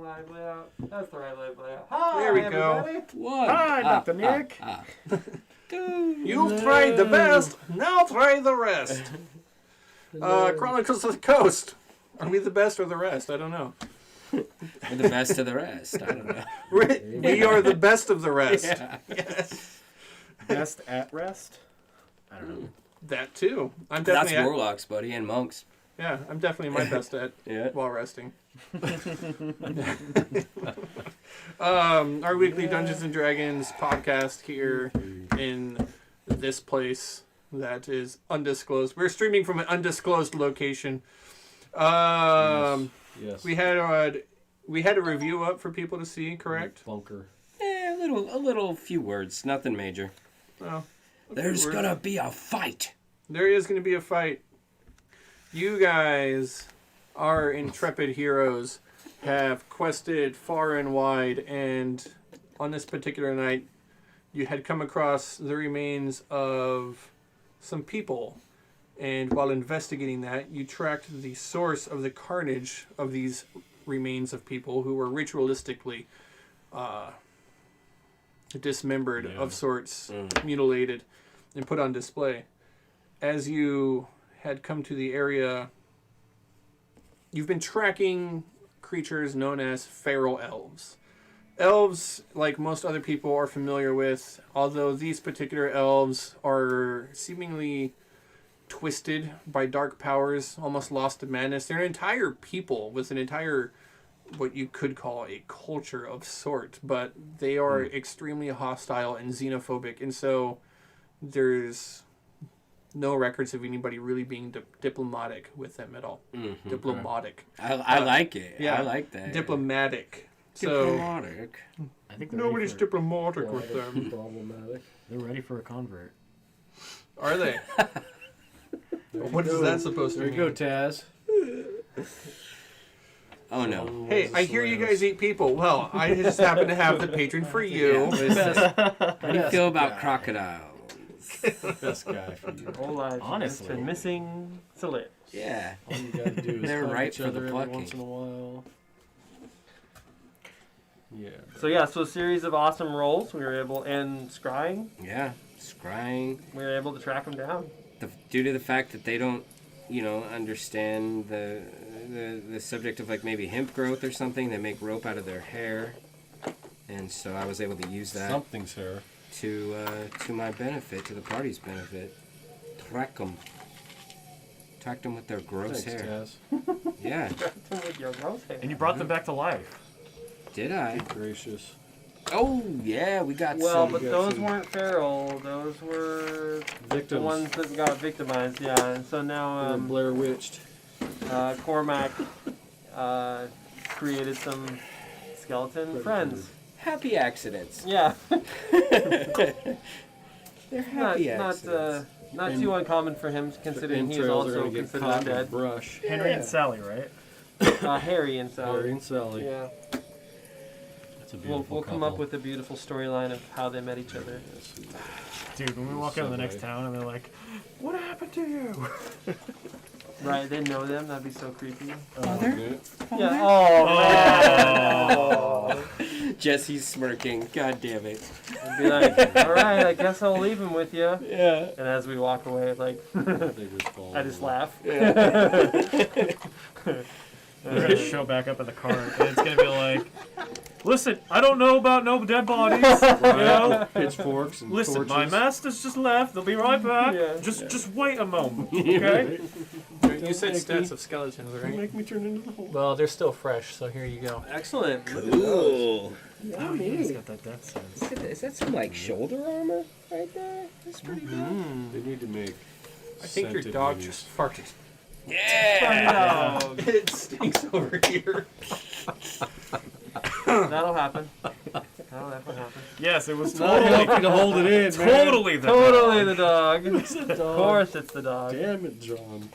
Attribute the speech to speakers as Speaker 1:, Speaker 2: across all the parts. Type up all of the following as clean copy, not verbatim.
Speaker 1: wrong live layout. That's the right live layout. Hi,
Speaker 2: there we
Speaker 1: everybody.
Speaker 2: go.
Speaker 3: What?
Speaker 4: Hi, Dr. Nick.
Speaker 2: You've tried the best, now try the rest. Chronicles of the Coast. Are we the best or the rest? I don't know.
Speaker 3: We're the best of the rest. I don't know.
Speaker 2: We are the best of the rest.
Speaker 3: Yeah.
Speaker 2: Yes.
Speaker 4: Best at rest? I don't know.
Speaker 2: That too. I'm
Speaker 3: That's
Speaker 2: definitely
Speaker 3: warlocks, buddy, and monks.
Speaker 2: yeah, I'm definitely my best at
Speaker 3: Yeah.
Speaker 2: while resting. Our weekly Dungeons and Dragons podcast here in this place that is undisclosed. We're streaming from an undisclosed location.
Speaker 4: Yes.
Speaker 2: We had a review up for people to see, correct?
Speaker 4: Bunker.
Speaker 3: A little few words, nothing major.
Speaker 2: Oh,
Speaker 3: There's gonna be a fight.
Speaker 2: There is going to be a fight. You guys, our intrepid heroes, have quested far and wide, and on this particular night, you had come across the remains of some people. And while investigating that, you tracked the source of the carnage of these remains of people who were ritualistically dismembered of sorts, mutilated, and put on display. As you had come to the area, you've been tracking creatures known as feral elves. Elves, like most other people are familiar with, although these particular elves are seemingly twisted by dark powers, almost lost to madness. They're an entire people with an entire, what you could call a culture of sort, but they are extremely hostile and xenophobic, and so there's no records of anybody really being diplomatic with them at all.
Speaker 3: Mm-hmm.
Speaker 2: Diplomatic.
Speaker 3: I like it.
Speaker 2: Yeah,
Speaker 3: I like that.
Speaker 2: Diplomatic.
Speaker 3: Diplomatic.
Speaker 4: I think
Speaker 2: Nobody's diplomatic with
Speaker 4: them.
Speaker 2: them.
Speaker 4: Problematic. They're ready for a convert.
Speaker 2: Are they? What is that supposed to
Speaker 4: There
Speaker 2: mean?
Speaker 4: you go, Taz.
Speaker 3: Oh no.
Speaker 2: Hey, I hear you guys eat people. Well, I just happen to have the patron for you.
Speaker 3: How do you feel about crocodiles?
Speaker 4: Best guy for you.
Speaker 1: Whole life
Speaker 4: Honestly.
Speaker 1: has been missing the lips.
Speaker 3: Yeah.
Speaker 4: All you gotta do is
Speaker 3: They're
Speaker 4: hug
Speaker 3: ripe
Speaker 4: each
Speaker 3: for the
Speaker 4: other every
Speaker 3: plucking.
Speaker 4: once in a while. Yeah.
Speaker 1: So a series of awesome rolls. We were able, and scrying,
Speaker 3: Yeah. Scrying.
Speaker 1: we were able to track them down.
Speaker 3: Due to the fact that they don't, understand the subject of like maybe hemp growth or something, they make rope out of their hair, and so I was able to use that
Speaker 4: Something, sir.
Speaker 3: to my benefit, to the party's benefit. Track them with their gross
Speaker 4: Thanks,
Speaker 3: hair.
Speaker 4: Taz.
Speaker 3: Yeah.
Speaker 1: With your rose hair.
Speaker 4: And you brought them back to life.
Speaker 3: Did I?
Speaker 4: Gracious.
Speaker 3: Oh yeah, we got
Speaker 1: Well,
Speaker 3: some.
Speaker 1: but those weren't feral. Those were the
Speaker 4: Victims.
Speaker 1: ones that got victimized. Yeah, and so now
Speaker 4: Blair Witched.
Speaker 1: Cormac created some skeleton friends.
Speaker 3: Happy accidents.
Speaker 1: Yeah,
Speaker 3: They're happy
Speaker 1: not
Speaker 3: accidents.
Speaker 1: not too uncommon for him, considering he's also considered dead.
Speaker 4: Brush.
Speaker 5: Henry and Sally, right?
Speaker 1: Harry and Sally.
Speaker 4: Harry and Sally.
Speaker 1: Yeah,
Speaker 4: That's a
Speaker 1: we'll
Speaker 4: beautiful
Speaker 1: come up with a beautiful storyline of how they met each other.
Speaker 5: Dude, when we walk into the next town and they're like, "What happened to you?"
Speaker 1: Right, they know them. That'd be so creepy.
Speaker 3: Mother?
Speaker 1: Yeah. Oh man.
Speaker 3: Jesse's smirking. God damn it.
Speaker 1: I'd be like, all right, I guess I'll leave him with you.
Speaker 3: Yeah.
Speaker 1: And as we walk away, like, I just laugh.
Speaker 5: We're gonna show back up in the car, and it's gonna be like, "Listen, I don't know about no dead bodies, you know.
Speaker 4: Pitchforks and
Speaker 5: Listen,
Speaker 4: torches.
Speaker 5: my master's just left. They'll be right back.
Speaker 1: Yeah.
Speaker 5: Just wait a moment, okay?"
Speaker 2: You said stats of skeletons,
Speaker 4: Don't
Speaker 2: right?
Speaker 4: make me turn into the hole.
Speaker 2: Well, they're still fresh, so here you go.
Speaker 1: Excellent.
Speaker 3: Cool.
Speaker 5: Oh, he's got that death sense.
Speaker 3: Is that some like shoulder armor right there? That's pretty good.
Speaker 4: They need to make.
Speaker 2: I think your
Speaker 4: scented
Speaker 2: dog
Speaker 4: minis.
Speaker 2: just farted.
Speaker 3: Yeah.
Speaker 2: It stinks over here.
Speaker 1: That'll happen. That'll happen.
Speaker 5: Yes, it was
Speaker 4: Not
Speaker 5: totally,
Speaker 4: helping to hold it in, man.
Speaker 5: totally the
Speaker 1: Totally the dog.
Speaker 4: It's a
Speaker 1: Of
Speaker 4: dog.
Speaker 1: course it's the dog.
Speaker 4: Damn it, John.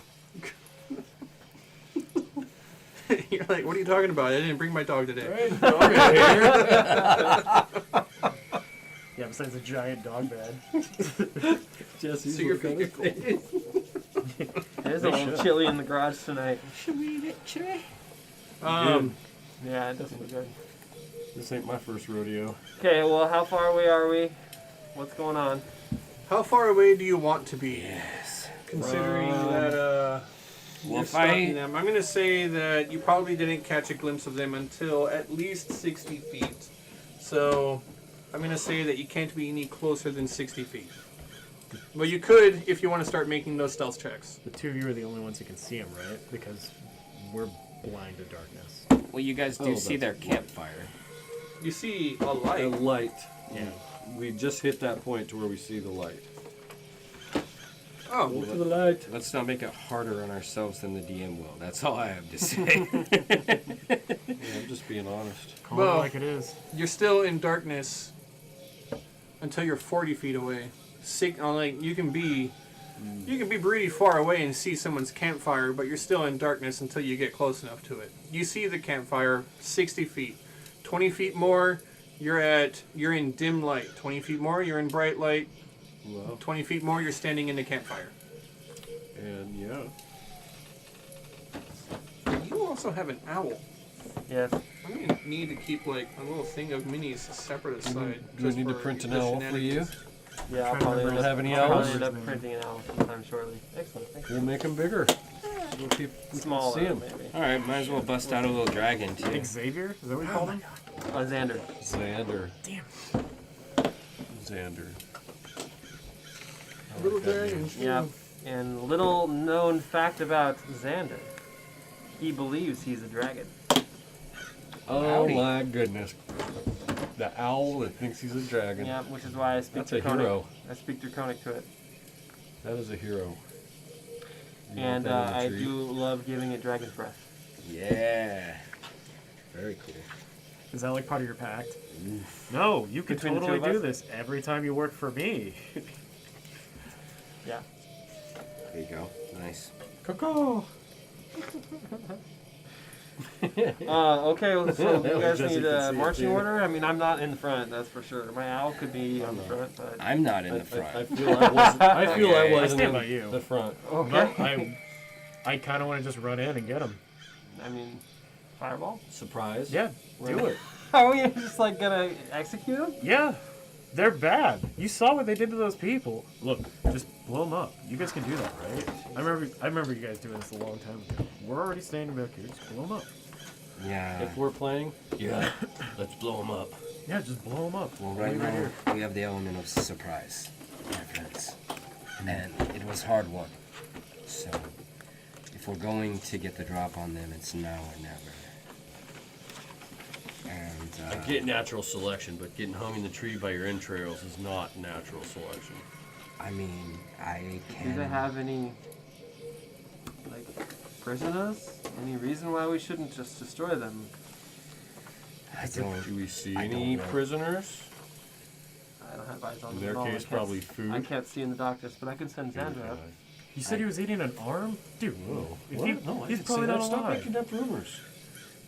Speaker 2: You're like, what are you talking about? I didn't bring my dog today.
Speaker 4: Right, dog in here.
Speaker 5: Yeah, besides a giant dog bed.
Speaker 4: Jesse's
Speaker 2: So your
Speaker 4: looking
Speaker 2: feet get cold.
Speaker 1: It is a little chilly in the garage tonight.
Speaker 3: Should we eat it? Should I?
Speaker 1: Yeah, it does feel good.
Speaker 6: This ain't my first rodeo.
Speaker 1: Okay, well, how far away are we? What's going on?
Speaker 2: How far away do you want to be?
Speaker 3: Yes.
Speaker 2: Considering that
Speaker 3: Well,
Speaker 2: you're
Speaker 3: if
Speaker 2: stalking
Speaker 3: I-
Speaker 2: them, I'm going to say that you probably didn't catch a glimpse of them until at least 60 feet. So I'm going to say that you can't be any closer than 60 feet. Well, you could if you want to start making those stealth checks.
Speaker 5: The two of you are the only ones who can see him, right? Because we're blind to darkness.
Speaker 3: Well, you guys do
Speaker 6: Oh,
Speaker 3: see their
Speaker 6: that's-
Speaker 3: campfire.
Speaker 2: You see a
Speaker 6: A
Speaker 2: light.
Speaker 6: light.
Speaker 5: Yeah.
Speaker 6: We just hit that point to where we see the light.
Speaker 2: Oh,
Speaker 6: Go to the light.
Speaker 3: Let's not make it harder on ourselves than the DM will. That's all I have to say.
Speaker 6: Yeah, I'm just being honest.
Speaker 5: Call
Speaker 2: Well-
Speaker 5: it like it is.
Speaker 2: you're still in darkness until you're 40 feet away. You can be pretty far away and see someone's campfire, but you're still in darkness until you get close enough to it. You see the campfire 60 feet. 20 feet more, you're in dim light. 20 feet more, you're in bright light.
Speaker 6: Well,
Speaker 2: 20 feet more, you're standing in the campfire.
Speaker 6: and yeah.
Speaker 2: You also have an owl.
Speaker 1: Yes.
Speaker 2: I'm gonna need to keep like a little thing of minis separate aside.
Speaker 6: Do I
Speaker 2: just
Speaker 6: need to
Speaker 2: for
Speaker 6: print an
Speaker 2: the
Speaker 6: owl for you?
Speaker 2: shenanigans.
Speaker 1: Yeah, I'll
Speaker 5: Trying to
Speaker 1: probably
Speaker 5: remember,
Speaker 1: end up,
Speaker 6: have any
Speaker 1: I'll probably
Speaker 5: owls?
Speaker 1: end up printing an owl sometime shortly. Excellent. Thank you.
Speaker 6: We'll make them bigger. We'll keep, we can
Speaker 1: Smaller,
Speaker 6: see 'em.
Speaker 1: maybe.
Speaker 3: All right, might as well bust out a little dragon too.
Speaker 5: Xavier? Is that what you called him?
Speaker 1: Xander.
Speaker 6: Xander.
Speaker 5: Damn.
Speaker 6: Xander.
Speaker 2: Little dragon.
Speaker 1: Yeah. And little known fact about Xander. He believes he's a dragon.
Speaker 6: Oh
Speaker 3: Howdy.
Speaker 6: my goodness. The owl that thinks he's a dragon.
Speaker 1: Yeah, which is why I speak
Speaker 6: That's a
Speaker 1: Draconic.
Speaker 6: hero.
Speaker 1: I speak Draconic to it.
Speaker 6: That is a hero. You
Speaker 1: And
Speaker 6: want that in a
Speaker 1: I
Speaker 6: tree?
Speaker 1: do love giving it dragon's breath.
Speaker 3: Yeah. Very cool.
Speaker 5: Is that like part of your pact? No, you could
Speaker 1: Between the two
Speaker 5: totally
Speaker 1: of
Speaker 5: do
Speaker 1: us?
Speaker 5: this every time you work for me.
Speaker 1: Yeah.
Speaker 3: There you go. Nice.
Speaker 6: Coco.
Speaker 1: Okay, well, so
Speaker 6: That
Speaker 1: you
Speaker 6: was
Speaker 1: guys
Speaker 6: Jesse
Speaker 1: need
Speaker 6: could
Speaker 1: a
Speaker 6: see it,
Speaker 1: marching
Speaker 6: too.
Speaker 1: order? I mean, I'm not in the front, that's for sure. My owl could be on the front, but...
Speaker 3: I'm not in the front.
Speaker 6: I feel I wasn't. I feel I
Speaker 3: Okay.
Speaker 6: wasn't
Speaker 5: I stand
Speaker 6: in
Speaker 5: by you.
Speaker 6: the front.
Speaker 1: Okay.
Speaker 5: But I kind of want to just run in and get him.
Speaker 1: I mean, fireball?
Speaker 6: Surprise.
Speaker 5: Yeah, do it.
Speaker 1: Are we just, like, gonna execute him?
Speaker 5: Yeah, they're bad. You saw what they did to those people. Look, just blow them up. You guys can do that, right? I remember you guys doing this a long time ago. We're already standing back here. Just blow them up.
Speaker 3: Yeah.
Speaker 6: If we're playing, yeah, let's blow them up.
Speaker 5: Yeah, just blow them up.
Speaker 3: Well,
Speaker 5: Leave
Speaker 3: right
Speaker 5: it
Speaker 3: now
Speaker 5: here.
Speaker 3: we have the element of surprise, my friends, and it was hard won. So, if we're going to get the drop on them, it's now or never. And
Speaker 6: I get natural selection, but getting hung in the tree by your entrails is not natural selection.
Speaker 3: I mean, I
Speaker 1: Do
Speaker 3: can.
Speaker 1: they have any, like, prisoners? Any reason why we shouldn't just destroy them?
Speaker 3: I don't.
Speaker 6: Do we see
Speaker 3: I
Speaker 6: any
Speaker 3: don't know.
Speaker 6: prisoners?
Speaker 1: I don't have eyes on
Speaker 6: In
Speaker 1: them
Speaker 6: their
Speaker 1: at all. I
Speaker 6: case,
Speaker 1: can't
Speaker 6: probably
Speaker 1: s-
Speaker 6: food.
Speaker 1: I can't see in the darkness, but I can send Xander up.
Speaker 5: You said he was eating an arm? Dude,
Speaker 6: Whoa.
Speaker 5: if
Speaker 6: What?
Speaker 5: he-
Speaker 6: No, I
Speaker 5: he's
Speaker 6: didn't
Speaker 5: probably
Speaker 6: say that.
Speaker 5: not
Speaker 6: Stop
Speaker 5: alive.
Speaker 6: making up rumors.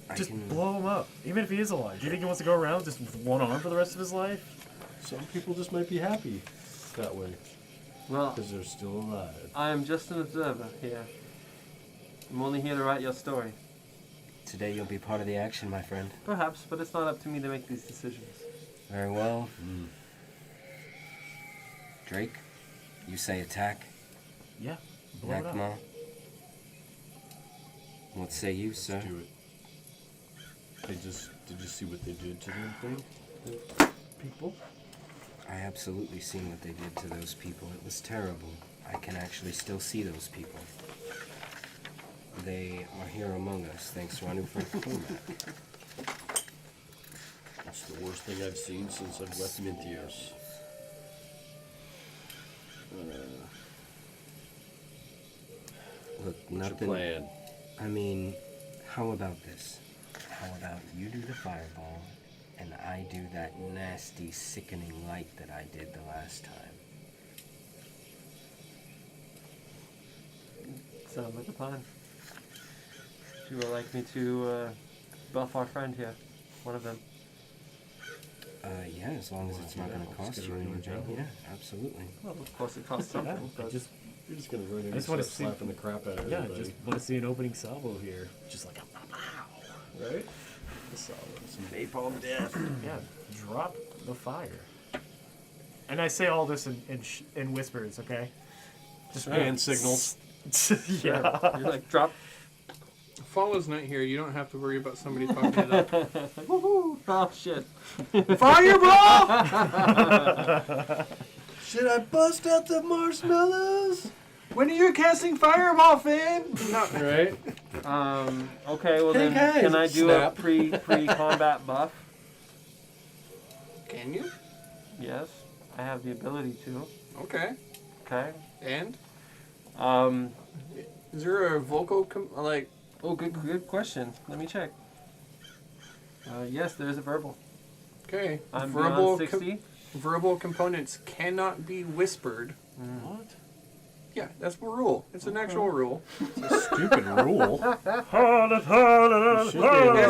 Speaker 3: I
Speaker 5: Just
Speaker 3: can.
Speaker 5: blow him up. Even if he is alive. Do you think he wants to go around just with one arm for the rest of his life?
Speaker 6: Some people just might be happy that way
Speaker 1: Well,
Speaker 6: because they're still alive.
Speaker 1: I am just an observer here. I'm only here to write your story.
Speaker 3: Today you'll be part of the action, my friend.
Speaker 1: Perhaps, but it's not up to me to make these decisions.
Speaker 3: Very well. Drake, you say attack.
Speaker 5: Yeah, blow it up.
Speaker 3: Nakma. What say you, sir?
Speaker 6: Let's do it. Did you see what they did to them thing? The people?
Speaker 3: I absolutely seen what they did to those people. It was terrible. I can actually still see those people. They are here among us, thanks to our new friend Kumak.
Speaker 6: That's the worst thing I've seen since I've left Mintios.
Speaker 3: Look,
Speaker 6: What's your
Speaker 3: nothing.
Speaker 6: plan?
Speaker 3: I mean, how about this? How about you do the fireball, and I do that nasty, sickening light that I did the last time?
Speaker 1: Sounds like a plan. You would like me to buff our friend here? One of them.
Speaker 3: Yeah, as long as it's not going to
Speaker 6: Let's
Speaker 3: cost
Speaker 6: get
Speaker 3: you
Speaker 6: rid of
Speaker 3: anything.
Speaker 6: it.
Speaker 3: Yeah, absolutely.
Speaker 1: Well, of course it costs something, but
Speaker 6: You're just gonna run in
Speaker 5: I
Speaker 6: and
Speaker 5: just
Speaker 6: start
Speaker 5: wanna see-
Speaker 6: slapping the crap out of
Speaker 5: Yeah,
Speaker 6: everybody,
Speaker 5: just want to see an opening salvo here. Just like,
Speaker 6: right?
Speaker 3: Napalm death.
Speaker 5: Yeah, drop the fire. And I say all this in whispers, okay?
Speaker 6: Just hand signals.
Speaker 5: Yeah.
Speaker 1: You're like, drop.
Speaker 2: Follow's not here. You don't have to worry about somebody fucking it up.
Speaker 1: Woohoo! Oh, shit.
Speaker 2: Fireball!
Speaker 6: Should I bust out the marshmallows?
Speaker 2: When are you casting Fireball, Finn? No.
Speaker 6: Right?
Speaker 1: Okay, well
Speaker 6: Hey,
Speaker 1: then,
Speaker 6: guys.
Speaker 1: can I do
Speaker 6: Snap.
Speaker 1: a pre-combat buff?
Speaker 2: Can you?
Speaker 1: Yes, I have the ability to.
Speaker 2: Okay.
Speaker 1: Okay.
Speaker 2: And?
Speaker 1: Um,
Speaker 2: Is there a vocal,
Speaker 1: oh, good question. Let me check. Yes, there is a verbal.
Speaker 2: okay.
Speaker 1: I'm
Speaker 2: verbal,
Speaker 1: beyond 60.
Speaker 2: verbal components cannot be whispered.
Speaker 6: What?
Speaker 2: Yeah, that's a rule. It's an actual rule.
Speaker 6: Stupid rule.
Speaker 2: It's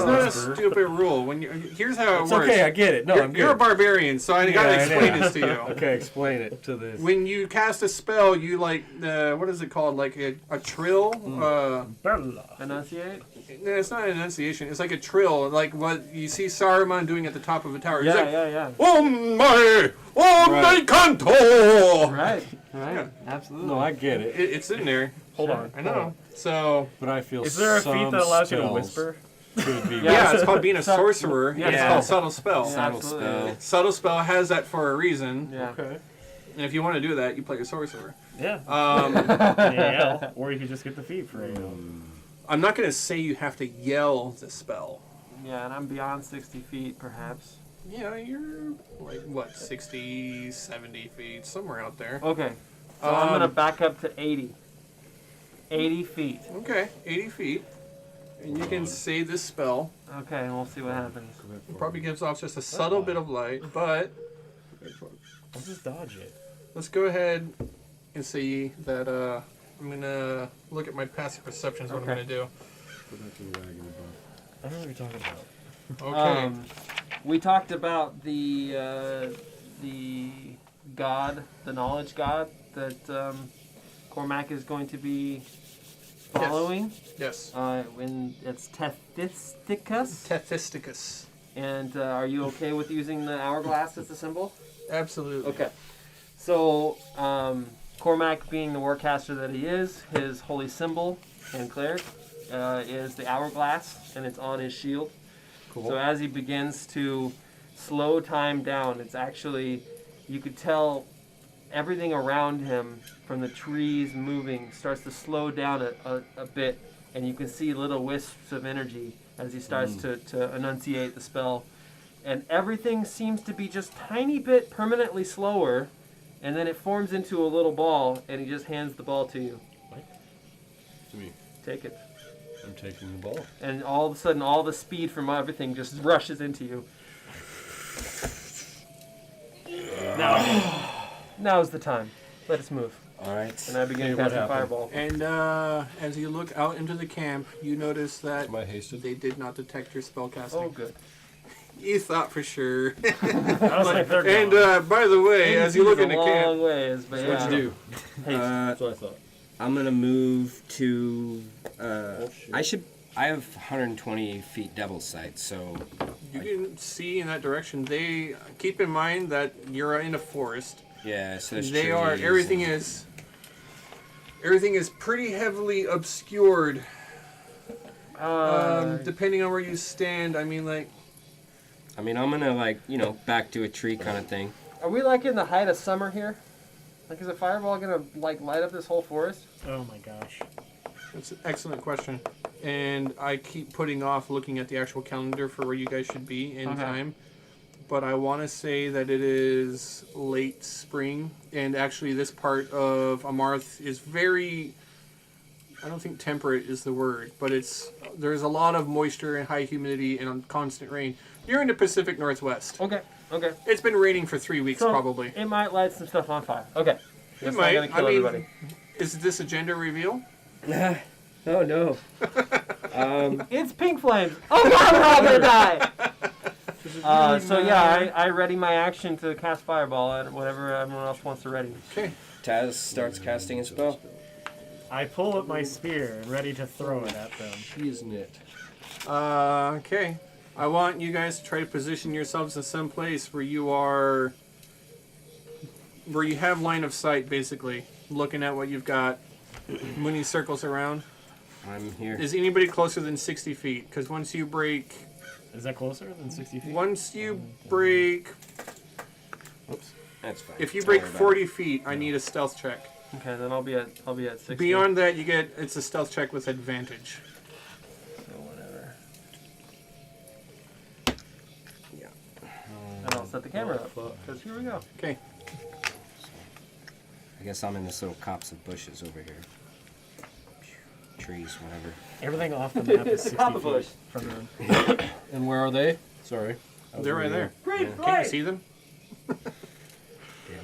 Speaker 2: not a stupid rule. Here's how it
Speaker 6: It's
Speaker 2: works.
Speaker 6: okay, I get it. No, I'm
Speaker 2: You're a
Speaker 6: good.
Speaker 2: barbarian, so I gotta
Speaker 6: I
Speaker 2: explain
Speaker 6: know.
Speaker 2: this to you.
Speaker 6: Okay, explain it to this.
Speaker 2: When you cast a spell, you what is it called? Like a trill?
Speaker 5: Bella.
Speaker 1: Enunciate?
Speaker 2: No, it's not an enunciation. It's like a trill, like what you see Saruman doing at the top of a tower. He's
Speaker 1: Yeah,
Speaker 2: like,
Speaker 1: yeah.
Speaker 2: my
Speaker 6: Right.
Speaker 2: canto!
Speaker 1: Right, right.
Speaker 2: Yeah.
Speaker 1: Absolutely.
Speaker 6: No, I get it.
Speaker 2: It's in there.
Speaker 5: Hold on.
Speaker 2: I know. So,
Speaker 6: But I feel
Speaker 5: Is there a
Speaker 6: some
Speaker 5: feat that allows you to
Speaker 6: spells
Speaker 5: whisper?
Speaker 6: Could be
Speaker 2: yeah, it's called being a
Speaker 1: So-
Speaker 2: sorcerer.
Speaker 1: yeah,
Speaker 2: It's
Speaker 3: yeah.
Speaker 2: called subtle spell.
Speaker 1: Yeah,
Speaker 3: Subtle
Speaker 1: absolutely.
Speaker 3: spell.
Speaker 2: Subtle spell has that for a reason.
Speaker 1: Yeah.
Speaker 6: Okay.
Speaker 2: And if you want to do that, you play a sorcerer.
Speaker 5: Yeah.
Speaker 2: Um,
Speaker 5: Or you could just get the feat for AL.
Speaker 2: I'm not going to say you have to yell the spell.
Speaker 1: Yeah, and I'm beyond 60 feet, perhaps.
Speaker 2: Yeah, you're like, what, 60, 70 feet, somewhere out there.
Speaker 1: Okay. So I'm going to
Speaker 2: Um,
Speaker 1: back up to 80. 80 feet.
Speaker 2: Okay, 80 feet. And you can say this spell.
Speaker 1: Okay, and we'll see what happens.
Speaker 2: It probably gives off just a subtle bit of light, but
Speaker 5: I'll just dodge it.
Speaker 2: let's go ahead and see that I'm going to look at my passive perception is what
Speaker 1: Okay.
Speaker 2: I'm going to do.
Speaker 5: I don't know what you're talking about.
Speaker 2: Okay.
Speaker 1: We talked about the god, the knowledge god that Cormac is going to be following.
Speaker 2: Yes.
Speaker 1: When it's Tethysticus.
Speaker 2: Tethysticus.
Speaker 1: And are you okay with using the hourglass as a symbol?
Speaker 2: Absolutely.
Speaker 1: Okay. So, Cormac, being the warcaster that he is, his holy symbol and cleric is the hourglass, and it's on his shield.
Speaker 6: Cool.
Speaker 1: So as he begins to slow time down, it's actually, you could tell everything around him from the trees moving starts to slow down a bit, and you can see little wisps of energy as he starts to enunciate the spell. And everything seems to be just tiny bit permanently slower, and then it forms into a little ball, and he just hands the ball to you.
Speaker 6: To me.
Speaker 1: Take it.
Speaker 6: I'm taking the ball.
Speaker 1: And all of a sudden, all the speed from everything just rushes into you. Now's the time. Let us move.
Speaker 3: All right.
Speaker 1: And I begin
Speaker 6: Okay, what
Speaker 1: casting
Speaker 6: happened?
Speaker 1: fireball.
Speaker 2: And as you look out into the camp, you notice that
Speaker 6: Am I hasted?
Speaker 2: they did not detect your spell casting.
Speaker 1: Oh, good.
Speaker 2: You thought for sure.
Speaker 5: I was like, they're
Speaker 2: And
Speaker 5: gone.
Speaker 2: by the way, as you look
Speaker 1: It's
Speaker 2: into
Speaker 1: a long
Speaker 2: camp,
Speaker 1: ways, but yeah.
Speaker 6: What'd you do?
Speaker 1: Haste.
Speaker 6: That's what I thought.
Speaker 3: I'm gonna move to.
Speaker 6: shit.
Speaker 3: I have 120 feet devil's sight, so
Speaker 2: you can see in that direction. They keep in mind that you're in a forest.
Speaker 3: yeah. So there's
Speaker 2: They are
Speaker 3: trees
Speaker 2: everything
Speaker 3: and-
Speaker 2: is pretty heavily obscured. Depending on where you stand, I mean, like,
Speaker 3: I mean, I'm gonna back to a tree kind of thing.
Speaker 1: Are we like in the height of summer here? Like, is a fireball gonna like light up this whole forest?
Speaker 5: Oh my gosh.
Speaker 2: that's an excellent question. And I keep putting off looking at the actual calendar for where you guys should be in
Speaker 1: Okay.
Speaker 2: time. But I want to say that it is late spring, and actually this part of Amarth is very, I don't think temperate is the word, but there's a lot of moisture and high humidity and constant rain. You're in the Pacific Northwest.
Speaker 1: Okay. Okay.
Speaker 2: It's been raining for 3 weeks
Speaker 1: So
Speaker 2: probably.
Speaker 1: it might light some stuff on fire. Okay. It's
Speaker 2: might.
Speaker 1: not gonna kill
Speaker 2: I mean-
Speaker 1: everybody.
Speaker 2: Is this a gender reveal?
Speaker 3: Oh no.
Speaker 1: It's pink flames. Oh god, we're all gonna die. So yeah, I ready my action to cast fireball at whatever everyone else wants to ready.
Speaker 2: Okay.
Speaker 3: Taz starts casting a spell.
Speaker 5: I pull up my spear and ready to throw it at them.
Speaker 6: Isn't it?
Speaker 2: Okay. I want you guys to try to position yourselves in some place where you have line of sight, basically, looking at what you've got. Mooney circles around.
Speaker 3: I'm here.
Speaker 2: Is anybody closer than 60 feet? Because once you break...
Speaker 5: Is that closer than 60 feet?
Speaker 2: Once you break...
Speaker 3: Oops. That's fine.
Speaker 2: If you
Speaker 3: Don't
Speaker 2: break
Speaker 3: worry about
Speaker 2: 40 feet, I need a stealth check.
Speaker 1: Okay, then I'll be at 60.
Speaker 2: Beyond that, it's a stealth check with advantage.
Speaker 1: So whatever.
Speaker 3: Yeah.
Speaker 1: And I'll set the camera up. Because here we go.
Speaker 2: Okay.
Speaker 3: I guess I'm in this little copse of bushes over here. Trees, whatever.
Speaker 5: Everything off the map is 60
Speaker 1: Papa
Speaker 5: feet
Speaker 1: bush.
Speaker 5: from them.
Speaker 6: And where are they? Sorry.
Speaker 2: They're right there.
Speaker 1: Great
Speaker 2: Can you see them?
Speaker 3: Damn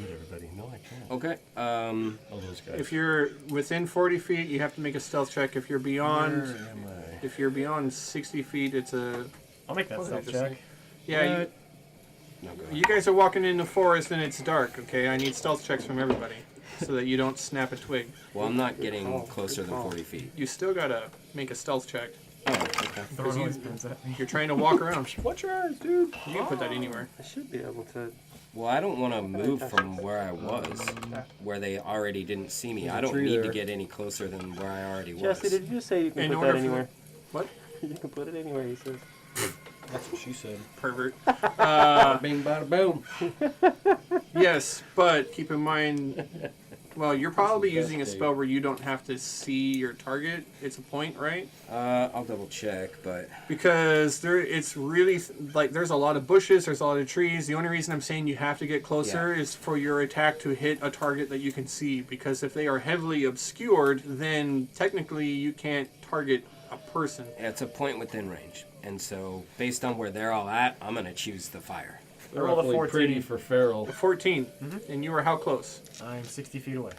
Speaker 3: it, everybody. No, I can't.
Speaker 2: Okay.
Speaker 6: Oh, those guys.
Speaker 2: If you're within 40 feet, you have to make a stealth check. If you're beyond...
Speaker 3: Where am I?
Speaker 2: If you're beyond 60 feet, it's a...
Speaker 5: I'll make that
Speaker 2: What
Speaker 5: stealth
Speaker 2: did I just
Speaker 5: check.
Speaker 2: Yeah,
Speaker 3: What? No, go ahead.
Speaker 2: you guys are walking in the forest and it's dark, okay? I need stealth checks from everybody so that you don't snap a twig.
Speaker 3: Well, I'm not getting closer than 40 feet.
Speaker 2: You still gotta make a stealth check.
Speaker 3: Oh, okay.
Speaker 5: Throw always pins at me.
Speaker 2: You're trying to walk around.
Speaker 6: What's yours, dude?
Speaker 2: You can put that anywhere.
Speaker 1: I should be able to.
Speaker 3: Well, I don't want to move from where I was, where they already didn't see me.
Speaker 6: There's
Speaker 3: I
Speaker 6: a
Speaker 3: don't
Speaker 6: tree
Speaker 3: need to
Speaker 6: there.
Speaker 3: get any closer than where I already was.
Speaker 1: Jesse, did you say you can
Speaker 2: In
Speaker 1: put
Speaker 2: order
Speaker 1: that
Speaker 2: for-
Speaker 1: anywhere?
Speaker 2: What?
Speaker 1: You can put it anywhere, he says.
Speaker 6: That's what she said.
Speaker 2: Pervert.
Speaker 6: Bing, bada, boom.
Speaker 2: Yes, but keep in mind... Well, you're probably
Speaker 6: That's the best
Speaker 2: using a
Speaker 6: date.
Speaker 2: spell where you don't have to see your target. It's a point, right?
Speaker 3: I'll double check, but
Speaker 2: Because it's really there's a lot of bushes, there's a lot of trees. The only reason I'm saying you have to get closer is for your attack to hit a target that you can see. Because if they are heavily obscured, then technically you can't target a person.
Speaker 3: it's a point within range. And so, based on where they're all at, I'm going to choose the fire.
Speaker 5: I rolled a
Speaker 6: Awfully
Speaker 5: 14.
Speaker 6: pretty for Farrell.
Speaker 2: 14, and you were how close?
Speaker 5: I'm 60 feet away.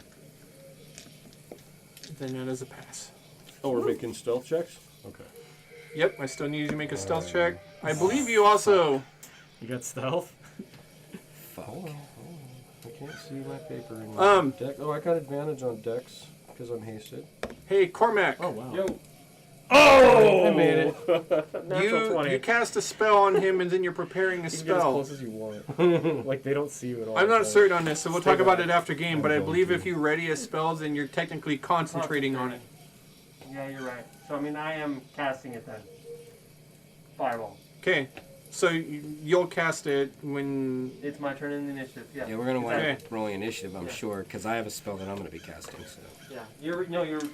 Speaker 2: Then that is a pass.
Speaker 6: Oh, we're making stealth checks? Okay.
Speaker 2: Yep, I still need you to make a stealth check. I believe you also.
Speaker 5: You got stealth?
Speaker 3: Fuck.
Speaker 6: I can't see my paper in my
Speaker 2: Um.
Speaker 6: deck. Oh, I got advantage on decks because I'm hasted.
Speaker 2: Hey, Cormac.
Speaker 5: Oh, wow.
Speaker 6: Yo,
Speaker 5: Oh!
Speaker 6: I made it.
Speaker 5: Natural 20.
Speaker 2: You cast a spell on him, and then you're preparing a
Speaker 5: You can get as
Speaker 2: spell.
Speaker 5: close as you want. Like, they don't see you at all.
Speaker 2: I'm not
Speaker 5: so-
Speaker 2: certain on this, so we'll
Speaker 5: Stay
Speaker 2: talk about
Speaker 5: back.
Speaker 2: it after game. But I
Speaker 6: going
Speaker 2: believe
Speaker 6: to.
Speaker 2: if you ready a spell, then you're technically concentrating on it.
Speaker 1: Yeah, you're right. So, I mean, I am casting it then. Fireball.
Speaker 2: Okay, so you'll cast it when.
Speaker 1: It's my turn in the initiative. Yeah.
Speaker 3: Yeah, we're going to wind
Speaker 2: Okay.
Speaker 3: up rolling initiative, I'm
Speaker 1: Yeah.
Speaker 3: sure, because I have a spell that I'm going to be casting. So
Speaker 1: Yeah. You're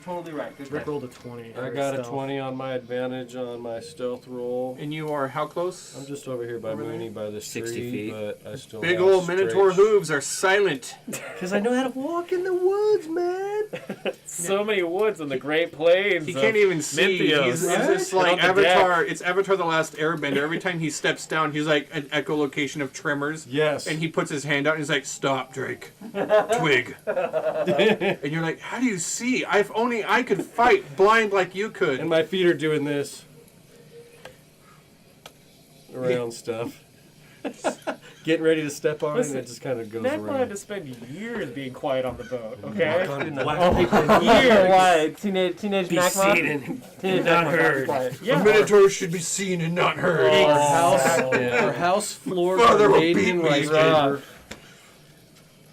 Speaker 1: totally right. Good
Speaker 5: Rick
Speaker 1: catch.
Speaker 5: rolled a 20.
Speaker 6: I got a 20 on my advantage on my stealth roll.
Speaker 2: And you are how close?
Speaker 6: I'm just over here by
Speaker 2: Over there?
Speaker 6: Mooney by this
Speaker 3: 60
Speaker 6: tree,
Speaker 3: feet.
Speaker 6: but I still
Speaker 2: Big
Speaker 6: have
Speaker 2: old Minotaur
Speaker 6: stretch.
Speaker 2: hooves are silent.
Speaker 6: Because I know how to walk in the woods, man.
Speaker 5: So many woods on the Great Plains.
Speaker 2: He
Speaker 5: of
Speaker 2: can't even see.
Speaker 5: Mythios.
Speaker 2: He's just
Speaker 5: And
Speaker 2: like
Speaker 5: on the
Speaker 2: Avatar. It's Avatar: The Last Airbender. Every time he steps down, he's like an echolocation of tremors.
Speaker 6: Yes.
Speaker 2: And he puts his hand out and he's like, "Stop, Drake. Twig." And you're like, "How do you see? If only I could fight blind like you could."
Speaker 6: And my feet are doing this. Around stuff. Getting ready to step on
Speaker 5: Listen,
Speaker 6: it, and it just kind of goes
Speaker 5: Ned wanted
Speaker 6: around.
Speaker 5: to spend years being quiet on the boat, okay?
Speaker 1: Why? Teenage
Speaker 3: be
Speaker 1: Mac
Speaker 3: seen and
Speaker 1: Teenage
Speaker 3: not
Speaker 1: Mac
Speaker 3: heard.
Speaker 1: quiet.
Speaker 2: A Minotaur should be seen and not heard.
Speaker 6: Our house,
Speaker 3: Yeah.
Speaker 6: our house floors
Speaker 2: Father
Speaker 6: are
Speaker 2: will
Speaker 6: made
Speaker 2: beat
Speaker 6: in
Speaker 2: me.
Speaker 6: rice
Speaker 1: Right.
Speaker 6: paper.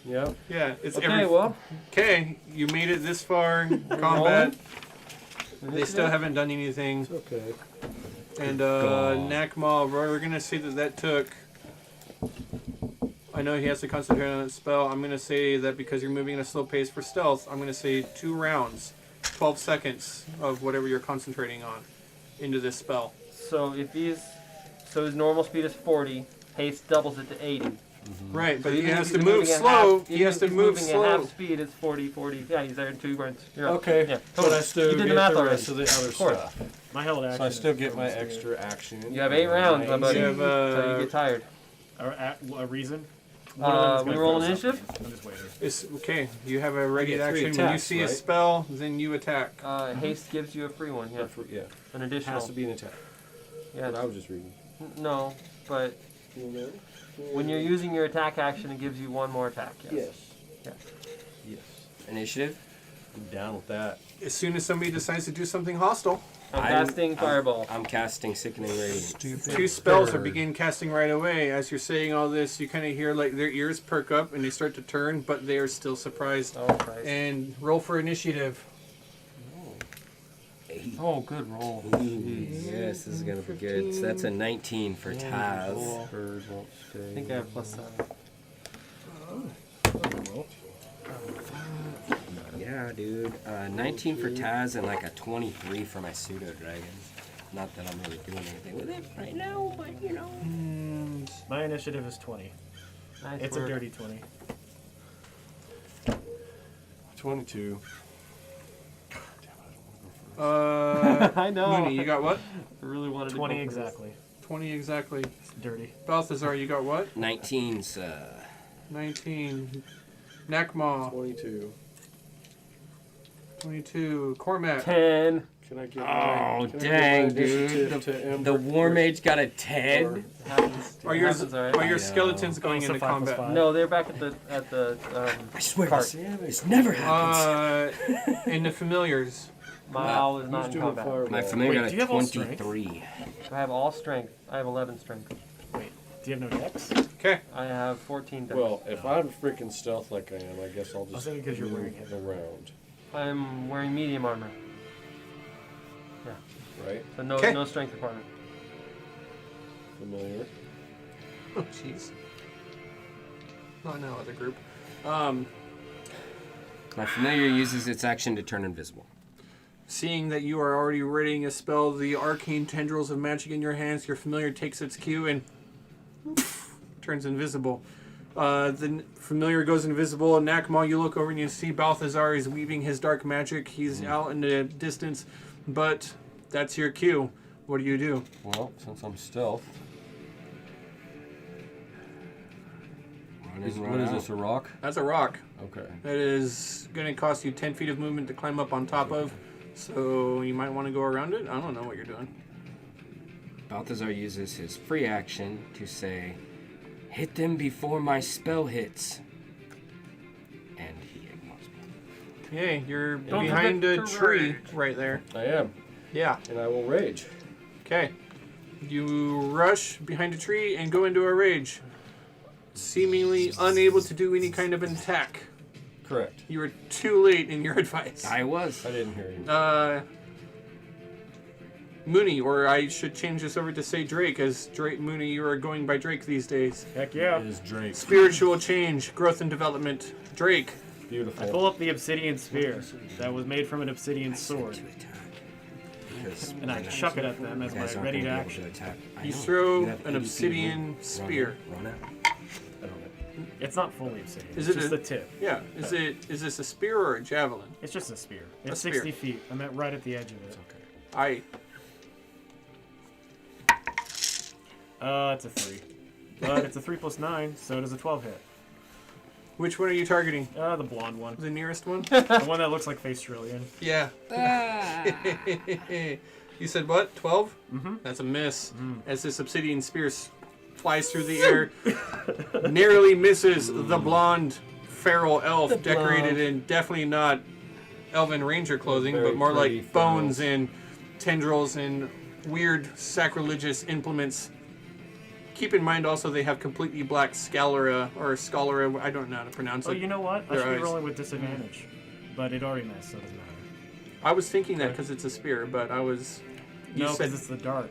Speaker 6: Yep.
Speaker 2: Yeah, it's
Speaker 1: Okay,
Speaker 2: every.
Speaker 1: well.
Speaker 2: Okay, you made it this far in combat. They still haven't done anything.
Speaker 6: It's okay.
Speaker 2: And
Speaker 3: God.
Speaker 2: Nakmal, we're gonna say that took. I know he has to concentrate on that spell. I'm gonna say that because you're moving at a slow pace for stealth, I'm gonna say 2 rounds, 12 seconds of whatever you're concentrating on, into this spell.
Speaker 1: So if his normal speed is 40, haste doubles it to 80.
Speaker 2: Right, but
Speaker 1: So
Speaker 2: he
Speaker 1: even
Speaker 2: has
Speaker 1: if
Speaker 2: to
Speaker 1: he's
Speaker 2: move
Speaker 1: moving at
Speaker 2: slow.
Speaker 1: half-
Speaker 2: He
Speaker 1: even
Speaker 2: has
Speaker 1: if
Speaker 2: to
Speaker 1: he's
Speaker 2: move
Speaker 1: moving at
Speaker 2: slow.
Speaker 1: half speed, it's 40. Yeah, he's there in 2 rounds. You're up.
Speaker 6: Okay.
Speaker 1: Yeah,
Speaker 6: But
Speaker 1: totally.
Speaker 6: I still
Speaker 1: You did
Speaker 6: get
Speaker 1: the math
Speaker 6: the
Speaker 1: already.
Speaker 6: rest of the other
Speaker 1: Of course.
Speaker 6: stuff.
Speaker 5: My held action.
Speaker 6: So I still
Speaker 5: is
Speaker 6: get my
Speaker 5: bonus, dude.
Speaker 6: extra action.
Speaker 1: You have 8 rounds, my buddy.
Speaker 2: You have,
Speaker 1: so you get tired.
Speaker 5: A reason?
Speaker 1: We
Speaker 5: gonna
Speaker 1: roll
Speaker 5: throw
Speaker 1: an
Speaker 5: something.
Speaker 1: initiative.
Speaker 5: I'm just waiting.
Speaker 2: It's okay. You have a ready
Speaker 6: get 3
Speaker 2: action. When you
Speaker 6: attacks,
Speaker 2: see a
Speaker 6: right?
Speaker 2: spell, then you attack.
Speaker 1: Haste gives you a free one. Yeah,
Speaker 6: Yeah.
Speaker 1: an
Speaker 6: It
Speaker 1: additional.
Speaker 6: has to be an attack.
Speaker 1: Yeah.
Speaker 6: But I was just reading.
Speaker 1: No, but when you're using your attack action, it gives you 1 more attack. Yes.
Speaker 6: Yes.
Speaker 3: initiative.
Speaker 6: I'm down with that.
Speaker 2: As soon as somebody decides to do something hostile,
Speaker 1: I'm casting Fireball.
Speaker 3: I'm casting Sickening Radiance.
Speaker 2: 2 spells are begin casting right away. As you're saying all this, you kind of hear like their ears perk up and they start to turn, but they are still surprised.
Speaker 1: Oh, Christ.
Speaker 2: And roll for initiative.
Speaker 1: Oh, good roll.
Speaker 3: Yes, this is gonna be good. So that's a 19 for Taz.
Speaker 6: Bird won't
Speaker 1: I
Speaker 6: stay.
Speaker 1: think I have +7.
Speaker 3: Yeah, dude. 19 for Taz and like a 23 for my pseudo dragon. Not that I'm really doing anything with it right now, but you know.
Speaker 5: My initiative is 20.
Speaker 1: Nice
Speaker 5: It's
Speaker 1: work.
Speaker 5: a dirty 20.
Speaker 6: 22.
Speaker 1: I know.
Speaker 2: Mooney, you got what?
Speaker 1: I really wanted to
Speaker 5: 20
Speaker 1: go for this.
Speaker 5: exactly.
Speaker 2: 20 exactly.
Speaker 5: It's dirty.
Speaker 2: Balthazar, you got what?
Speaker 3: 19's
Speaker 2: 19. Nakma,
Speaker 6: 22.
Speaker 2: 22. Cormac,
Speaker 1: 10.
Speaker 6: Can I get
Speaker 3: Oh,
Speaker 6: can I
Speaker 3: dang,
Speaker 6: get my
Speaker 3: dude.
Speaker 6: initiative to
Speaker 3: the
Speaker 6: Ember?
Speaker 3: War Mage got a 10.
Speaker 1: Happens,
Speaker 2: are your,
Speaker 1: happens, all right.
Speaker 2: are your
Speaker 3: I know.
Speaker 2: skeletons going
Speaker 5: Also
Speaker 2: into
Speaker 5: 5 plus
Speaker 2: combat?
Speaker 5: 5.
Speaker 1: No, they're back at the
Speaker 3: I swear
Speaker 1: cart.
Speaker 3: this never happens.
Speaker 2: In the familiars.
Speaker 1: My owl is not
Speaker 6: Who's
Speaker 1: in
Speaker 6: doing
Speaker 1: combat.
Speaker 6: fireball?
Speaker 3: My familiar
Speaker 5: Wait,
Speaker 3: got
Speaker 5: do
Speaker 3: a
Speaker 5: you have all strength?
Speaker 3: 23.
Speaker 1: I have all strength. I have 11 strength.
Speaker 5: Wait, do you have no dex?
Speaker 2: Okay.
Speaker 1: I have 14 dex.
Speaker 6: Well, if I'm freaking stealth like I am, I guess I'll
Speaker 5: was
Speaker 6: just
Speaker 5: thinking 'cause you're
Speaker 6: move
Speaker 5: wearing it.
Speaker 6: around,
Speaker 1: I'm wearing medium armor,
Speaker 6: right?
Speaker 1: so no
Speaker 2: Okay.
Speaker 1: no strength requirement.
Speaker 6: Familiar.
Speaker 2: Oh, jeez. Oh, no, other group.
Speaker 3: My familiar uses its action to turn invisible.
Speaker 2: Seeing that you are already readying a spell, the arcane tendrils of magic in your hands, your familiar takes its cue and turns invisible. The familiar goes invisible. And Nakma, you look over and you see Balthazar is weaving his dark magic. He's out in the distance, but that's your cue. What do you do?
Speaker 6: Well, since I'm stealth,
Speaker 3: Run in,
Speaker 6: what
Speaker 3: run
Speaker 6: is
Speaker 3: out.
Speaker 6: this? A rock?
Speaker 2: That's a rock.
Speaker 6: Okay.
Speaker 2: That is going to cost you 10 feet of movement to climb up on top of. So you might want to go around it. I don't know what you're doing.
Speaker 3: Balthazar uses his free action to say, "Hit them before my spell hits." And he ignores me.
Speaker 2: Hey, you're
Speaker 1: Don't
Speaker 2: behind a
Speaker 1: forget to
Speaker 2: tree
Speaker 1: rage.
Speaker 2: right there.
Speaker 6: I am,
Speaker 2: Yeah.
Speaker 6: and I will rage.
Speaker 2: Okay. You rush behind a tree and go into a rage. Seemingly unable to do any kind of an attack.
Speaker 6: Correct.
Speaker 2: You were too late in your advice.
Speaker 3: I was.
Speaker 6: I didn't hear you.
Speaker 2: Mooney, or I should change this over to say Drake, as Drake Mooney, you are going by Drake these days.
Speaker 5: Heck yeah.
Speaker 6: It is Drake.
Speaker 2: Spiritual change, growth and development. Drake.
Speaker 6: Beautiful.
Speaker 5: I pull up the obsidian spear that was made from an obsidian
Speaker 3: I said
Speaker 5: sword,
Speaker 3: to attack. Because
Speaker 5: and I chuck it at them as
Speaker 3: you
Speaker 5: my
Speaker 3: guys aren't
Speaker 5: ready
Speaker 3: gonna
Speaker 5: to
Speaker 3: be able
Speaker 5: action.
Speaker 3: attack. I
Speaker 2: You
Speaker 3: know.
Speaker 2: throw
Speaker 3: You have
Speaker 2: an
Speaker 3: 80 feet of
Speaker 2: obsidian
Speaker 3: movement.
Speaker 2: spear.
Speaker 3: Run out.
Speaker 6: I don't know.
Speaker 5: It's not fully obsidian.
Speaker 2: Is
Speaker 5: It's
Speaker 2: it
Speaker 5: just
Speaker 2: a-
Speaker 5: the tip.
Speaker 2: Yeah. Is this a spear or a javelin?
Speaker 5: It's just a spear. It's
Speaker 2: spear.
Speaker 5: 60 feet. I'm at right at the edge of it. It's a 3. But it's a 3 plus 9, so it is a 12 hit.
Speaker 2: Which one are you targeting?
Speaker 5: The blonde one.
Speaker 2: The nearest one?
Speaker 5: The one that looks like Face Trillion.
Speaker 2: Yeah. You said what? 12? Mm-hmm. That's a miss. As this obsidian spear flies through the air, narrowly misses the blonde feral elf, decorated in definitely not elven ranger clothing,
Speaker 6: Very
Speaker 2: but more
Speaker 6: pretty
Speaker 2: like bones
Speaker 6: ferals.
Speaker 2: and tendrils and weird sacrilegious implements. Keep in mind also they have completely black scalera, or scalera, I don't know how to pronounce
Speaker 5: Oh,
Speaker 2: it.
Speaker 5: you know what? I
Speaker 2: Their
Speaker 5: should be
Speaker 2: eyes.
Speaker 5: rolling with disadvantage. But it already missed, so it doesn't matter.
Speaker 2: I was thinking that because it's a spear, but I was... You
Speaker 5: No,
Speaker 2: said
Speaker 5: because it's the dark.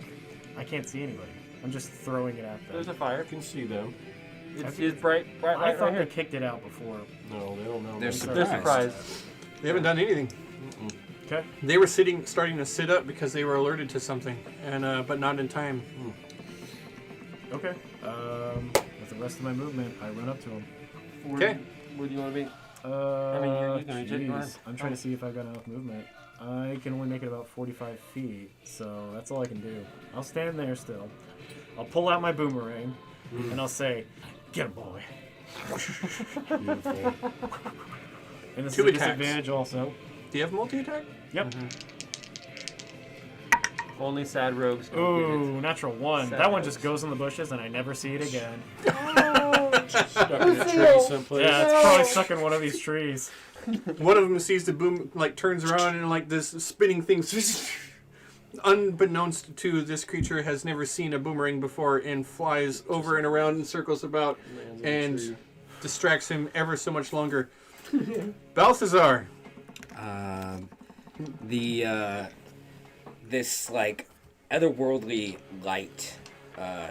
Speaker 5: I can't see anybody. I'm just throwing it at them.
Speaker 1: There's a fire.
Speaker 6: I can see them.
Speaker 1: It's bright
Speaker 5: I
Speaker 1: light
Speaker 5: thought
Speaker 1: right
Speaker 5: they
Speaker 1: here.
Speaker 5: kicked it out before.
Speaker 6: No, they don't know.
Speaker 3: They're
Speaker 6: me.
Speaker 1: They're
Speaker 3: surprised.
Speaker 1: surprised.
Speaker 2: They haven't done anything.
Speaker 5: Okay.
Speaker 2: They were starting to sit up because they were alerted to something, and but not in time.
Speaker 5: Okay. With the rest of my movement, I run up to him.
Speaker 2: Okay.
Speaker 1: Where do you want to be?
Speaker 5: I
Speaker 1: mean, you can reach it. Go ahead.
Speaker 5: I'm trying to see if I've got enough movement. I can only make it about 45 feet, so that's all I can do. I'll stand there still. I'll pull out my boomerang, and I'll say, "Get him, boy."
Speaker 6: Beautiful.
Speaker 5: And this
Speaker 2: 2
Speaker 5: is a
Speaker 2: attacks.
Speaker 5: disadvantage also.
Speaker 2: Do you have multi-attack?
Speaker 5: Yep.
Speaker 1: Only sad rogues can get
Speaker 5: Ooh, natural 1. That one just
Speaker 1: Sad.
Speaker 5: goes in the bushes, and I never see it again.
Speaker 6: Stuck in a tree someplace.
Speaker 5: Yeah, it's probably stuck in one of these trees.
Speaker 2: One of them sees the boom, like turns around and like this spinning thing, unbeknownst to this creature, has never seen a boomerang before and flies over and around and circles about and distracts him ever so much longer. Balthazar.
Speaker 3: This like otherworldly light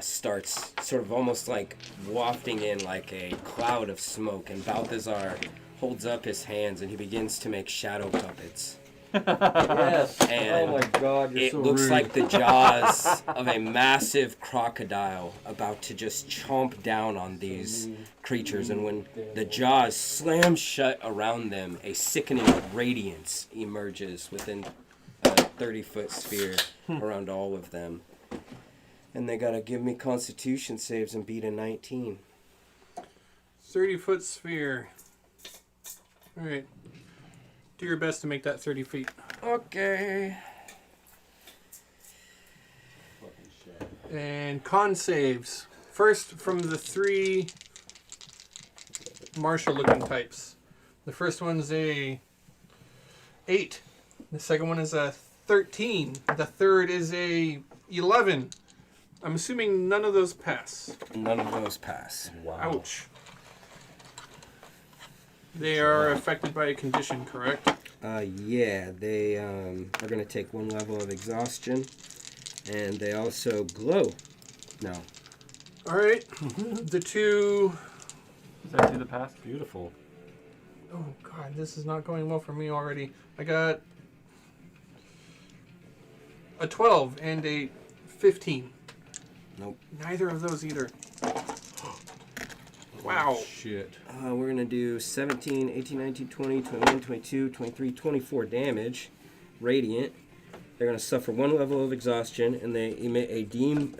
Speaker 3: starts sort of almost like wafting in like a cloud of smoke, and Balthazar holds up his hands and he begins to make shadow puppets.
Speaker 1: Yes.
Speaker 3: And
Speaker 1: oh my God, you're
Speaker 3: it
Speaker 1: so
Speaker 3: looks
Speaker 1: rude.
Speaker 3: like the jaws of a massive crocodile about to just chomp down on these creatures, and when the jaws slam shut around them, a sickening radiance emerges within a 30-foot sphere around all of them. And they gotta give me constitution saves and beat a 19.
Speaker 2: 30-foot sphere. Alright. Do your best to make that 30 feet.
Speaker 3: Okay.
Speaker 2: And con saves. First, from the 3 martial-looking types. The first one's a 8. The second one is a 13. The third is a 11. I'm assuming none of those pass.
Speaker 3: None of those pass.
Speaker 2: Ouch. They are affected by a condition, correct?
Speaker 3: Yeah, they are going to take 1 level of exhaustion, and they also glow. No.
Speaker 2: All right. The 2...
Speaker 1: Does that do the pass?
Speaker 6: Beautiful.
Speaker 2: Oh, God, this is not going well for me already. I got a 12 and a 15.
Speaker 3: Nope.
Speaker 2: Neither of those either. Wow.
Speaker 6: Shit.
Speaker 3: We're going to do 17, 18, 19, 20, 21, 22, 23, 24 damage. Radiant. They're going to suffer 1 level of exhaustion, and they emit a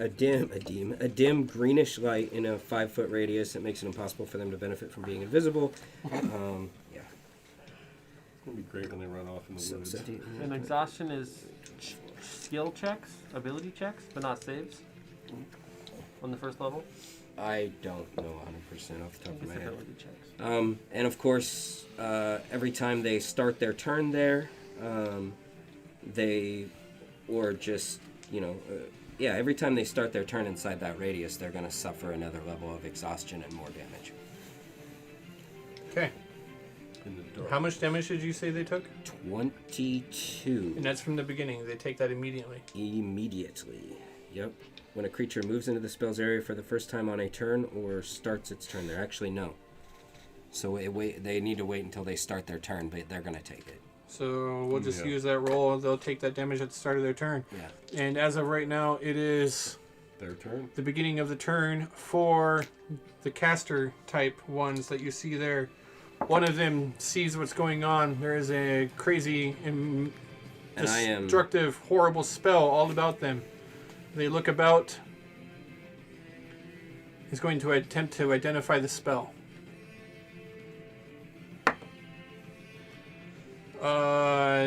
Speaker 3: dim greenish light in a 5-foot radius that makes it impossible for them to benefit from being invisible. Yeah.
Speaker 6: It's gonna be great when they run off in the
Speaker 3: So,
Speaker 6: woods.
Speaker 3: 17,
Speaker 1: And exhaustion is skill checks, ability checks, but not saves. On the first level.
Speaker 3: I don't know 100% off the top of
Speaker 1: It's
Speaker 3: my head.
Speaker 1: ability checks.
Speaker 3: And of course, every time they start their turn there, every time they start their turn inside that radius, they're going to suffer another level of exhaustion and more damage.
Speaker 2: Okay.
Speaker 6: In the dark.
Speaker 2: How much damage did you say they took?
Speaker 3: 22.
Speaker 2: And that's from the beginning. They take that immediately.
Speaker 3: Immediately. Yep. When a creature moves into the spell's area for the first time on a turn or starts its turn there. Actually, no. So they need to wait until they start their turn, but they're going to take it.
Speaker 2: So we'll just
Speaker 6: Yeah.
Speaker 2: use that roll. They'll take that damage at the start of their turn.
Speaker 3: Yeah.
Speaker 2: And as of right now, it is
Speaker 6: Their turn.
Speaker 2: the beginning of the turn for the caster type ones that you see there. One of them sees what's going on. There is a crazy and
Speaker 3: And I am...
Speaker 2: destructive, horrible spell all about them. They look about. He's going to attempt to identify the spell.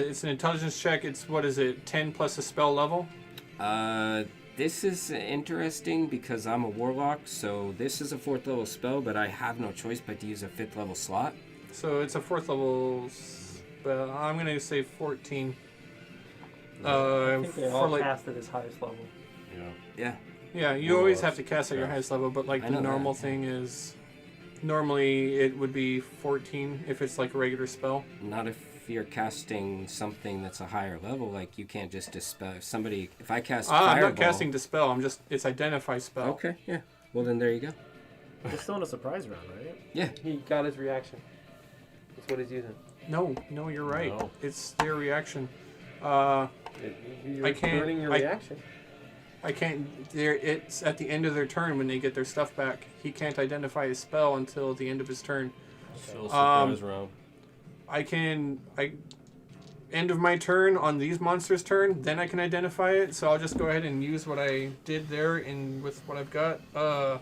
Speaker 2: It's an intelligence check. It's, what is it, 10 plus a spell level?
Speaker 3: This is interesting because I'm a warlock, so this is a 4th level spell, but I have no choice but to use a 5th level slot.
Speaker 2: So it's a 4th level spell. I'm going to say 14.
Speaker 1: I think they
Speaker 2: for
Speaker 1: all
Speaker 2: like,
Speaker 1: cast at his highest level.
Speaker 6: Yeah.
Speaker 3: Yeah.
Speaker 2: yeah, you always have to cast at your highest level, but like
Speaker 3: I
Speaker 2: the
Speaker 3: know that.
Speaker 2: normal thing is, normally it would be 14 if it's like a regular spell.
Speaker 3: Not if you're casting something that's a higher level, like you can't just dispel. If I cast
Speaker 2: I'm
Speaker 3: Fireball...
Speaker 2: not casting dispel. it's identify spell.
Speaker 3: Okay, yeah. Well, then there you go.
Speaker 5: It's still in a surprise round, right?
Speaker 3: Yeah.
Speaker 1: He got his reaction. That's what he's using.
Speaker 2: No, you're right.
Speaker 6: No.
Speaker 2: It's their reaction.
Speaker 1: You're
Speaker 2: I can't-
Speaker 1: burning your
Speaker 2: I-
Speaker 1: reaction.
Speaker 2: I can't. It's at the end of their turn when they get their stuff back. He can't identify his spell until the end of his turn.
Speaker 6: Still surprise round.
Speaker 2: End of my turn on these monsters' turn, then I can identify it. So I'll just go ahead and use what I did there and with what I've got.
Speaker 6: And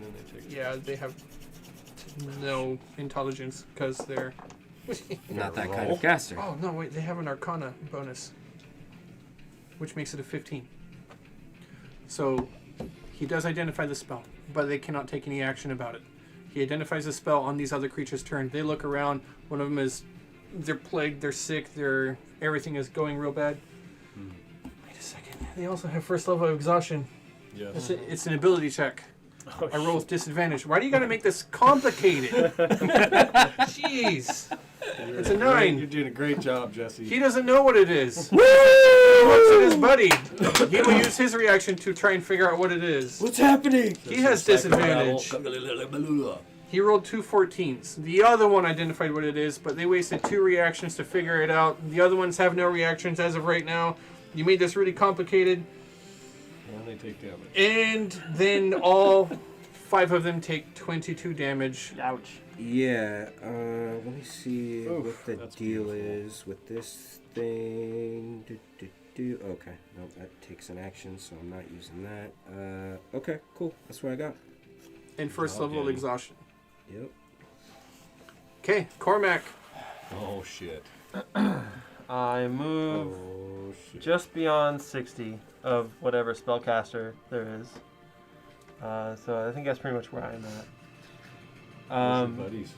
Speaker 6: then they take
Speaker 2: Yeah, they have no intelligence because they're.
Speaker 3: Not that kind of caster.
Speaker 2: Oh no! Wait, they have an Arcana bonus, which makes it a 15. So he does identify the spell. but they cannot take any action about it. He identifies a spell on these other creatures' turn. They look around. One of them is, they're plagued, they're sick, everything is going real bad. Wait a second. They also have first level of exhaustion.
Speaker 6: Yes.
Speaker 2: It's an ability check.
Speaker 5: Oh,
Speaker 2: I roll with disadvantage. Why do you got to make this complicated? Jeez. It's a 9.
Speaker 6: You're doing a great job, Jesse.
Speaker 2: He doesn't know what it is. He looks at his buddy. He will use his reaction to try and figure out what it is.
Speaker 3: What's happening?
Speaker 2: He has disadvantage. He rolled 2 14s. The other one identified what it is, but they wasted 2 reactions to figure it out. The other ones have no reactions as of right now. You made this really complicated.
Speaker 6: And they take damage.
Speaker 2: And then all 5 of them take 22 damage.
Speaker 1: Ouch.
Speaker 3: Yeah, let me see
Speaker 6: Oof,
Speaker 3: what the
Speaker 6: that's
Speaker 3: deal
Speaker 6: beautiful.
Speaker 3: is with this thing. Okay, no, that takes an action, so I'm not using that. Okay, cool. That's what I got.
Speaker 2: And first
Speaker 6: Okay.
Speaker 2: level of exhaustion.
Speaker 3: Yep.
Speaker 2: Okay, Cormac.
Speaker 6: Oh shit.
Speaker 1: I move
Speaker 6: Oh shit.
Speaker 1: just beyond 60 of whatever spellcaster there is. So I think that's pretty much where I'm at.
Speaker 6: Buddies.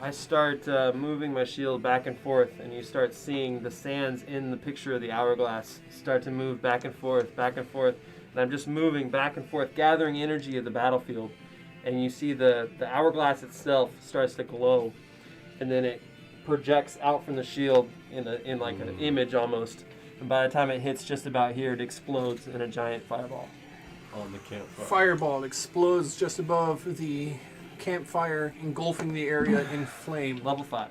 Speaker 1: I start moving my shield back and forth, and you start seeing the sands in the picture of the hourglass start to move back and forth, and I'm just moving back and forth, gathering energy of the battlefield. And you see the hourglass itself starts to glow, and then it projects out from the shield in like an image almost. And by the time it hits just about here, it explodes in a giant fireball.
Speaker 6: On the campfire.
Speaker 2: Fireball explodes just above the campfire, engulfing the area in flame.
Speaker 1: Level 5.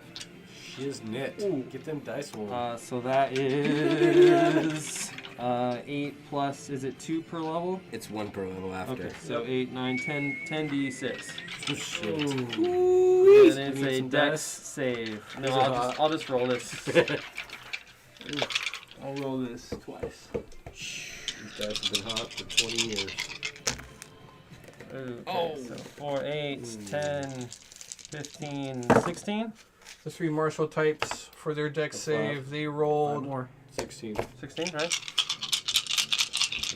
Speaker 6: Shiznit.
Speaker 2: Ooh.
Speaker 6: Get them dice rolling.
Speaker 1: So that is 8 plus, is it 2 per level?
Speaker 3: It's 1 per level after.
Speaker 1: Okay, so 8, 9, 10 d6.
Speaker 6: Oh, shit.
Speaker 1: And it's
Speaker 6: need
Speaker 1: a
Speaker 6: some
Speaker 1: dex
Speaker 6: dice?
Speaker 1: save. No,
Speaker 6: Is it
Speaker 1: I'll just roll this. I'll roll this twice.
Speaker 6: These dice have been hot for 20 years.
Speaker 1: Okay, so 4, 8, 10, 15, 16?
Speaker 2: The 3 martial types for their dex
Speaker 6: That's
Speaker 2: save, they
Speaker 5: One
Speaker 2: rolled
Speaker 5: more.
Speaker 6: 16.
Speaker 1: 16, right?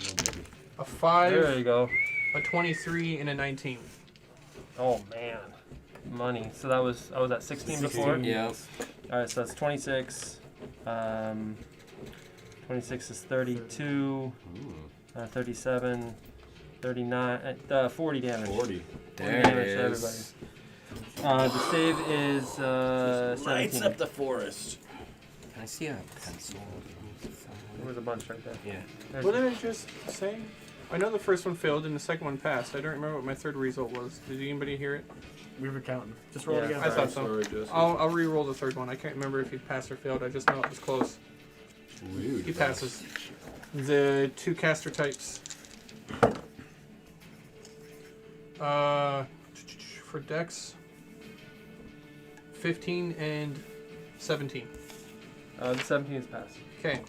Speaker 6: No, baby.
Speaker 2: a 5,
Speaker 1: There you go.
Speaker 2: a 23, and a 19.
Speaker 1: Oh man, money. So I was at 16 before.
Speaker 3: Yeah.
Speaker 1: All right, so that's 26. 26 is 32. 37, 39, 40 damage.
Speaker 6: 40.
Speaker 3: There it
Speaker 1: damage to
Speaker 3: is.
Speaker 1: everybody. The save is 17.
Speaker 3: the forest. Can I see a pencil?
Speaker 1: There was a bunch right there.
Speaker 3: Yeah.
Speaker 1: There's
Speaker 2: What did I just say? I know the first one failed and the second one passed. I don't remember what my third result was. Did anybody hear it?
Speaker 5: We were counting. Just roll
Speaker 1: Yeah.
Speaker 5: it again.
Speaker 2: I thought so.
Speaker 6: Sorry, Jesse.
Speaker 2: I'll re-roll the third one. I can't remember if he passed or failed. I just know it was close.
Speaker 6: Weird.
Speaker 2: He passes. The 2 caster types. For dex, 15 and 17.
Speaker 1: the 17 is passed.
Speaker 2: Okay.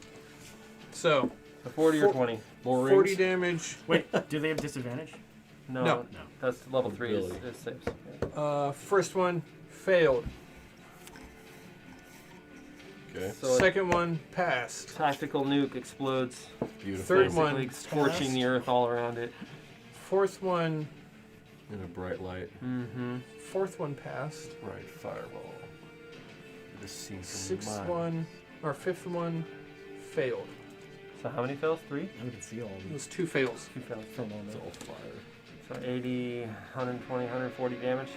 Speaker 2: So,
Speaker 1: So 40 or
Speaker 2: Four-
Speaker 1: 20.
Speaker 6: More
Speaker 2: 40
Speaker 6: rings?
Speaker 2: damage.
Speaker 5: Wait, do they have disadvantage?
Speaker 1: No,
Speaker 2: No.
Speaker 1: that's level 3 is
Speaker 6: Ability.
Speaker 1: saves.
Speaker 2: First one failed.
Speaker 6: Okay.
Speaker 1: So
Speaker 2: Second one passed.
Speaker 1: tactical nuke explodes,
Speaker 6: Beautiful.
Speaker 2: Third
Speaker 1: basically
Speaker 2: one
Speaker 1: scorching the earth all around it.
Speaker 2: Fourth one.
Speaker 6: In a bright light.
Speaker 1: Mm-hmm.
Speaker 2: Fourth one passed.
Speaker 6: Bright fireball. This seems
Speaker 2: Sixth one or fifth one failed.
Speaker 1: So how many fails? 3?
Speaker 5: I can see all of
Speaker 2: It
Speaker 5: them
Speaker 2: was 2 fails.
Speaker 1: 2 fails.
Speaker 5: from on
Speaker 6: It's
Speaker 5: there.
Speaker 6: all fire.
Speaker 1: So 80, 120, 140 damage.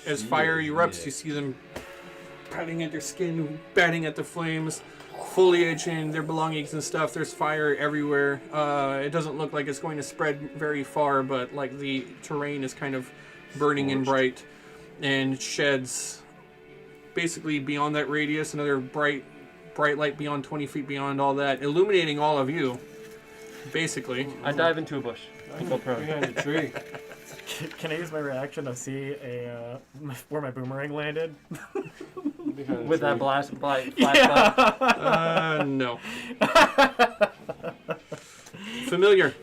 Speaker 2: As fire erupts,
Speaker 6: Yeah.
Speaker 2: you see them batting at their skin, batting at the flames, foliage and their belongings and stuff. There's fire everywhere. It doesn't look like it's going to spread very far, but like the terrain is kind of burning and bright, and sheds basically beyond that radius, another bright light beyond 20 feet beyond all that, illuminating all of you, basically.
Speaker 1: I dive into a bush. I go prone.
Speaker 6: Behind the tree.
Speaker 5: Can I use my reaction to see where my boomerang landed?
Speaker 6: Behind the
Speaker 1: With that
Speaker 6: tree.
Speaker 1: flashlight.
Speaker 2: No. Familiar.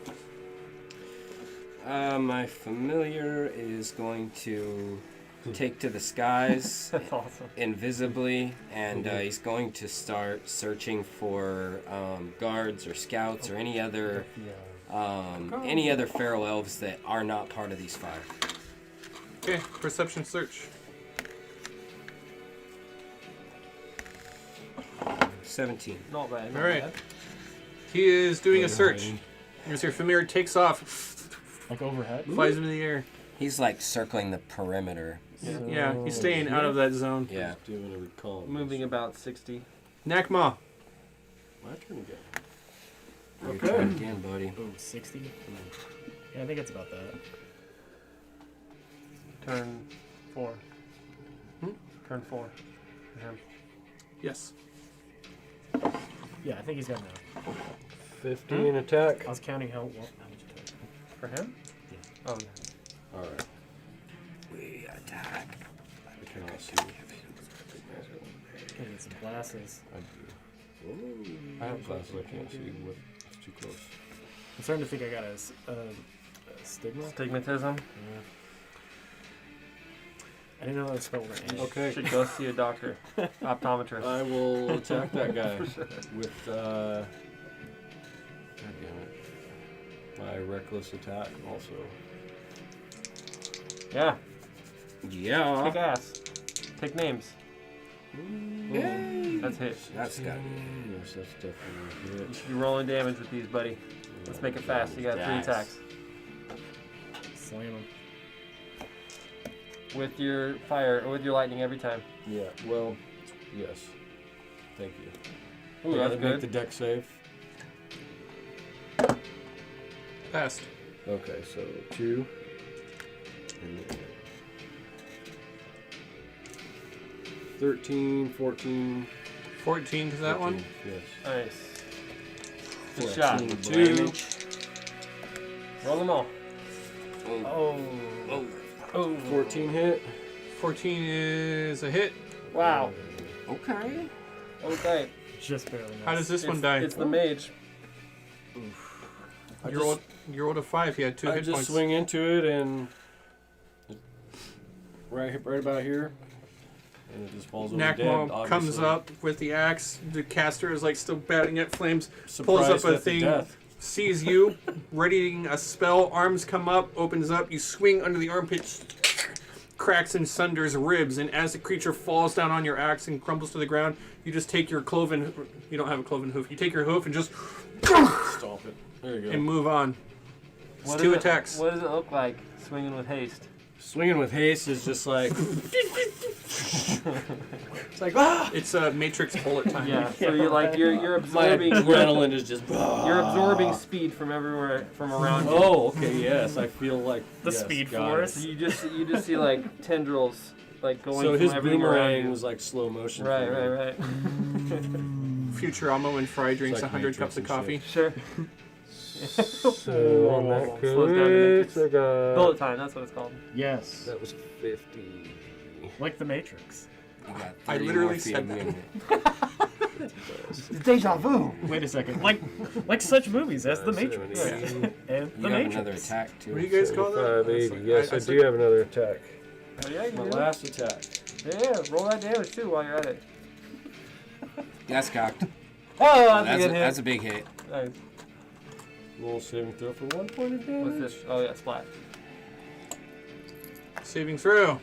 Speaker 3: My familiar is going to take to the skies
Speaker 1: That's awesome.
Speaker 3: invisibly, and he's going to start searching for guards or scouts or any other any other feral elves that are not part of these 5.
Speaker 2: Okay, perception search.
Speaker 3: 17.
Speaker 1: Not bad.
Speaker 2: All right. He is doing a search. As your familiar takes off,
Speaker 5: Like overhead?
Speaker 2: flies into the air.
Speaker 3: He's like circling the perimeter.
Speaker 2: Yeah, he's staying out of that zone.
Speaker 3: Yeah.
Speaker 6: Doing a recall.
Speaker 1: Moving about 60.
Speaker 2: Nakma.
Speaker 6: My turn again.
Speaker 3: Your turn again, buddy.
Speaker 5: Oh, 60? Yeah, I think it's about that.
Speaker 1: Turn 4. Turn 4. For him.
Speaker 2: Yes.
Speaker 5: Yeah, I think he's got now.
Speaker 6: 15 attack.
Speaker 5: I was counting how much attack.
Speaker 1: For him?
Speaker 5: Yeah.
Speaker 1: Oh, yeah.
Speaker 6: Alright.
Speaker 3: We attack.
Speaker 6: I cannot see.
Speaker 5: Gotta get some glasses.
Speaker 6: I do. I have glasses. I can't see what. It's too close.
Speaker 5: I'm starting to think I got a stigma.
Speaker 1: Stigmatism.
Speaker 5: I didn't know that spell was an
Speaker 6: Okay.
Speaker 1: Should go see a doctor. Optometrist.
Speaker 6: I will attack that guy with, God damn it. My reckless attack also.
Speaker 1: Yeah.
Speaker 3: Yeah.
Speaker 1: Kick ass. Take names.
Speaker 3: Yay.
Speaker 1: That's hit.
Speaker 3: That's got me.
Speaker 6: Yes, that's definitely a
Speaker 1: You
Speaker 6: hit.
Speaker 1: should be rolling damage with these, buddy. Let's make it fast. You got 3
Speaker 3: Dice.
Speaker 1: attacks.
Speaker 5: Slam him.
Speaker 1: With your fire, or with your lightning every time.
Speaker 6: Yeah, well, yes. Thank you.
Speaker 1: Ooh,
Speaker 6: I
Speaker 1: that's
Speaker 6: gotta make
Speaker 1: good.
Speaker 6: the deck save.
Speaker 2: Passed.
Speaker 6: Okay, so 2. And then 13, 14.
Speaker 2: 14 to that one.
Speaker 6: 14, Yes.
Speaker 1: Nice. Good
Speaker 6: 14
Speaker 1: shot.
Speaker 6: damage.
Speaker 1: Roll them all.
Speaker 3: Oh.
Speaker 1: Oh. Oh.
Speaker 6: 14 hit.
Speaker 2: 14 is a hit.
Speaker 1: Wow.
Speaker 3: Okay.
Speaker 1: Okay.
Speaker 5: Just barely missed.
Speaker 2: How does this one die?
Speaker 1: It's the mage.
Speaker 2: You rolled a 5. He had 2
Speaker 6: I
Speaker 2: hit
Speaker 6: just
Speaker 2: points.
Speaker 6: swing into it and right about here, and it just falls over dead.
Speaker 2: Nakma comes
Speaker 6: obviously.
Speaker 2: up with the axe. The caster is like still batting at flames.
Speaker 6: Surprised
Speaker 2: Pulls up a
Speaker 6: at the
Speaker 2: thing.
Speaker 6: death.
Speaker 2: Sees you, readying a spell. Arms come up, opens up. You swing under the armpits, cracks and sunders ribs. And as the creature falls down on your axe and crumbles to the ground, you just take your cloven. You don't have a cloven hoof. You take your hoof and just
Speaker 6: Stomp it. There you go.
Speaker 2: and move on. It's
Speaker 1: What
Speaker 2: 2
Speaker 1: does it-
Speaker 2: attacks.
Speaker 1: What does it look like swinging with haste?
Speaker 6: Swinging with haste is just like
Speaker 2: It's like it's a Matrix bullet time.
Speaker 1: Yeah. So you're like you're
Speaker 6: my
Speaker 1: absorbing
Speaker 6: adrenaline is just.
Speaker 1: you're absorbing speed from everywhere from around you.
Speaker 6: Oh, okay, yes. I feel like
Speaker 5: The
Speaker 6: yes,
Speaker 5: Speed
Speaker 6: got
Speaker 5: Force.
Speaker 6: it.
Speaker 1: So you just see like tendrils like going
Speaker 6: So
Speaker 1: from
Speaker 6: his
Speaker 1: everything around
Speaker 6: boomerang
Speaker 1: you.
Speaker 6: was like slow motion.
Speaker 1: Right,
Speaker 6: for me.
Speaker 1: right, right.
Speaker 2: Futurama when Fry drinks
Speaker 6: like
Speaker 2: 100
Speaker 6: Matrix
Speaker 2: cups of
Speaker 6: and
Speaker 2: coffee.
Speaker 1: Sure.
Speaker 6: So on that
Speaker 1: Slows down the
Speaker 6: case, I got.
Speaker 1: Bullet time. That's what it's called.
Speaker 5: Yes.
Speaker 6: That was 50.
Speaker 5: Like the Matrix.
Speaker 3: You got
Speaker 2: I
Speaker 3: 30
Speaker 2: literally
Speaker 3: more feet
Speaker 2: said
Speaker 3: of
Speaker 2: that.
Speaker 3: movement.
Speaker 1: Deja vu.
Speaker 5: Wait a second. Like such movies as the
Speaker 6: 70.
Speaker 5: Matrix and
Speaker 3: You
Speaker 5: the
Speaker 3: have
Speaker 5: Matrix.
Speaker 3: another attack too.
Speaker 2: What do you guys call that?
Speaker 6: 75, 80. Yes, I do have another attack.
Speaker 1: Oh, yeah, you
Speaker 6: My
Speaker 1: do.
Speaker 6: last attack.
Speaker 1: Yeah, roll that damage too while you're at it.
Speaker 3: That's cocked.
Speaker 1: Oh, that's,
Speaker 3: That's
Speaker 1: a good hit.
Speaker 3: that's a big hit.
Speaker 1: Nice.
Speaker 6: Roll saving throw for 1 point of damage.
Speaker 1: What's this? Oh yeah, splat.
Speaker 2: Saving throw.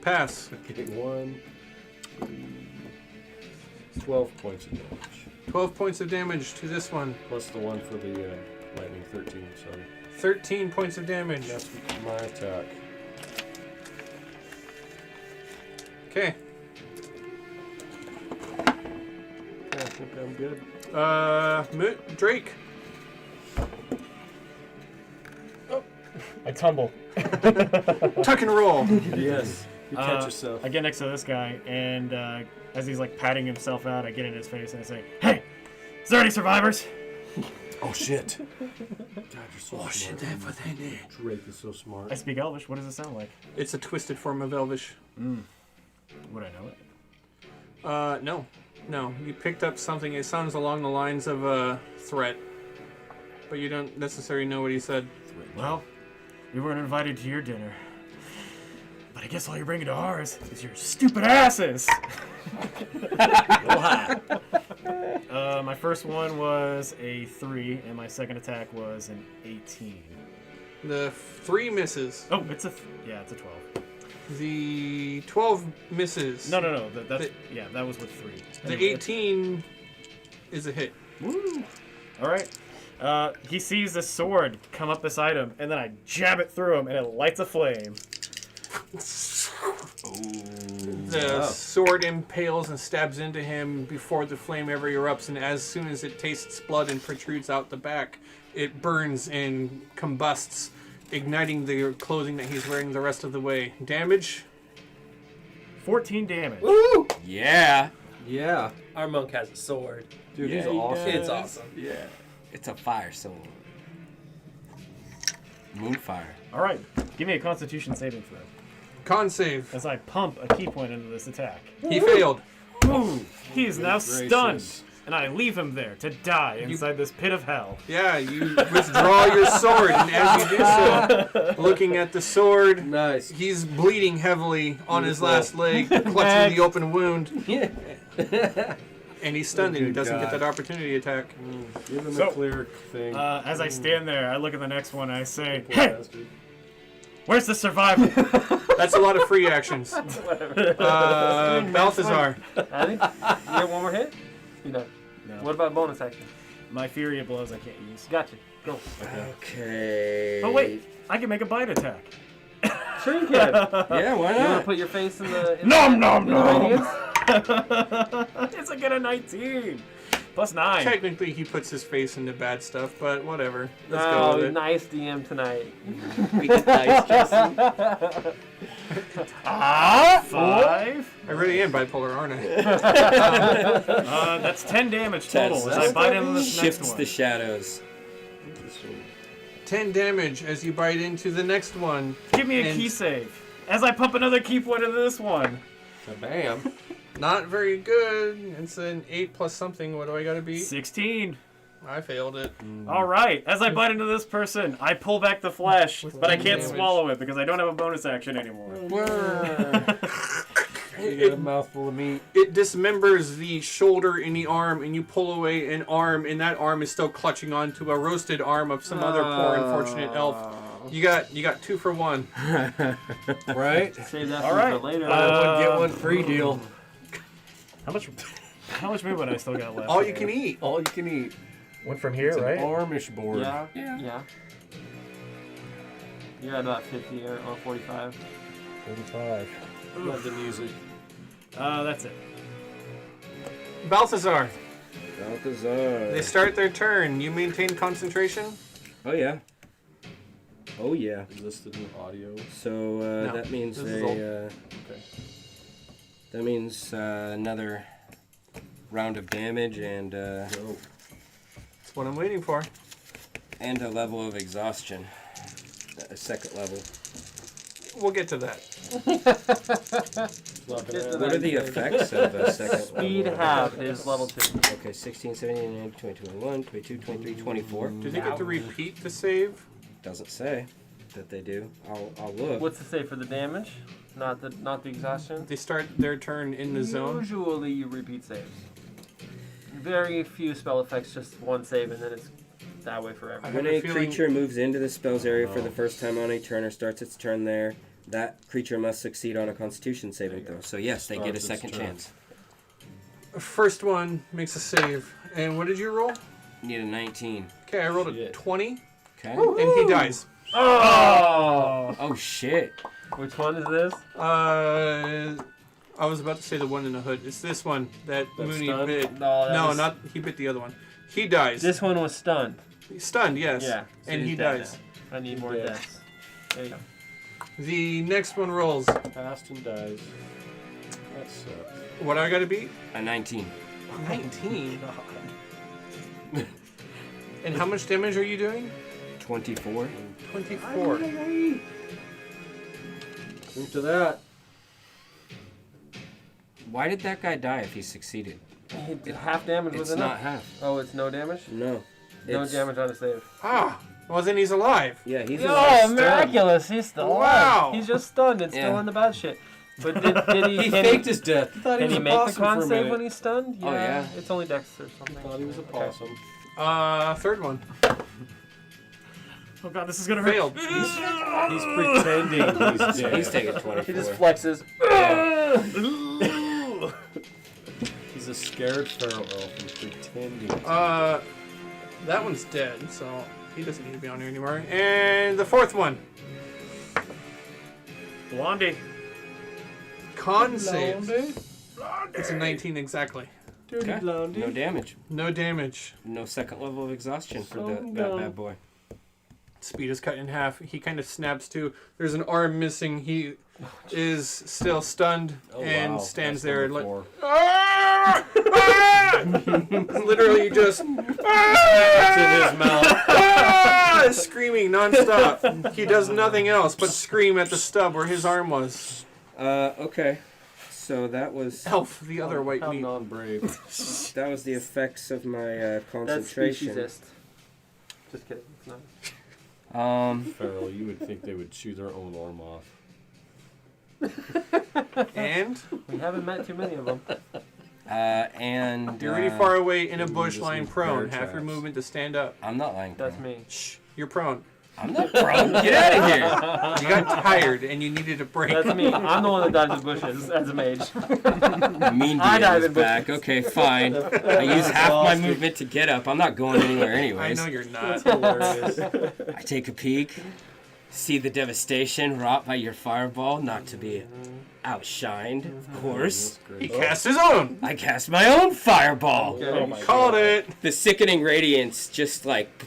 Speaker 2: Pass.
Speaker 6: Okay, 1, 12 points of damage.
Speaker 2: 12 points of damage to this one.
Speaker 6: Plus the one for the lightning, 13, sorry.
Speaker 2: 13 points of damage.
Speaker 6: And that's my attack.
Speaker 2: Okay.
Speaker 6: I think I'm good.
Speaker 2: Drake.
Speaker 5: I tumble.
Speaker 2: Tuck and roll.
Speaker 6: Yes. You catch yourself.
Speaker 5: I get next to this guy, and as he's like patting himself out, I get in his face and I say, "Hey, is there any survivors?"
Speaker 6: Oh shit. God, you're so smart. Drake is so smart.
Speaker 5: I speak Elvish. What does it sound like?
Speaker 2: It's a twisted form of Elvish.
Speaker 5: Would I know it?
Speaker 2: No. No. You picked up something. It sounds along the lines of a threat. But you don't necessarily know what he said.
Speaker 5: Well, we weren't invited to your dinner. But I guess all you're bringing to ours is your stupid asses. My first one was a 3, and my second attack was an 18.
Speaker 2: The 3 misses.
Speaker 5: Oh, it's a 12.
Speaker 2: The 12 misses.
Speaker 5: No. That was with 3.
Speaker 2: The 18 is a hit.
Speaker 5: Woo! All right. He sees the sword come up beside him, and then I jab it through him, and it lights a flame.
Speaker 2: The sword impales and stabs into him before the flame ever erupts, and as soon as it tastes blood and protrudes out the back, it burns and combusts, igniting the clothing that he's wearing the rest of the way. Damage?
Speaker 5: 14 damage.
Speaker 3: Woo! Yeah.
Speaker 6: Yeah.
Speaker 4: Our monk has a sword.
Speaker 6: Dude,
Speaker 3: Yeah,
Speaker 6: he's
Speaker 3: he
Speaker 6: awesome.
Speaker 4: It's awesome.
Speaker 3: Yeah. It's a fire sword. Moonfire.
Speaker 5: All right. Give me a Constitution saving throw
Speaker 2: Con save.
Speaker 5: as I pump a key point into this attack.
Speaker 2: He failed.
Speaker 5: Ooh, he is now
Speaker 6: Gracious.
Speaker 5: stunned, and I leave him there to die inside this pit of hell.
Speaker 2: Yeah, you withdraw your sword, and as you do so, looking at the sword,
Speaker 6: Nice.
Speaker 2: he's bleeding heavily on his last leg, clutching the open wound,
Speaker 3: Yeah.
Speaker 2: and he's stunned, and he
Speaker 6: Good
Speaker 2: doesn't get
Speaker 6: God.
Speaker 2: that opportunity attack.
Speaker 6: Give him
Speaker 5: So,
Speaker 6: a clear thing.
Speaker 5: As I stand there, I look at the next one, and I say,
Speaker 6: Poor
Speaker 5: "Hey,
Speaker 6: bastard.
Speaker 5: where's the survivor?"
Speaker 2: That's a lot of free actions. Balthazar.
Speaker 1: I think you get one more hit. You know.
Speaker 5: No.
Speaker 1: What about bonus action?
Speaker 5: My Fury of Blows I can't use.
Speaker 1: Gotcha. Go.
Speaker 3: Okay.
Speaker 5: Oh wait, I can make a bite attack.
Speaker 1: Sure you can.
Speaker 3: Yeah, why
Speaker 1: You want to
Speaker 3: not?
Speaker 1: put your face in the
Speaker 5: Nom nom
Speaker 1: in the
Speaker 5: nom.
Speaker 1: radiance?
Speaker 5: It's a get a 19. Plus 9.
Speaker 2: Technically, he puts his face into bad stuff, but whatever. Let's go
Speaker 1: Oh,
Speaker 2: with it.
Speaker 1: nice DM tonight.
Speaker 3: We get dice, Justin.
Speaker 5: 5.
Speaker 2: I really am bipolar, aren't I?
Speaker 5: That's 10 damage total as I bite into this next
Speaker 3: Shifts
Speaker 5: one.
Speaker 3: the shadows.
Speaker 2: 10 damage as you bite into the next one.
Speaker 5: Give me a
Speaker 2: And-
Speaker 5: key save as I pump another key point into this one.
Speaker 6: Bam.
Speaker 2: Not very good. It's an 8 plus something. What do I gotta beat?
Speaker 5: 16.
Speaker 2: I failed it.
Speaker 5: All right. As I bite into this person, I pull back the flesh, but I can't
Speaker 2: damage.
Speaker 5: swallow it because I don't have a bonus action anymore.
Speaker 6: You get a mouthful of meat.
Speaker 2: It dismembers the shoulder and the arm, and you pull away an arm, and that arm is still clutching onto a roasted arm of some other poor unfortunate elf. You got 2 for 1.
Speaker 6: Right?
Speaker 1: Save that
Speaker 5: All
Speaker 1: for
Speaker 5: right.
Speaker 1: later.
Speaker 6: Buy one, get one free deal.
Speaker 5: How much movement I still got left?
Speaker 2: All you
Speaker 5: here?
Speaker 2: can eat.
Speaker 6: All you can eat.
Speaker 5: Went from here,
Speaker 6: It's
Speaker 5: right?
Speaker 6: an Armish board.
Speaker 1: Yeah. You're at about 50 or 45.
Speaker 5: 35.
Speaker 6: Love the music.
Speaker 5: That's it.
Speaker 2: Balthazar,
Speaker 3: Balthazar.
Speaker 2: they start their turn. You maintain concentration.
Speaker 3: Oh yeah. Oh yeah.
Speaker 6: Is this the new audio?
Speaker 3: So
Speaker 2: No,
Speaker 3: that means
Speaker 2: this is
Speaker 3: they.
Speaker 2: old.
Speaker 6: Okay.
Speaker 3: That means another round of damage and
Speaker 6: Go.
Speaker 2: That's what I'm waiting for.
Speaker 3: and a level of exhaustion. A second level.
Speaker 2: We'll get to that.
Speaker 6: Not
Speaker 1: Get to
Speaker 6: gonna
Speaker 3: What are the effects of a second
Speaker 1: Speed
Speaker 3: level?
Speaker 1: half is level 2.
Speaker 3: Okay, 16, 17, 19, 20, 21, 22, 23, 24.
Speaker 2: Do they get to repeat the save?
Speaker 3: Doesn't say that they do. I'll look.
Speaker 1: What's the save for the damage? Not the exhaustion?
Speaker 2: They start their turn in the zone.
Speaker 1: Usually you repeat saves. Very few spell effects, just one save, and then it's that way forever.
Speaker 2: I
Speaker 3: When
Speaker 2: have a
Speaker 3: a
Speaker 2: feeling-
Speaker 3: creature moves into the spell's area for the first time on a turn or starts its turn there, that creature must succeed on a Constitution saving throw. So yes, they get a
Speaker 6: Starts its
Speaker 3: second
Speaker 6: turn.
Speaker 3: chance.
Speaker 2: First one makes a save. And what did you roll?
Speaker 3: Need a 19.
Speaker 2: Okay, I rolled a
Speaker 6: Shit.
Speaker 2: 20,
Speaker 3: Okay.
Speaker 2: and he dies.
Speaker 1: Oh!
Speaker 3: Oh shit.
Speaker 1: Which one is this?
Speaker 2: I was about to say the one in the hood. It's this one that
Speaker 6: That's
Speaker 2: Mooney
Speaker 6: stunned?
Speaker 2: bit.
Speaker 1: No, that
Speaker 2: No,
Speaker 1: was-
Speaker 2: not he bit the other one. He dies.
Speaker 1: This one was stunned.
Speaker 2: He's stunned, yes.
Speaker 1: Yeah. so
Speaker 2: And
Speaker 1: he's
Speaker 2: he
Speaker 1: dead
Speaker 2: dies.
Speaker 1: now. I need more
Speaker 6: dead.
Speaker 1: deaths. There you go.
Speaker 2: The next one rolls.
Speaker 6: Passed and dies. That sucks.
Speaker 2: What I gotta beat?
Speaker 3: A 19.
Speaker 2: 19. And how much damage are you doing?
Speaker 3: 24.
Speaker 2: 24.
Speaker 6: Drink to that.
Speaker 3: Why did that guy die if he succeeded?
Speaker 1: Half damage was
Speaker 3: It's
Speaker 1: enough.
Speaker 3: not half.
Speaker 1: Oh, it's no damage?
Speaker 3: No.
Speaker 1: No
Speaker 3: It's-
Speaker 1: damage on a save.
Speaker 2: Ah, well then he's alive.
Speaker 3: Yeah, he's
Speaker 1: Oh,
Speaker 3: alive.
Speaker 1: miraculous! He's still
Speaker 2: Wow.
Speaker 1: alive. He's just stunned and still
Speaker 3: Yeah.
Speaker 1: in the bad shit. But did he?
Speaker 6: He
Speaker 1: Can
Speaker 6: faked his death. He thought he
Speaker 1: Can
Speaker 6: was
Speaker 1: he
Speaker 6: a
Speaker 1: make the
Speaker 6: possum for
Speaker 1: con
Speaker 6: a
Speaker 1: save
Speaker 6: minute.
Speaker 1: when he's stunned?
Speaker 3: Oh, yeah.
Speaker 1: It's only Dex or something.
Speaker 6: Thought he was a
Speaker 1: Okay.
Speaker 6: possum.
Speaker 2: Third one.
Speaker 5: Oh god, this is gonna hurt.
Speaker 2: Failed.
Speaker 6: He's pretending he's dead.
Speaker 3: He's taking 24.
Speaker 1: He just flexes.
Speaker 6: He's a scared feral elf and pretending.
Speaker 2: That one's dead, so he doesn't need to be on here anymore. And the fourth one.
Speaker 5: Blondie.
Speaker 2: Con save. It's a 19 exactly.
Speaker 6: Dirty
Speaker 3: Okay.
Speaker 6: blondie.
Speaker 3: No damage.
Speaker 2: No damage.
Speaker 3: No second level of exhaustion for
Speaker 6: So
Speaker 3: that
Speaker 6: dumb.
Speaker 3: bad boy.
Speaker 2: Speed is cut in half. He kind of snaps to. There's an arm missing. He is still stunned
Speaker 6: Oh,
Speaker 2: and
Speaker 6: wow.
Speaker 2: stands
Speaker 6: That's
Speaker 2: there
Speaker 6: number
Speaker 2: like
Speaker 6: 4.
Speaker 2: ah! Ah! Literally just
Speaker 6: It's in his mouth.
Speaker 2: ah! Screaming nonstop. He does nothing else but scream at the stub where his arm was.
Speaker 3: Okay. So that was
Speaker 2: Elf, the other white
Speaker 6: How
Speaker 2: meat.
Speaker 6: non-brave.
Speaker 3: that was the effects of my
Speaker 1: That's
Speaker 3: concentration.
Speaker 1: speciesist. Just kidding. It's not.
Speaker 6: Feral, you would think they would chew their own arm off.
Speaker 2: And
Speaker 1: We haven't met too many of them.
Speaker 3: And
Speaker 2: you're really far away in a
Speaker 6: you
Speaker 2: bush
Speaker 6: just
Speaker 2: lying
Speaker 6: need
Speaker 2: prone.
Speaker 6: bear
Speaker 2: Half your
Speaker 6: traps.
Speaker 2: movement to stand up.
Speaker 3: I'm not lying.
Speaker 1: That's
Speaker 3: prone.
Speaker 1: me.
Speaker 2: Shh, you're prone.
Speaker 3: I'm not prone. Get out of here.
Speaker 2: You got tired and you needed a break.
Speaker 1: That's me. I'm the one that dodges bushes as a mage.
Speaker 3: Mean
Speaker 1: I
Speaker 3: Deal
Speaker 1: dive
Speaker 3: is
Speaker 1: in
Speaker 3: back. Okay, fine. I use half my movement to get up. I'm not going anywhere
Speaker 2: I
Speaker 3: anyways.
Speaker 2: know you're not.
Speaker 6: Hilarious.
Speaker 3: I take a peek, see the devastation wrought by your fireball, not to be outshined, of course.
Speaker 2: He cast his own.
Speaker 3: I cast my own fireball.
Speaker 1: Okay.
Speaker 6: Oh my
Speaker 2: Called
Speaker 6: God.
Speaker 2: it.
Speaker 3: The sickening radiance just like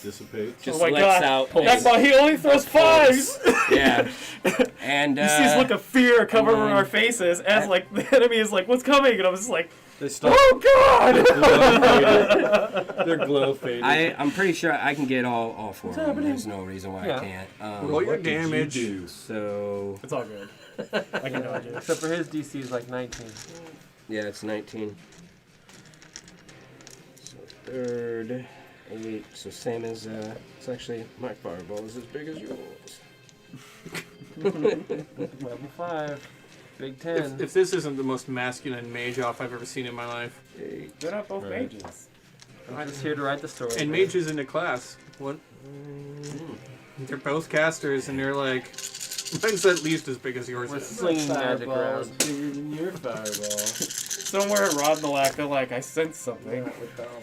Speaker 6: Dissipates.
Speaker 3: just
Speaker 5: Oh my
Speaker 3: lets
Speaker 5: god.
Speaker 3: out.
Speaker 5: That ball, he only throws 5s!
Speaker 3: Yeah. And
Speaker 5: You see this look of fear come over our faces as like the enemy is like, what's coming? And I'm just like,
Speaker 6: They stop.
Speaker 5: oh god!
Speaker 6: They're glow faded.
Speaker 3: I'm pretty sure I can get all 4 of them.
Speaker 1: happening?
Speaker 3: There's no reason why
Speaker 1: Yeah.
Speaker 3: I can't.
Speaker 2: Roll your
Speaker 6: What did you
Speaker 2: damage.
Speaker 6: do?
Speaker 3: So
Speaker 5: It's all good. I can dodge it.
Speaker 1: Except for his DC is like 19.
Speaker 3: yeah, it's 19. So third, 8. So same as it's actually my fireball is as big as yours.
Speaker 1: Level 5. Big 10.
Speaker 2: If this isn't the most masculine mage elf I've ever seen in my life.
Speaker 3: 8.
Speaker 5: They're not both
Speaker 6: Right.
Speaker 5: mages.
Speaker 1: I'm just here to write the story.
Speaker 2: And mages in a class. What? They're both casters and they're like, mine's at least as big as yours
Speaker 1: We're
Speaker 2: is.
Speaker 1: slinging magic
Speaker 6: Fireball is
Speaker 1: around.
Speaker 6: bigger than your fireball.
Speaker 5: Somewhere at Rodnalac, they're like, I sense something.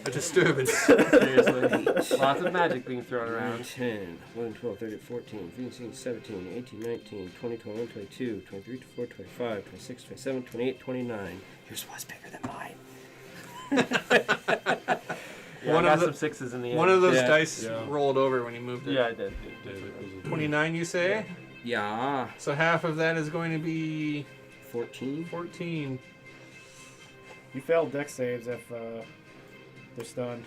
Speaker 2: A disturbance.
Speaker 1: Seriously. Lots of magic being thrown
Speaker 3: 9,
Speaker 1: around.
Speaker 3: 10, 11, 12, 13, 14, 15, 17, 18, 19, 20, 21, 22, 23, 24, 25, 26, 27, 28, 29. Yours was bigger than mine.
Speaker 1: Yeah,
Speaker 2: One
Speaker 1: I
Speaker 2: of
Speaker 1: got
Speaker 2: the-
Speaker 1: some 6s in the end.
Speaker 2: One of those
Speaker 3: Yeah.
Speaker 2: dice
Speaker 6: Yeah.
Speaker 2: rolled over when you moved it.
Speaker 1: Yeah, I did.
Speaker 6: Did it was
Speaker 2: 29, you say?
Speaker 3: Yeah.
Speaker 2: So half of that is going to be
Speaker 3: 14.
Speaker 2: 14.
Speaker 5: You failed deck saves if they're stunned.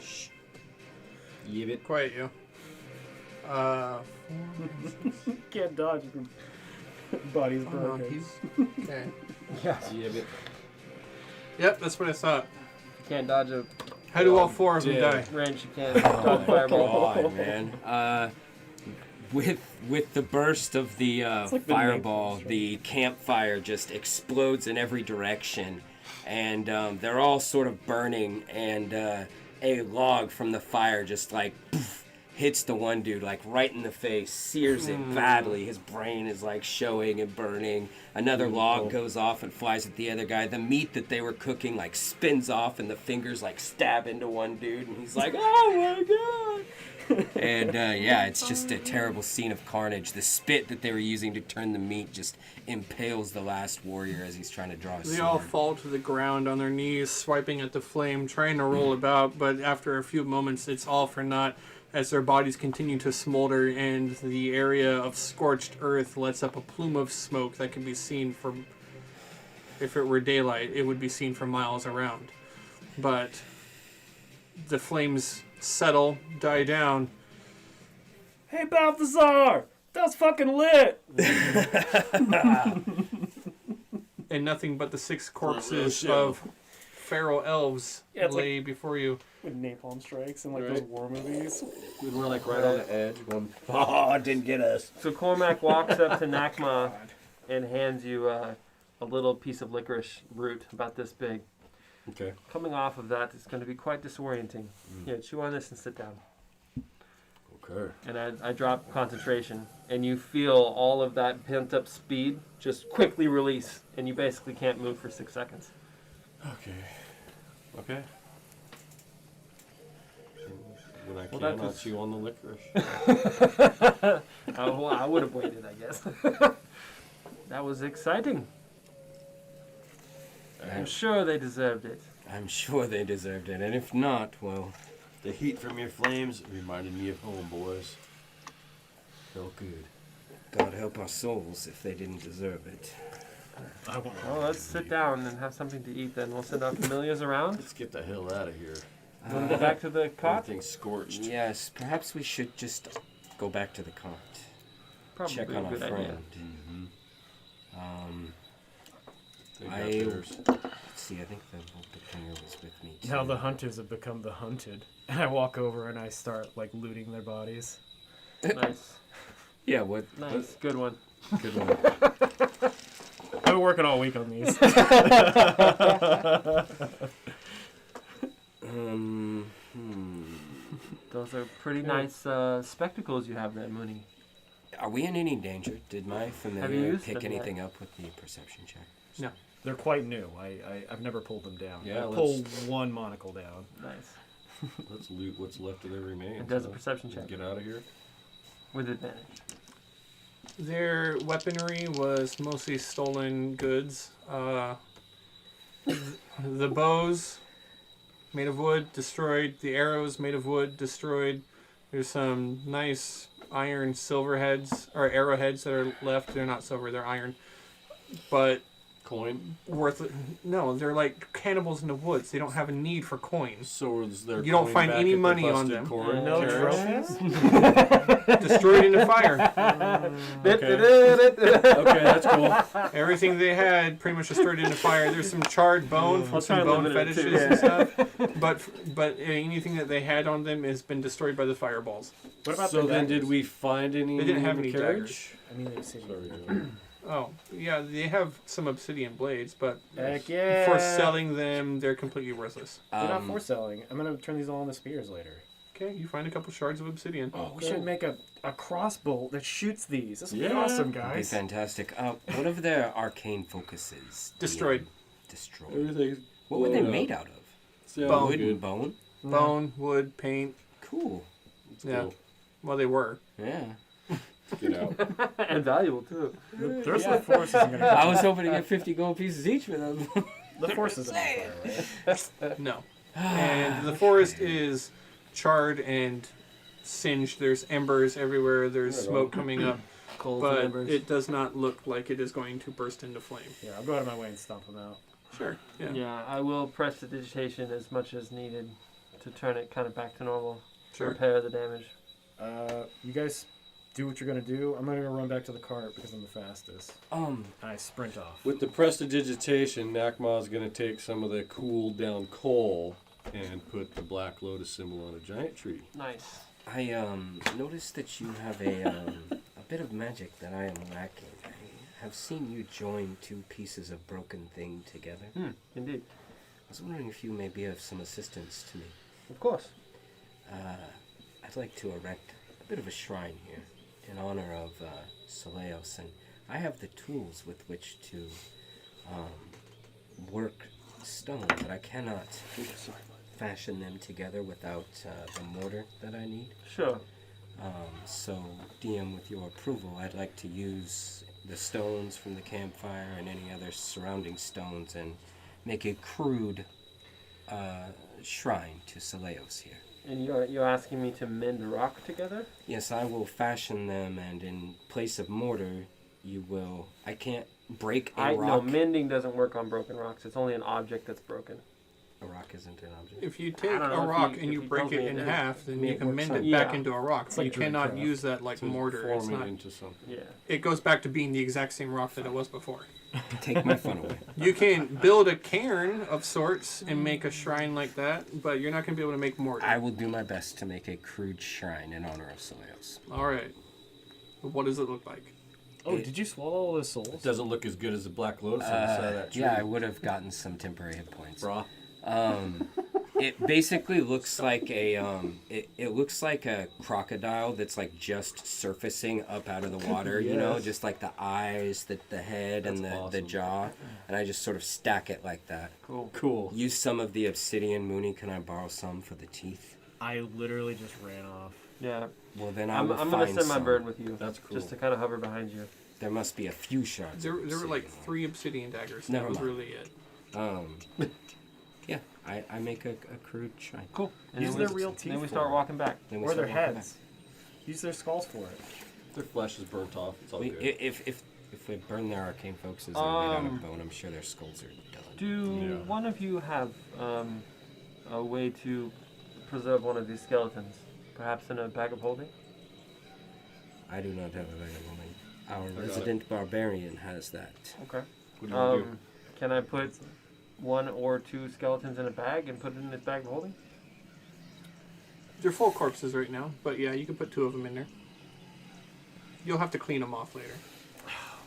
Speaker 6: Give it.
Speaker 2: Quiet you.
Speaker 5: Can't dodge if your body's
Speaker 2: Oh, no,
Speaker 5: broken.
Speaker 2: he's okay.
Speaker 6: Give it.
Speaker 2: Yep, that's what I thought.
Speaker 1: You can't dodge a
Speaker 2: How do all 4 of them
Speaker 6: Dead.
Speaker 2: die?
Speaker 1: range. You can't dodge fireball.
Speaker 3: God, man. With the burst of the
Speaker 5: like the
Speaker 3: fireball,
Speaker 5: Nathan
Speaker 3: the campfire just explodes in every direction, and they're all sort of burning. And a log from the fire just like poof, hits the one dude like right in the face, sears it badly. His brain is like showing and burning. Another log goes off and flies at the other guy. The meat that they were cooking like spins off, and the fingers like stab into one dude, and he's like, "Oh my god!" And yeah, it's just a terrible scene of carnage. The spit that they were using to turn the meat just impales the last warrior as he's trying to draw a
Speaker 2: They all
Speaker 3: sword.
Speaker 2: fall to the ground on their knees, swiping at the flame, trying to roll about, but after a few moments, it's all for naught as their bodies continue to smolder and the area of scorched earth lets up a plume of smoke that can be seen from, if it were daylight, it would be seen for miles around. But the flames settle, die down.
Speaker 5: Hey, Balthazar! That was fucking lit!
Speaker 2: And nothing but the 6 corpses
Speaker 6: show.
Speaker 2: of feral elves
Speaker 5: Yeah, it's
Speaker 2: lay before you.
Speaker 5: With napalm strikes and like
Speaker 6: Right.
Speaker 5: those war movies.
Speaker 6: We were like right on the edge, going,
Speaker 4: Oh, it didn't get us.
Speaker 1: So Cormac walks up to Nakma and hands you a little piece of licorice root about this big.
Speaker 6: Okay.
Speaker 1: Coming off of that, it's going to be quite disorienting. Yeah, chew on this and sit down.
Speaker 6: Okay.
Speaker 1: And I drop concentration, and you feel all of that pent-up speed just quickly release, and you basically can't move for 6 seconds.
Speaker 6: Okay. Okay. When I
Speaker 1: Well,
Speaker 6: can,
Speaker 1: that
Speaker 6: I'll
Speaker 1: was-
Speaker 6: chew on the licorice.
Speaker 1: I would have waited, I guess. That was exciting. I'm sure they deserved it.
Speaker 3: I'm sure they deserved it, and if not, well,
Speaker 6: The heat from your flames reminded me of home, boys. Felt good.
Speaker 3: God help our souls if they didn't deserve it.
Speaker 1: Well, let's sit down and have something to eat then. We'll send our familiars around.
Speaker 6: Let's get the hell out of here.
Speaker 1: You want to go back to the cot?
Speaker 6: Everything's scorched.
Speaker 3: Yes, perhaps we should just go back to the cart.
Speaker 1: Probably
Speaker 3: Check
Speaker 1: a
Speaker 3: on our
Speaker 1: good
Speaker 3: friend.
Speaker 1: idea.
Speaker 6: They got
Speaker 3: I
Speaker 6: theirs.
Speaker 3: let's see. I think the Volpinger was with me too.
Speaker 5: Now the hunters have become the hunted. And I walk over and I start like looting their bodies.
Speaker 1: Nice.
Speaker 3: Yeah. What?
Speaker 1: Nice. Good one.
Speaker 3: Good one.
Speaker 5: I've been working all week on these.
Speaker 1: Those are pretty nice spectacles you have there, Mooney.
Speaker 3: Are we in any danger? Did my
Speaker 1: you
Speaker 3: familiar
Speaker 1: used
Speaker 3: pick
Speaker 1: them yet?
Speaker 3: anything up with the perception check?
Speaker 2: No.
Speaker 5: They're quite new. I've never pulled them down.
Speaker 6: Yeah,
Speaker 5: I pulled one monocle down.
Speaker 1: Nice.
Speaker 6: Let's loot what's left of their remains.
Speaker 1: It does a
Speaker 6: huh?
Speaker 1: perception check
Speaker 6: Get out of here.
Speaker 1: with advantage.
Speaker 2: Their weaponry was mostly stolen goods. The bows made of wood, destroyed. The arrows made of wood, destroyed. There's some nice iron silver heads, or arrowheads that are left. They're not silver, they're iron. But
Speaker 6: Coin.
Speaker 2: worth no, they're like cannibals in the woods. They don't have a need for coins.
Speaker 6: So is there
Speaker 2: You don't
Speaker 6: coin
Speaker 2: find
Speaker 6: back
Speaker 2: any
Speaker 6: at the
Speaker 2: money on
Speaker 6: busted
Speaker 2: them.
Speaker 6: corn
Speaker 5: No
Speaker 6: carriage?
Speaker 5: trophies?
Speaker 2: Destroyed in the fire.
Speaker 6: Okay, that's cool.
Speaker 2: Everything they had pretty much destroyed in the fire. There's some charred bone from
Speaker 1: I'll try
Speaker 2: some
Speaker 1: and
Speaker 2: bone
Speaker 1: limit it
Speaker 2: fetishes
Speaker 1: too.
Speaker 2: and stuff. But anything that they had on them has been destroyed by the fireballs.
Speaker 5: What about
Speaker 6: So
Speaker 5: the
Speaker 6: then, did
Speaker 5: daggers?
Speaker 6: we find any?
Speaker 2: They didn't have any
Speaker 6: carriage?
Speaker 5: I mean, they seem
Speaker 6: Sorry, Joe.
Speaker 2: Oh, yeah, they have some obsidian blades, but
Speaker 5: Heck yeah.
Speaker 2: for selling them, they're completely worthless.
Speaker 5: They're not for selling. I'm gonna turn these all into spears later.
Speaker 2: Okay, you find a couple shards of obsidian.
Speaker 5: Oh, we should make a crossbow that shoots these. This would be
Speaker 6: Yeah.
Speaker 5: awesome,
Speaker 3: That'd be
Speaker 5: guys.
Speaker 3: fantastic. What of their arcane focuses?
Speaker 2: Destroyed.
Speaker 3: Destroyed.
Speaker 6: Everything's
Speaker 3: What were they
Speaker 6: blown
Speaker 3: made
Speaker 6: up.
Speaker 3: out of?
Speaker 6: Yeah,
Speaker 2: Bone.
Speaker 3: Wood and
Speaker 6: good.
Speaker 3: bone?
Speaker 2: Bone, wood, paint.
Speaker 3: Cool.
Speaker 2: Yeah.
Speaker 6: Cool.
Speaker 2: Well, they were.
Speaker 3: Yeah.
Speaker 6: Get out.
Speaker 1: And valuable too.
Speaker 5: The force isn't gonna.
Speaker 3: I was hoping to get 50 gold pieces each for them.
Speaker 5: The force isn't on fire, right?
Speaker 2: No. And the forest is charred and singed. There's embers everywhere. There's smoke coming up.
Speaker 1: Coals and
Speaker 2: But
Speaker 1: embers.
Speaker 2: it does not look like it is going to burst into flame.
Speaker 5: Yeah, I'll go out of my way and stomp them out.
Speaker 2: Sure. Yeah.
Speaker 1: Yeah, I will press the digitation as much as needed to turn it kind of back to normal.
Speaker 2: Sure.
Speaker 1: Repair the damage.
Speaker 5: You guys do what you're gonna do. I'm gonna run back to the cart because I'm the fastest. I sprint off.
Speaker 6: With the prestidigitation, Nakma's going to take some of the cooled down coal and put the Black Lotus symbol on a giant tree.
Speaker 1: Nice.
Speaker 3: I noticed that you have a bit of magic that I am lacking. I have seen you join two pieces of broken thing together.
Speaker 1: Indeed.
Speaker 3: I was wondering if you may be of some assistance to me.
Speaker 1: Of course.
Speaker 3: I'd like to erect a bit of a shrine here in honor of Soleos, and I have the tools with which to work stone, but I cannot fashion them together without the mortar that I need.
Speaker 1: Sure.
Speaker 3: So, DM, with your approval, I'd like to use the stones from the campfire and any other surrounding stones and make a crude shrine to Soleos here.
Speaker 1: And you're asking me to mend rock together?
Speaker 3: Yes, I will fashion them, and in place of mortar, you will... I can't break a
Speaker 1: No,
Speaker 3: rock.
Speaker 1: mending doesn't work on broken rocks. It's only an object that's broken.
Speaker 3: A rock isn't an object.
Speaker 2: If you take
Speaker 1: I don't know
Speaker 2: a
Speaker 1: if
Speaker 2: rock
Speaker 1: he-
Speaker 2: and
Speaker 1: if
Speaker 2: you
Speaker 1: he
Speaker 2: break
Speaker 1: tells
Speaker 2: it
Speaker 1: me
Speaker 2: in
Speaker 1: it is.
Speaker 2: half, then
Speaker 3: Me,
Speaker 2: you
Speaker 3: it
Speaker 2: can
Speaker 3: works
Speaker 2: mend
Speaker 3: on-
Speaker 2: it back
Speaker 1: Yeah.
Speaker 2: into a rock.
Speaker 5: It's like
Speaker 2: You cannot
Speaker 5: Druidcraft.
Speaker 2: use that like
Speaker 6: To
Speaker 2: mortar. It's
Speaker 6: form it
Speaker 2: not.
Speaker 6: into something.
Speaker 1: Yeah.
Speaker 2: It goes back to being the exact same rock that it was before.
Speaker 3: Take my fun away.
Speaker 2: You can build a cairn of sorts and make a shrine like that, but you're not going to be able to make mortar.
Speaker 3: I will do my best to make a crude shrine in honor of Soleos.
Speaker 2: All right. What does it look like?
Speaker 5: Oh, did you swallow all those souls?
Speaker 6: It doesn't look as good as the Black Lotus on the side of that tree.
Speaker 3: Yeah, I would have gotten some temporary hit points.
Speaker 6: Brah.
Speaker 3: It basically looks like a it looks like a crocodile that's like just surfacing up out of the water, you know, just like the eyes, the head, and the
Speaker 6: awesome.
Speaker 3: jaw, and I just sort of stack it like that.
Speaker 6: Cool.
Speaker 3: Use some of the obsidian, Mooney. Can I borrow some for the teeth?
Speaker 5: I literally just ran off.
Speaker 1: Yeah.
Speaker 3: Well, then I
Speaker 1: I'm
Speaker 3: will
Speaker 1: gonna
Speaker 3: find
Speaker 1: send my
Speaker 3: some.
Speaker 1: bird with you.
Speaker 6: That's cool.
Speaker 1: Just to kind of hover behind you.
Speaker 3: There must be a few shards.
Speaker 2: There
Speaker 3: of
Speaker 2: were like
Speaker 3: obsidian.
Speaker 2: 3 obsidian daggers.
Speaker 3: Never
Speaker 2: That was
Speaker 3: mind.
Speaker 2: really it.
Speaker 3: Yeah, I make a crude shrine.
Speaker 1: Cool. And
Speaker 5: Use
Speaker 1: then
Speaker 5: their
Speaker 1: we-
Speaker 5: real teeth
Speaker 1: Then we
Speaker 5: for
Speaker 1: start
Speaker 5: it.
Speaker 1: walking back.
Speaker 3: Then we
Speaker 5: Or their
Speaker 3: start walking
Speaker 5: heads. Use their skulls for it.
Speaker 6: Their flesh is burnt off. It's all
Speaker 3: back.
Speaker 6: good.
Speaker 3: If we burn their arcane focuses and made out of bone, I'm sure their skulls are done.
Speaker 1: Do
Speaker 6: Yeah.
Speaker 1: one of you have a way to preserve one of these skeletons? Perhaps in a bag of holding?
Speaker 3: I do not have a bag of holding. Our
Speaker 6: got
Speaker 3: resident barbarian has that.
Speaker 1: Okay.
Speaker 6: What do you want to do?
Speaker 1: Can I put 1 or 2 skeletons in a bag and put it in this bag of holding?
Speaker 2: They're full corpses right now, but yeah, you can put 2 of them in there. You'll have to clean them off later.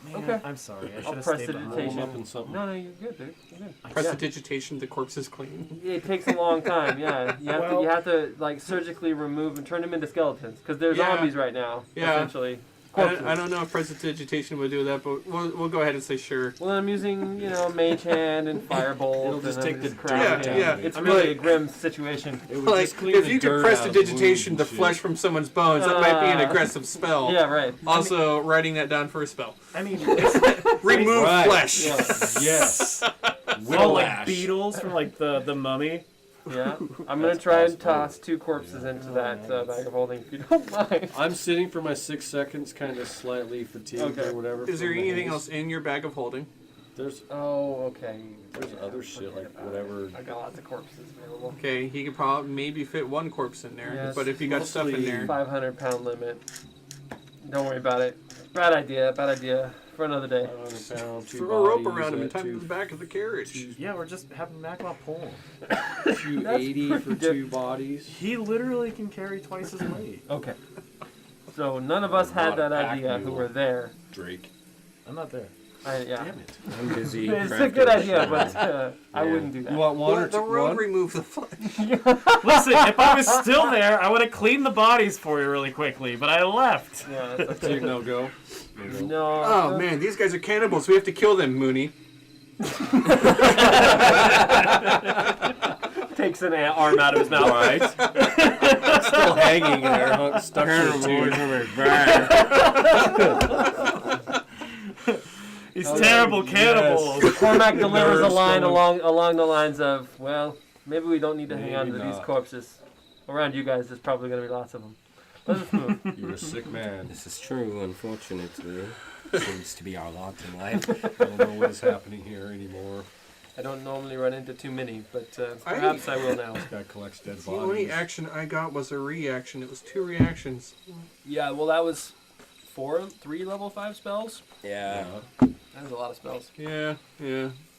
Speaker 5: Man,
Speaker 1: Okay.
Speaker 5: I'm sorry. I
Speaker 1: I'll
Speaker 5: should have
Speaker 1: press
Speaker 5: stayed
Speaker 1: the
Speaker 5: behind.
Speaker 6: Roll 'em
Speaker 1: detention.
Speaker 6: up in something.
Speaker 1: No, you're good, dude. You're good.
Speaker 2: Prestidigitation, the corpse is clean.
Speaker 1: It takes a long time, yeah. You have to like surgically remove and turn them into skeletons because they're
Speaker 2: Yeah.
Speaker 1: zombies right now,
Speaker 2: Yeah.
Speaker 1: essentially.
Speaker 2: I don't know if prestidigitation would do that, but we'll go ahead and say sure.
Speaker 1: Well, I'm using, mage hand and firebolt.
Speaker 6: It'll just
Speaker 1: and
Speaker 6: take
Speaker 1: I'm
Speaker 6: the
Speaker 1: just
Speaker 6: dirt
Speaker 1: crashing.
Speaker 2: Yeah,
Speaker 1: It's
Speaker 2: I mean,
Speaker 1: really
Speaker 2: like-
Speaker 1: a grim situation.
Speaker 6: It would
Speaker 2: Like,
Speaker 6: just clean
Speaker 2: if
Speaker 6: the
Speaker 2: you could
Speaker 6: dirt out of wounds
Speaker 2: prestidigitation
Speaker 6: and
Speaker 2: the
Speaker 6: shit.
Speaker 2: flesh from someone's bones, that might be an aggressive spell.
Speaker 1: Yeah, right.
Speaker 2: Also, writing that down for a spell.
Speaker 5: I mean, it's
Speaker 2: Remove
Speaker 6: Right.
Speaker 2: flesh.
Speaker 6: Yes.
Speaker 5: all like
Speaker 6: Whiplash.
Speaker 5: beetles from like the mummy.
Speaker 1: Yeah. I'm going to try and toss 2 corpses into that bag of holding if you don't mind.
Speaker 6: I'm sitting for my 6 seconds, kind of slightly fatigued
Speaker 1: Okay.
Speaker 6: or whatever.
Speaker 2: Is there
Speaker 6: from the
Speaker 2: anything
Speaker 6: haze.
Speaker 2: else in your bag of holding?
Speaker 6: There's
Speaker 1: Oh, okay.
Speaker 6: other shit
Speaker 1: Forget
Speaker 6: like
Speaker 1: about
Speaker 6: whatever.
Speaker 1: it. I got lots of corpses available.
Speaker 2: Okay, he could probably maybe fit 1 corpse in there.
Speaker 1: Yes,
Speaker 2: But if you got stuff in
Speaker 6: mostly
Speaker 2: there,
Speaker 1: 500-pound limit. Don't worry about it. Bad idea. For another day.
Speaker 6: 500 pound, 2
Speaker 2: throw a rope
Speaker 6: bodies
Speaker 2: around him and
Speaker 6: at
Speaker 2: tie him to the back of the carriage.
Speaker 5: Yeah, we're just having Magma pull him.
Speaker 6: 280 for
Speaker 1: pretty
Speaker 6: 2 bodies.
Speaker 5: He literally can carry twice his weight.
Speaker 1: Okay. So none of us had
Speaker 6: Not a
Speaker 1: that
Speaker 6: pack
Speaker 1: idea who
Speaker 6: mule.
Speaker 1: were there.
Speaker 6: Drake.
Speaker 5: I'm not there.
Speaker 1: Yeah.
Speaker 6: Damn it.
Speaker 3: I'm busy.
Speaker 1: It's a
Speaker 3: crafting
Speaker 1: good idea,
Speaker 3: shrine.
Speaker 1: but I
Speaker 3: Yeah.
Speaker 1: wouldn't do that.
Speaker 6: You want one or
Speaker 2: Let the
Speaker 6: two?
Speaker 2: road
Speaker 6: One?
Speaker 2: remove the flesh.
Speaker 5: Listen, if I was still there, I would have cleaned the bodies for you really quickly, but I left.
Speaker 1: Yeah, that's
Speaker 6: So
Speaker 1: okay.
Speaker 6: no go.
Speaker 1: No.
Speaker 2: Oh man, these guys are cannibals. We have to kill them, Mooney.
Speaker 1: Takes an arm out of his mouth.
Speaker 6: Right. Still hanging there, stuck to the tooth.
Speaker 5: These terrible cannibals.
Speaker 1: Cormac delivers a
Speaker 6: Nerves
Speaker 1: line
Speaker 6: going.
Speaker 1: along the lines of, well, maybe we don't need to hang on to
Speaker 6: Maybe
Speaker 1: these
Speaker 6: not.
Speaker 1: corpses. Around you guys, there's probably going to be lots of them. Let's move.
Speaker 6: You're a sick man.
Speaker 3: This is true, unfortunately. Seems to be our lot in life.
Speaker 6: I don't know what is happening here anymore.
Speaker 1: I don't normally run into too many, but perhaps I will now.
Speaker 6: This guy collects dead
Speaker 2: The only
Speaker 6: bodies.
Speaker 2: action I got was a reaction. It was 2 reactions.
Speaker 1: Yeah, well, that was 3 level 5 spells.
Speaker 3: Yeah.
Speaker 1: That was a lot of spells.
Speaker 2: Yeah.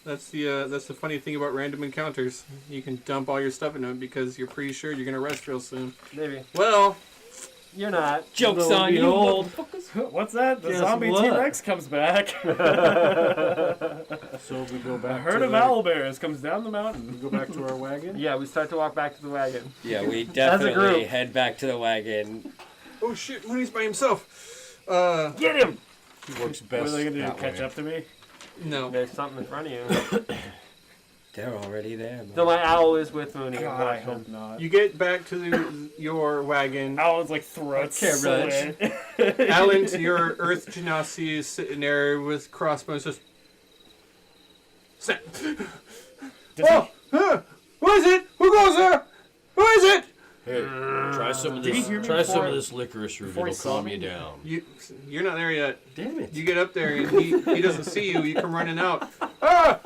Speaker 2: That's the funny thing about random encounters. You can dump all your stuff into it because you're pretty sure you're gonna rest real soon.
Speaker 1: Maybe.
Speaker 2: Well,
Speaker 1: You're not.
Speaker 3: Joke's
Speaker 1: Lo and
Speaker 3: on you,
Speaker 1: behold.
Speaker 5: What's that? The
Speaker 6: Guess
Speaker 5: zombie
Speaker 6: what?
Speaker 5: T-Rex comes back.
Speaker 6: So we go
Speaker 5: A
Speaker 6: back.
Speaker 5: herd
Speaker 6: to
Speaker 5: of
Speaker 6: the-
Speaker 5: owlbears comes down the mountain.
Speaker 6: We go back to our wagon.
Speaker 1: Yeah, we start to walk back to the wagon.
Speaker 3: Yeah, we
Speaker 1: group.
Speaker 3: definitely head back to the wagon.
Speaker 2: oh shit, Mooney's by himself.
Speaker 1: Get him!
Speaker 6: He works
Speaker 5: What
Speaker 6: best
Speaker 5: are they gonna do?
Speaker 6: that
Speaker 5: Catch
Speaker 6: way.
Speaker 5: up to me?
Speaker 2: No.
Speaker 1: There's something in front of you.
Speaker 3: They're already there. Man.
Speaker 1: So my owl is with Mooney.
Speaker 5: God, I hope not.
Speaker 2: You get back to your wagon.
Speaker 5: Alan's like throat
Speaker 1: Okay,
Speaker 5: slit.
Speaker 2: Alan, to your Earth Genasi, is sitting there with crossbows. Just. Snap.
Speaker 5: Does
Speaker 2: Oh! Who is it? Who goes there? Who is it?
Speaker 6: Hey, try some of
Speaker 5: Did he
Speaker 6: this.
Speaker 5: hear me
Speaker 6: Try some
Speaker 5: before-
Speaker 6: of this licorice root.
Speaker 5: before he
Speaker 6: It'll
Speaker 5: saw
Speaker 6: calm
Speaker 5: me?
Speaker 6: you down.
Speaker 2: You're not there yet.
Speaker 6: Damn it.
Speaker 2: You get up there and he doesn't see you. You come running out. Ah!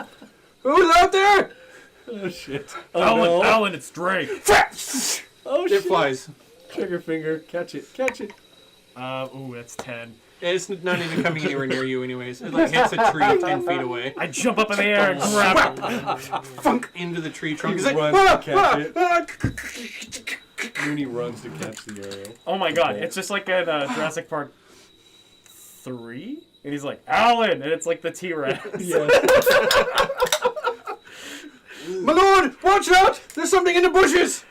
Speaker 2: Who's out there?
Speaker 6: Oh shit.
Speaker 5: Alan, it's Drake.
Speaker 6: Oh
Speaker 2: It flies.
Speaker 6: Trigger finger. Catch it. Catch it.
Speaker 5: Ooh, that's 10.
Speaker 2: And it's not even coming anywhere near you anyways. It like hits a tree 10 feet away.
Speaker 5: I jump up in the air and grab it.
Speaker 2: Funk into the tree trunk.
Speaker 6: He
Speaker 2: He's like,
Speaker 6: runs
Speaker 2: "Ah,
Speaker 6: to catch it."
Speaker 2: ah,
Speaker 6: Mooney runs to catch the arrow.
Speaker 5: Oh my god, it's just like in Jurassic Park S03? And he's like, Alan! And it's like the T-Rex.
Speaker 2: My lord, watch out! There's something in the bushes!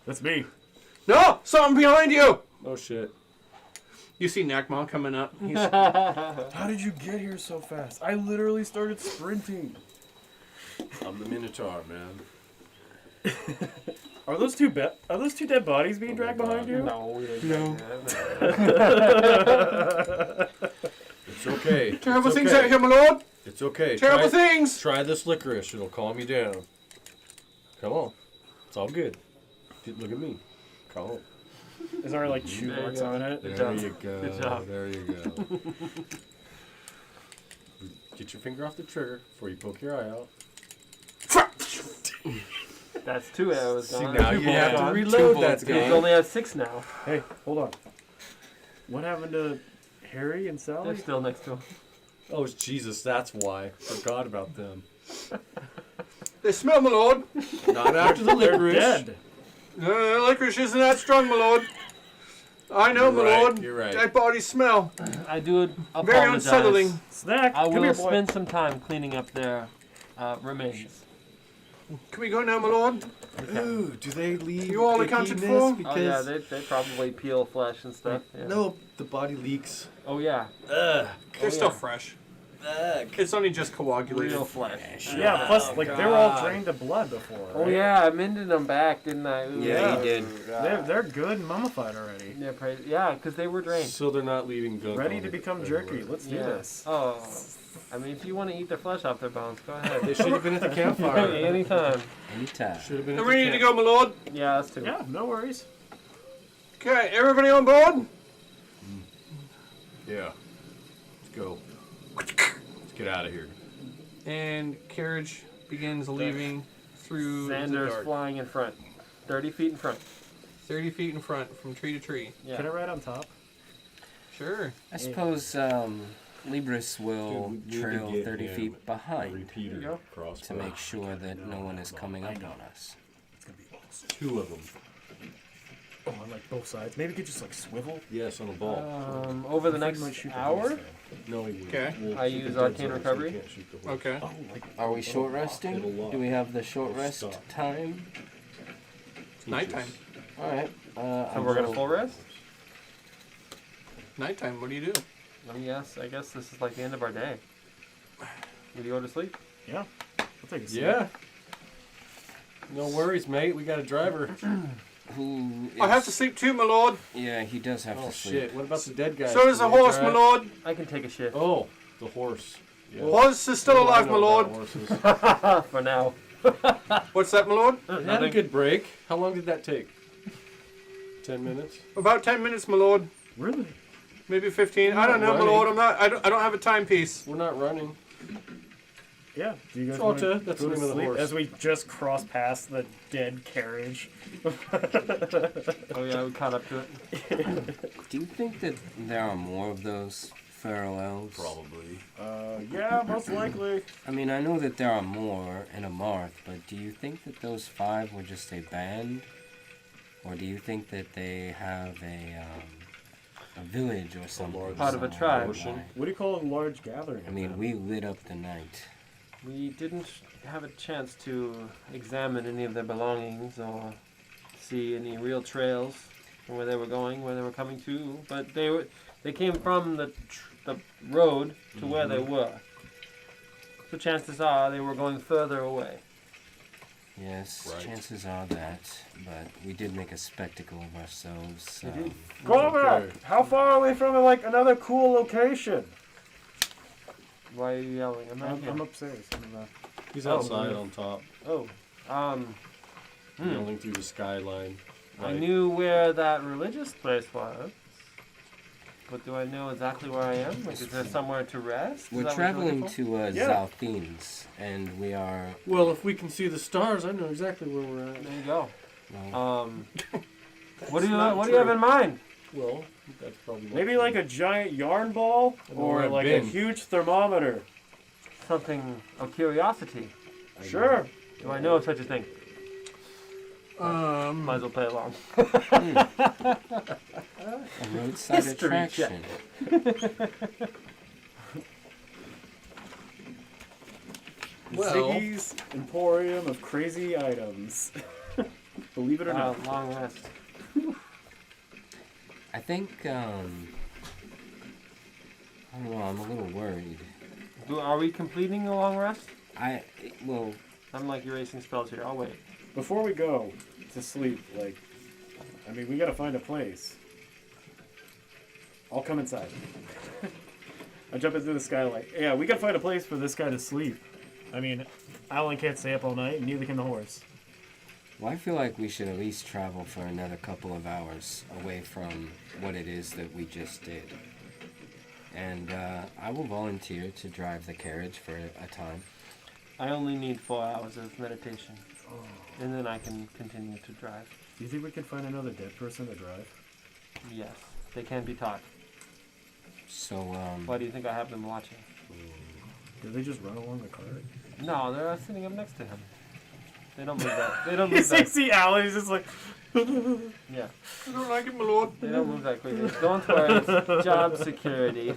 Speaker 5: That's me.
Speaker 2: No! Something behind you!
Speaker 6: Oh shit.
Speaker 2: You see Nakmal coming up. He's,
Speaker 5: How did you get here so fast? I literally started sprinting.
Speaker 6: I'm the Minotaur, man.
Speaker 5: Are those two dead bodies being dragged behind you?
Speaker 1: No.
Speaker 6: It's okay.
Speaker 2: terrible
Speaker 6: It's
Speaker 2: things
Speaker 6: okay.
Speaker 2: out here, my lord!
Speaker 6: It's okay.
Speaker 2: Terrible
Speaker 6: try,
Speaker 2: things!
Speaker 6: Try this licorice. It'll calm you down. Come on. It's all good. Look at me. Come on.
Speaker 5: Is there like chew marks on it?
Speaker 6: There
Speaker 1: job.
Speaker 6: you go.
Speaker 1: Good job.
Speaker 6: There you go. Get your finger off the trigger before you poke your eye out.
Speaker 1: That's 2 arrows
Speaker 6: See,
Speaker 1: gone.
Speaker 6: now
Speaker 1: Two
Speaker 6: you
Speaker 1: bullets
Speaker 6: have to
Speaker 1: gone.
Speaker 6: reload
Speaker 3: Two
Speaker 6: that
Speaker 3: bullets
Speaker 1: You
Speaker 6: thing.
Speaker 1: only have 6 now.
Speaker 5: Hey, hold on. What happened to Harry and
Speaker 1: They're
Speaker 5: Sally?
Speaker 1: still next to him.
Speaker 6: Oh, Jesus, that's why. Forgot about them.
Speaker 2: They smell, my lord.
Speaker 6: Not after the
Speaker 5: They're
Speaker 6: licorice.
Speaker 5: dead.
Speaker 2: Licorice isn't that strong, my lord. I know,
Speaker 6: You're
Speaker 2: my
Speaker 6: right,
Speaker 2: lord.
Speaker 6: you're right.
Speaker 2: Dead bodies smell.
Speaker 1: I do apologize.
Speaker 2: Very unsettling.
Speaker 5: Snack,
Speaker 1: I
Speaker 5: come
Speaker 1: will
Speaker 5: here, boy.
Speaker 1: spend some time cleaning up their remains.
Speaker 2: Can we go now, my lord?
Speaker 6: Ooh, do they leave
Speaker 2: You all accounted for?
Speaker 6: Because
Speaker 1: Oh yeah, they probably peel flesh and stuff. Yeah.
Speaker 6: no, the body leaks.
Speaker 1: Oh yeah,
Speaker 6: Ugh.
Speaker 2: They're still fresh.
Speaker 6: Ugh.
Speaker 2: It's only just coagulated.
Speaker 1: real flesh.
Speaker 5: Yeah, plus, like, they were all
Speaker 6: God.
Speaker 5: drained to blood before.
Speaker 1: Oh
Speaker 5: right?
Speaker 1: yeah, I mended them back, didn't I? Ooh,
Speaker 3: Yeah, you did.
Speaker 5: They're good and mummified already.
Speaker 1: Yeah, because they were drained.
Speaker 6: So they're not leaving gunk
Speaker 5: Ready
Speaker 6: on
Speaker 5: to
Speaker 6: it
Speaker 5: become
Speaker 6: everywhere.
Speaker 5: jerky. Let's do
Speaker 1: Yeah.
Speaker 5: this.
Speaker 1: Oh, I mean, if you want to eat their flesh off their bones, go ahead.
Speaker 6: They should have been at the campfire.
Speaker 1: Anytime.
Speaker 3: Anytime.
Speaker 6: Should have been
Speaker 2: Are
Speaker 6: at
Speaker 2: we
Speaker 6: the
Speaker 2: ready to
Speaker 6: camp.
Speaker 2: go, my lord?
Speaker 1: Yeah, that's too.
Speaker 5: Yeah, no worries.
Speaker 2: Okay, everybody on board?
Speaker 6: Yeah. Let's go. Let's get out of here.
Speaker 2: And carriage begins leaving through the
Speaker 1: Xander's
Speaker 2: dark.
Speaker 1: flying in front, 30 feet in front.
Speaker 2: 30 feet in front, from tree to tree.
Speaker 1: Yeah.
Speaker 5: Can I ride on top?
Speaker 2: Sure.
Speaker 3: I suppose Libris will
Speaker 6: Dude, we need to
Speaker 3: trail
Speaker 6: get
Speaker 3: 30
Speaker 6: him
Speaker 3: feet
Speaker 6: a
Speaker 3: behind
Speaker 6: repeater
Speaker 1: you go.
Speaker 6: crossbow.
Speaker 3: to make sure that no one is coming up on us.
Speaker 6: 2 of them.
Speaker 5: Oh, on like both sides. Maybe we could just like swivel.
Speaker 6: Yes, on a ball.
Speaker 1: Over the
Speaker 5: I think
Speaker 1: next
Speaker 5: we might shoot the
Speaker 1: hour,
Speaker 5: horse,
Speaker 6: No, he won't.
Speaker 2: Okay.
Speaker 6: We'll
Speaker 1: I
Speaker 6: shoot
Speaker 1: use
Speaker 6: the dead
Speaker 1: arcane
Speaker 6: zone, so
Speaker 1: recovery.
Speaker 6: he can't shoot the horse.
Speaker 2: Okay.
Speaker 5: though. Oh, like
Speaker 3: Are we short
Speaker 6: It'll
Speaker 3: resting?
Speaker 6: lock.
Speaker 3: Do we have the short
Speaker 6: It'll
Speaker 3: rest
Speaker 6: stop.
Speaker 3: time?
Speaker 2: It's nighttime.
Speaker 3: Alright.
Speaker 1: so we're gonna full rest.
Speaker 2: Nighttime, what do you do?
Speaker 1: Yes, I guess this is like the end of our day. Would you go to sleep?
Speaker 5: Yeah. I'll take a seat.
Speaker 6: Yeah. No worries, mate. We got a driver.
Speaker 3: Who is...
Speaker 2: I have to sleep too, my lord.
Speaker 3: Yeah, he does have
Speaker 6: Oh
Speaker 3: to sleep.
Speaker 6: shit! What about the dead guy?
Speaker 2: So does the horse, my lord.
Speaker 1: I can take a shift
Speaker 6: Oh, the horse. Yeah.
Speaker 2: Horse is still
Speaker 6: I
Speaker 2: alive, my
Speaker 6: know
Speaker 2: lord.
Speaker 6: about horses.
Speaker 1: for now.
Speaker 2: What's that, my lord?
Speaker 6: Had a
Speaker 1: Nothing.
Speaker 6: good break. How long did that take? 10 minutes.
Speaker 2: About 10 minutes, my lord.
Speaker 5: Really?
Speaker 2: Maybe 15. I don't know, my
Speaker 6: running.
Speaker 2: lord. I don't have a timepiece.
Speaker 6: We're not running.
Speaker 5: Yeah. Do you guys
Speaker 6: Salta,
Speaker 5: want to
Speaker 6: that's
Speaker 5: go
Speaker 6: the
Speaker 5: to
Speaker 6: name of the
Speaker 5: sleep
Speaker 6: horse.
Speaker 5: as we just cross past the dead carriage?
Speaker 1: Oh yeah, we caught up to it.
Speaker 3: Do you think that there are more of those feral elves?
Speaker 6: Probably.
Speaker 5: Yeah, most likely.
Speaker 3: I mean, I know that there are more in Amarth, but do you think that those 5 were just a band? Or do you think that they have a village or something?
Speaker 1: Part of a
Speaker 3: somewhere
Speaker 1: tribe.
Speaker 3: nearby?
Speaker 5: What do you call a large gathering?
Speaker 3: I mean, we lit up the night.
Speaker 1: We didn't have a chance to examine any of their belongings or see any real trails from where they were going, where they were coming to. But they came from the road to where they were. So chances are they were going further away.
Speaker 3: Yes,
Speaker 6: Right.
Speaker 3: chances are that, but we did make a spectacle of ourselves.
Speaker 1: You did.
Speaker 5: Go back.
Speaker 6: Okay.
Speaker 5: How far are we from like another cool location?
Speaker 1: Why are you yelling? I'm not here.
Speaker 5: I'm upstairs.
Speaker 6: He's
Speaker 1: Oh,
Speaker 6: outside
Speaker 1: yeah.
Speaker 6: on top,
Speaker 1: Oh,
Speaker 6: yelling through the skyline.
Speaker 1: I
Speaker 6: Right.
Speaker 1: knew where that religious place was. But do I know exactly where I am? Like, is there somewhere to rest? Is
Speaker 3: We're
Speaker 1: that what you're
Speaker 3: traveling
Speaker 1: looking
Speaker 3: to
Speaker 5: Yeah.
Speaker 3: Zalthines, and we are...
Speaker 6: Well, if we can see the stars, I know exactly where we're at.
Speaker 1: for? There you go.
Speaker 3: Well,
Speaker 1: What do you
Speaker 6: not
Speaker 1: what do you have
Speaker 6: true.
Speaker 1: in mind?
Speaker 6: Well, that's probably not
Speaker 5: Maybe
Speaker 6: true.
Speaker 5: like a giant yarn ball
Speaker 6: I know
Speaker 5: or
Speaker 6: where I've
Speaker 5: like a
Speaker 6: been.
Speaker 5: huge thermometer.
Speaker 1: Something of curiosity.
Speaker 6: I know.
Speaker 5: Sure.
Speaker 1: Do I know of such a thing? Might as well play along.
Speaker 3: A roadside
Speaker 1: History
Speaker 3: attraction.
Speaker 2: Well-
Speaker 5: Ziggy's Emporium of Crazy Items. Believe it or
Speaker 1: Wow,
Speaker 5: not.
Speaker 1: long rest.
Speaker 3: I think, I don't know, I'm a little worried.
Speaker 1: Are we completing the long rest?
Speaker 3: Well,
Speaker 1: I'm like erasing spells here. I'll wait.
Speaker 5: Before we go to sleep, we gotta find a place. I'll come inside. I jump into the skylight. Yeah, we gotta find a place for this guy to sleep. I mean, Alan can't stay up all night, and neither can the horse.
Speaker 3: well, I feel like we should at least travel for another couple of hours away from what it is that we just did. And I will volunteer to drive the carriage for a time.
Speaker 1: I only need 4 hours of meditation. And then I can continue to drive.
Speaker 5: Do you think we can find another dead person to drive?
Speaker 1: Yes, they can be taught.
Speaker 3: So,
Speaker 1: Why do you think I have them watching?
Speaker 5: Do they just run along the cart?
Speaker 1: No, they're sitting up next to him. They don't move that. They don't move that.
Speaker 5: See Alan, he's just like...
Speaker 1: Yeah,
Speaker 2: I don't like it, my lord.
Speaker 1: they don't move that quickly. Don't worry, it's job security.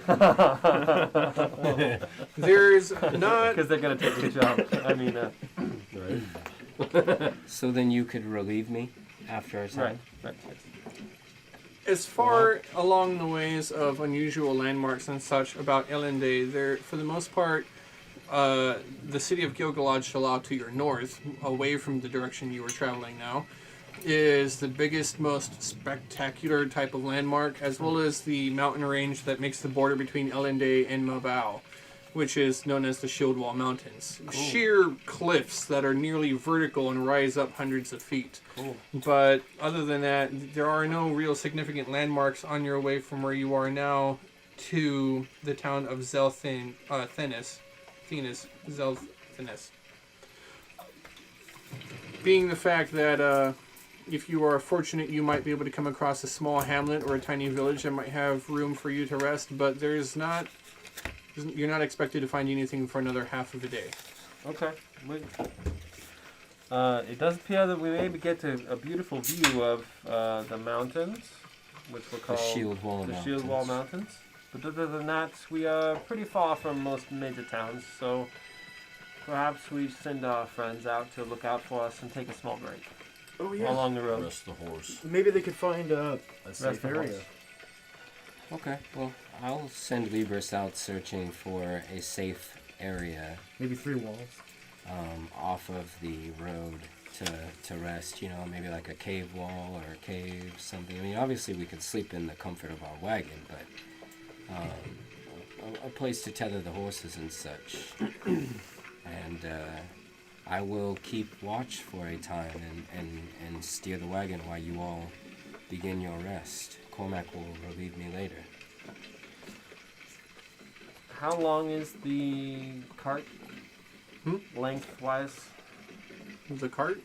Speaker 2: There's not.
Speaker 1: Because they're gonna take the job. I mean,
Speaker 6: Right.
Speaker 3: so then you could relieve me after a time?
Speaker 1: right.
Speaker 2: As far along the ways of unusual landmarks and such about Elendé, there, for the most part, the city of Gilgalad-Shalah to your north, away from the direction you were traveling now, is the biggest, most spectacular type of landmark, as well as the mountain range that makes the border between Elendé and Mabao, which is known as the Shield Wall Mountains.
Speaker 1: Cool.
Speaker 2: Sheer cliffs that are nearly vertical and rise up hundreds of feet.
Speaker 1: Cool.
Speaker 2: But other than that, there are no real significant landmarks on your way from where you are now to the town of Zelthenis. Being the fact that if you are fortunate, you might be able to come across a small hamlet or a tiny village that might have room for you to rest, but you're not expected to find anything for another half of a day.
Speaker 1: Okay. It does appear that we may get to a beautiful view of the mountains, which we'll call
Speaker 3: The Shield Wall
Speaker 1: the Shield Wall Mountains. But other than that, we are pretty far from most major towns, so perhaps we send our friends out to look out for us and take a small break
Speaker 5: Oh, yeah.
Speaker 1: along the road.
Speaker 6: Rest the horse.
Speaker 5: Maybe they could find a
Speaker 1: Rest
Speaker 5: safe
Speaker 1: the
Speaker 5: area.
Speaker 1: horse.
Speaker 3: Okay, well, I'll send Libris out searching for a safe area
Speaker 5: Maybe 3 walls.
Speaker 3: off of the road to rest, maybe like a cave wall or a cave, something. I mean, obviously we could sleep in the comfort of our wagon, but a place to tether the horses and such. And I will keep watch for a time and steer the wagon while you all begin your rest. Cormac will relieve me later.
Speaker 1: How long is the cart? Lengthwise?
Speaker 2: The cart?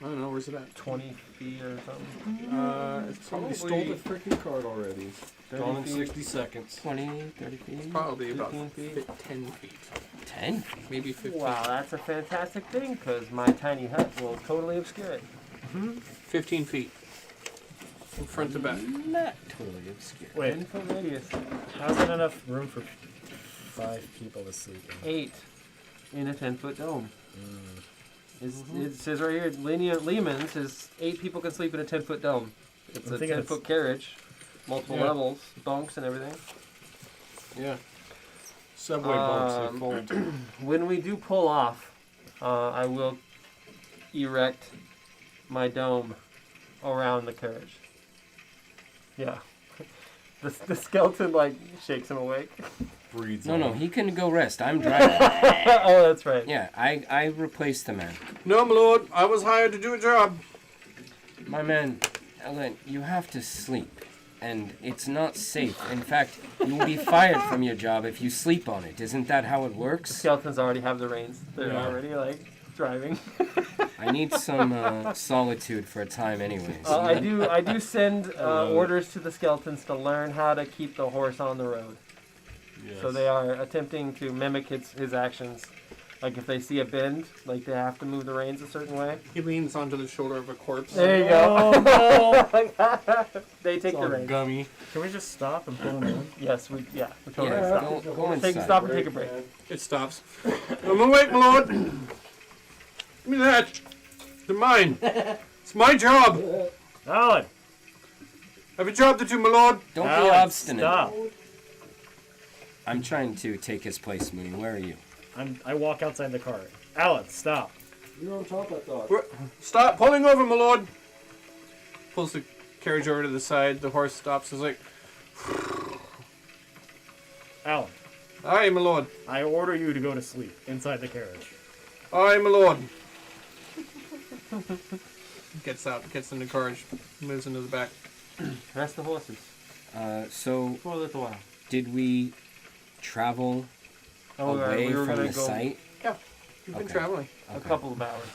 Speaker 2: I don't know, where's it at?
Speaker 1: 20 feet or something?
Speaker 2: It's
Speaker 6: Probably
Speaker 2: probably
Speaker 6: stole the freaking card already.
Speaker 1: 30
Speaker 6: Gone in
Speaker 1: feet?
Speaker 6: 60 seconds.
Speaker 3: 20, 30 feet?
Speaker 2: probably about
Speaker 1: 15 feet?
Speaker 2: 10 feet.
Speaker 3: 10?
Speaker 2: Maybe 15.
Speaker 1: Wow, that's a fantastic thing, because my tiny hut will totally obscure it.
Speaker 2: 15 feet. From front to back.
Speaker 3: Not totally obscure.
Speaker 5: Wait,
Speaker 1: 10-foot radius.
Speaker 5: how's that enough room for 5 people to sleep in?
Speaker 1: 8 in a 10-foot dome. It says right here, Lehman says 8 people can sleep in a 10-foot dome. It's
Speaker 5: I'm
Speaker 1: a
Speaker 5: thinking
Speaker 1: 10-foot carriage, multiple
Speaker 2: Yeah.
Speaker 1: levels, bunks and everything.
Speaker 2: Yeah.
Speaker 6: Subway bumps, they fold.
Speaker 1: When we do pull off, I will erect my dome around the carriage. Yeah. The skeleton shakes him awake.
Speaker 6: Breeds
Speaker 3: No,
Speaker 6: on.
Speaker 3: he can go rest. I'm driving.
Speaker 1: Oh, that's right.
Speaker 3: Yeah, I replaced the man.
Speaker 2: No, my lord, I was hired to do a job.
Speaker 3: My man, Ellen, you have to sleep. And it's not safe. In fact, you will be fired from your job if you sleep on it. Isn't that how it works?
Speaker 1: Skeletons already have the reins. They're
Speaker 6: Yeah.
Speaker 1: already driving.
Speaker 3: I need some solitude for a time anyways.
Speaker 1: I do send orders to the skeletons to learn how to keep the horse on the road.
Speaker 6: Yes.
Speaker 1: So they are attempting to mimic his actions Like if they see a bend, like they have to move the reins a certain way.
Speaker 2: He leans onto the shoulder of a corpse.
Speaker 1: There you go. They take
Speaker 2: It's
Speaker 1: the
Speaker 2: all
Speaker 1: reins.
Speaker 2: gummy.
Speaker 5: Can we just stop and pull him in?
Speaker 1: Yes, we totally
Speaker 3: Yeah,
Speaker 1: stop.
Speaker 3: go inside.
Speaker 1: Stop and take a break.
Speaker 2: It stops. I'm awake, my lord. Give me that. They're mine. It's my job.
Speaker 5: Alan!
Speaker 2: I have a job to do, my lord.
Speaker 3: Don't be
Speaker 5: Alan,
Speaker 3: obstinate.
Speaker 5: Stop.
Speaker 3: I'm trying to take his place, Mooney. Where are you?
Speaker 5: I walk outside the car. Alan, stop.
Speaker 6: You're on top, I thought.
Speaker 2: Stop pulling over, my lord. Pulls the carriage over to the side. The horse stops. Is like,
Speaker 5: Alan,
Speaker 2: aye, my lord.
Speaker 5: I order you to go to sleep inside the carriage.
Speaker 2: Aye, my lord. Gets out, gets in the carriage, moves into the back.
Speaker 1: Rest the horses
Speaker 3: So,
Speaker 1: for a little while.
Speaker 3: did we travel
Speaker 1: Oh,
Speaker 3: away
Speaker 1: we were
Speaker 3: from
Speaker 1: gonna
Speaker 3: the
Speaker 1: go
Speaker 3: site?
Speaker 2: You've been
Speaker 3: Okay.
Speaker 2: traveling.
Speaker 1: a
Speaker 3: Okay.
Speaker 1: couple of hours.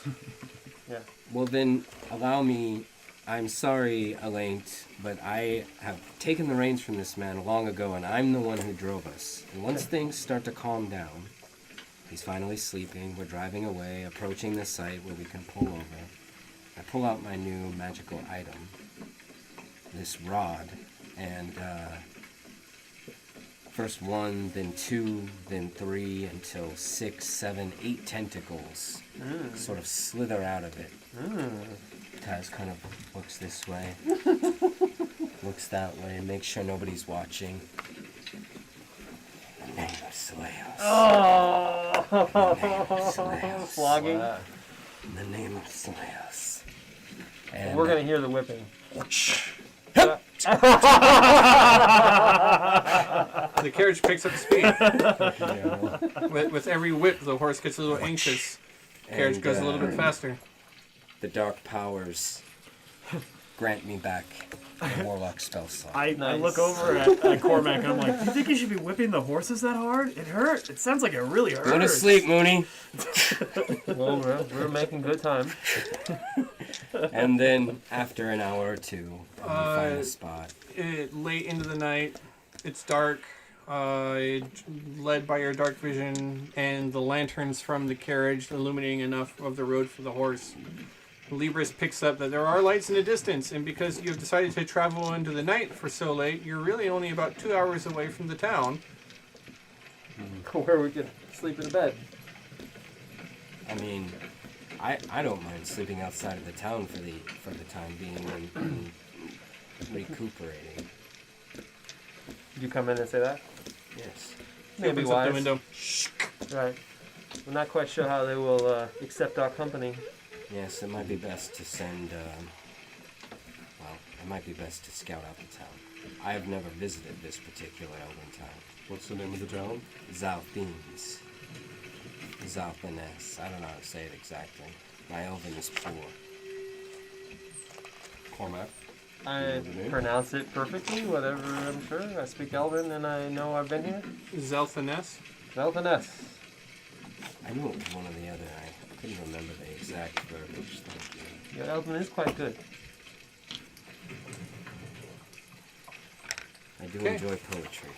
Speaker 3: Well, then, allow me. I'm sorry, Elaine, but I have taken the reins from this man long ago, and I'm the one who drove us. And once things start to calm down, he's finally sleeping, we're driving away, approaching the site where we can pull over. I pull out my new magical item, this rod, and first 1, then 2, then 3, until 6, 7, 8 tentacles sort of slither out of it. Taz kind of looks this way, looks that way, makes sure nobody's watching. The name of Slayos.
Speaker 1: Oh,
Speaker 3: Slayos.
Speaker 1: flogging.
Speaker 3: The name of Slayos. And
Speaker 1: We're gonna hear the whipping.
Speaker 2: The carriage picks up speed.
Speaker 3: Yeah.
Speaker 2: With every whip, the horse gets a little anxious. Carriage
Speaker 3: And,
Speaker 2: goes a little bit faster.
Speaker 3: The dark powers grant me back the warlock spell slot.
Speaker 5: I
Speaker 1: Nice.
Speaker 5: look over at Cormac and I'm like, do you think you should be whipping the horses that hard? It hurt. It sounds like it really hurts.
Speaker 3: Go to sleep, Mooney.
Speaker 1: Well, we're making good time.
Speaker 3: And then after an hour or two, we find a spot.
Speaker 2: Late into the night, it's dark. Led by your dark vision and the lanterns from the carriage illuminating enough of the road for the horse, Libris picks up that there are lights in the distance, and because you've decided to travel into the night for so late, you're really only about 2 hours away from the town.
Speaker 1: Where we could sleep in bed.
Speaker 3: I mean, I don't mind sleeping outside of the town for the time being and recuperating.
Speaker 1: Did you come in and say that?
Speaker 3: Yes.
Speaker 1: Maybe
Speaker 2: Opens up
Speaker 1: wise.
Speaker 2: the window.
Speaker 1: Right. We're not quite sure how they will accept our company.
Speaker 3: Yes, it might be best to send. Well, it might be best to scout out the town. I have never visited this particular elven town.
Speaker 6: What's the name of the town?
Speaker 3: Zalthines. Zalthines. I don't know how to say it exactly. My elven is poor.
Speaker 6: Cormac.
Speaker 1: I pronounce it perfectly, whatever I'm sure. I speak Elven and I know I've been here.
Speaker 2: Zelthaness.
Speaker 1: Velthaness.
Speaker 3: I knew it was one or the other. I couldn't remember the exact verbiage. Thank you.
Speaker 1: Your Elven is quite good.
Speaker 3: I do
Speaker 2: Okay.
Speaker 3: enjoy poetry.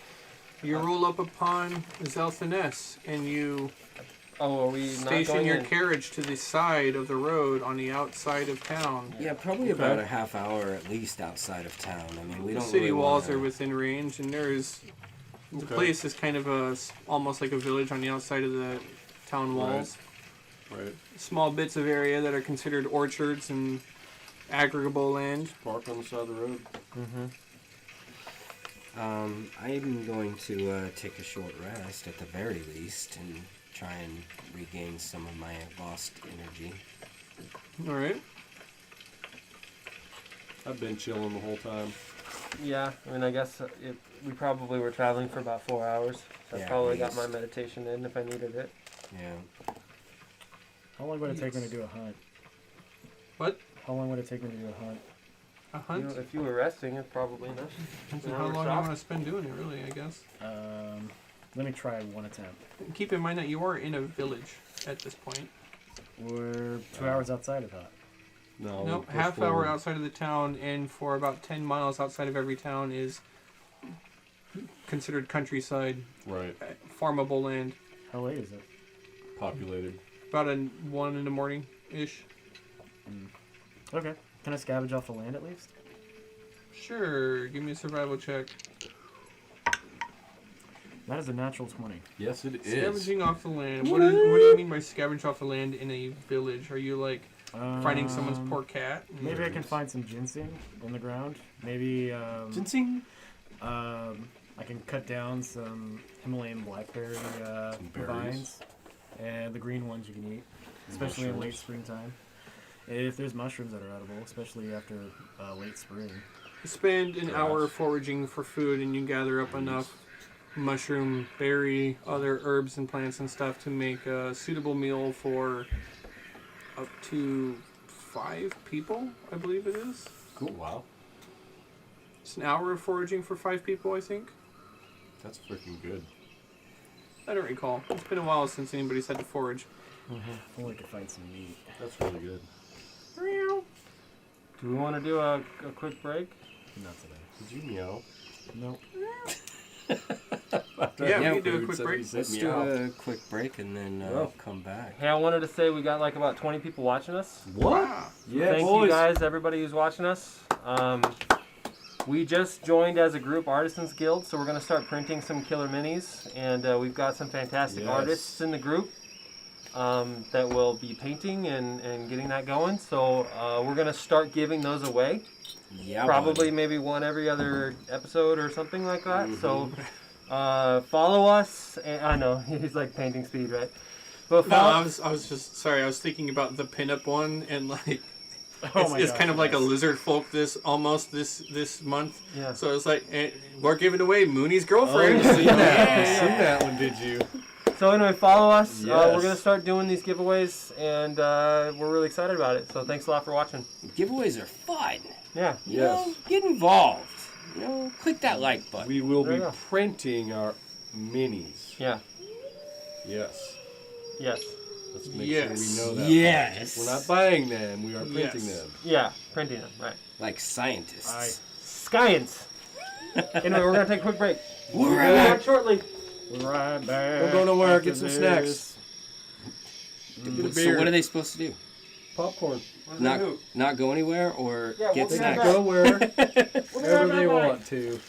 Speaker 2: You roll up upon Zelthaness and you
Speaker 1: Oh, are we not
Speaker 2: station
Speaker 1: going
Speaker 2: your
Speaker 1: in?
Speaker 2: carriage to the side of the road on the outside of town.
Speaker 3: Yeah, probably about a half hour at least outside of town. I mean, we
Speaker 2: The
Speaker 3: don't
Speaker 2: city
Speaker 3: really
Speaker 2: walls
Speaker 3: wanna-
Speaker 2: are within range, and there's the
Speaker 6: Okay.
Speaker 2: place is kind of almost like a village on the outside of the town walls.
Speaker 6: Right.
Speaker 2: Small bits of area that are considered orchards and agriable land.
Speaker 6: Park on the side of the road.
Speaker 3: I'm going to take a short rest at the very least and try and regain some of my lost energy.
Speaker 2: All right.
Speaker 6: I've been chilling the whole time.
Speaker 1: Yeah, I mean, I guess we probably were traveling for about 4 hours. So I
Speaker 3: Yeah,
Speaker 1: probably
Speaker 3: at
Speaker 1: got my
Speaker 3: least.
Speaker 1: meditation in if I needed it.
Speaker 3: Yeah.
Speaker 5: How long would it take me to do a hunt?
Speaker 2: What?
Speaker 5: How long would it take me to do a hunt?
Speaker 2: A hunt?
Speaker 1: If you were resting, it's probably enough.
Speaker 2: Depends on how long you want to spend doing it, really, I guess.
Speaker 5: Let me try one attempt.
Speaker 2: Keep in mind that you are in a village at this point.
Speaker 5: We're 2 hours outside of that.
Speaker 6: No.
Speaker 2: No,
Speaker 6: push
Speaker 2: half hour
Speaker 6: forward.
Speaker 2: outside of the town, and for about 10 miles outside of every town is considered countryside,
Speaker 6: Right.
Speaker 2: farmable land.
Speaker 5: How late is it?
Speaker 6: populated.
Speaker 2: About 1 in the morning ish.
Speaker 5: Okay. Can I scavenge off the land at least?
Speaker 2: Sure. Give me a survival check.
Speaker 5: That is a natural 20.
Speaker 6: Yes, it is.
Speaker 2: Scavenging off the land. What do you mean by scavenge off the land in a village? Are you like finding someone's poor cat?
Speaker 5: Maybe I can find some ginseng in the ground. Maybe
Speaker 6: Ginseng?
Speaker 5: I can cut down some Himalayan blackberry
Speaker 6: berries.
Speaker 5: vines, and the green ones you can eat, especially in late
Speaker 6: Mushrooms.
Speaker 5: springtime. If there's mushrooms that are edible, especially after late spring.
Speaker 2: Spend an hour foraging for food, and you gather up enough mushroom, berry, other herbs and plants and stuff to make a suitable meal for up to 5 people, I believe it is.
Speaker 6: Cool. Wow.
Speaker 2: It's an hour of foraging for 5 people, I think.
Speaker 6: That's freaking good.
Speaker 2: I don't recall. It's been a while since anybody's had to forage.
Speaker 5: If only I could find some meat.
Speaker 6: That's really good.
Speaker 1: Do we want to do a quick break?
Speaker 5: Not today.
Speaker 6: Did you meow?
Speaker 5: Nope.
Speaker 2: Yeah, we can do a quick break.
Speaker 3: Let's do a quick break and then come back.
Speaker 1: Hey, I wanted to say we got like about 20 people watching us.
Speaker 6: What?
Speaker 2: Wow.
Speaker 6: Yeah,
Speaker 1: Thank you guys, everybody who's watching us. We just joined as a group Artisans Guild, so we're going to start printing some killer minis, and we've got some fantastic
Speaker 6: Yes.
Speaker 1: artists in the group that will be painting and getting that going. So we're going to start giving those away.
Speaker 3: Yeah,
Speaker 1: Probably
Speaker 3: buddy.
Speaker 1: maybe one every other episode or something like that. So follow us. And, I know, he's like painting speed, right? But
Speaker 2: No,
Speaker 1: follow,
Speaker 2: I was just sorry. I was thinking about the pinup one, and like
Speaker 5: Oh
Speaker 2: it's
Speaker 5: my
Speaker 2: kind of
Speaker 5: God,
Speaker 2: like a
Speaker 5: yes.
Speaker 2: lizard folk this month.
Speaker 1: yeah.
Speaker 2: So it's like we're giving away Mooney's girlfriend.
Speaker 6: Oh, seen that one, did you?
Speaker 1: So anyway, follow us.
Speaker 6: Yes.
Speaker 1: We're going to start doing these giveaways, and we're really excited about it. So thanks a lot for watching.
Speaker 3: Giveaways are fun.
Speaker 1: Yeah.
Speaker 3: You
Speaker 6: Yes.
Speaker 3: know, get involved. You know, click that like button.
Speaker 6: We will
Speaker 1: There
Speaker 6: be
Speaker 1: you go.
Speaker 6: printing our minis.
Speaker 1: Yeah.
Speaker 6: Yes.
Speaker 1: Yes.
Speaker 6: Let's make
Speaker 2: Yes.
Speaker 6: sure we know that.
Speaker 3: Yes.
Speaker 6: We're not buying them. We are printing
Speaker 2: Yes.
Speaker 6: them.
Speaker 1: Yeah. Printing them. Right.
Speaker 3: Like scientists.
Speaker 5: Aye.
Speaker 1: Science. Anyway, we're going to take a quick break.
Speaker 3: We'll
Speaker 1: We'll
Speaker 3: be
Speaker 1: be
Speaker 3: back.
Speaker 1: back shortly.
Speaker 5: Right back.
Speaker 6: We're going to work,
Speaker 5: after
Speaker 6: get some
Speaker 5: this.
Speaker 6: snacks.
Speaker 3: So
Speaker 6: beer.
Speaker 3: what are they supposed to do?
Speaker 6: Popcorn.
Speaker 3: Not go anywhere or
Speaker 1: Yeah,
Speaker 3: get
Speaker 1: we'll be
Speaker 3: snacks?
Speaker 1: back.
Speaker 6: Go wherever
Speaker 1: We'll be
Speaker 6: they
Speaker 1: right back.
Speaker 6: want to.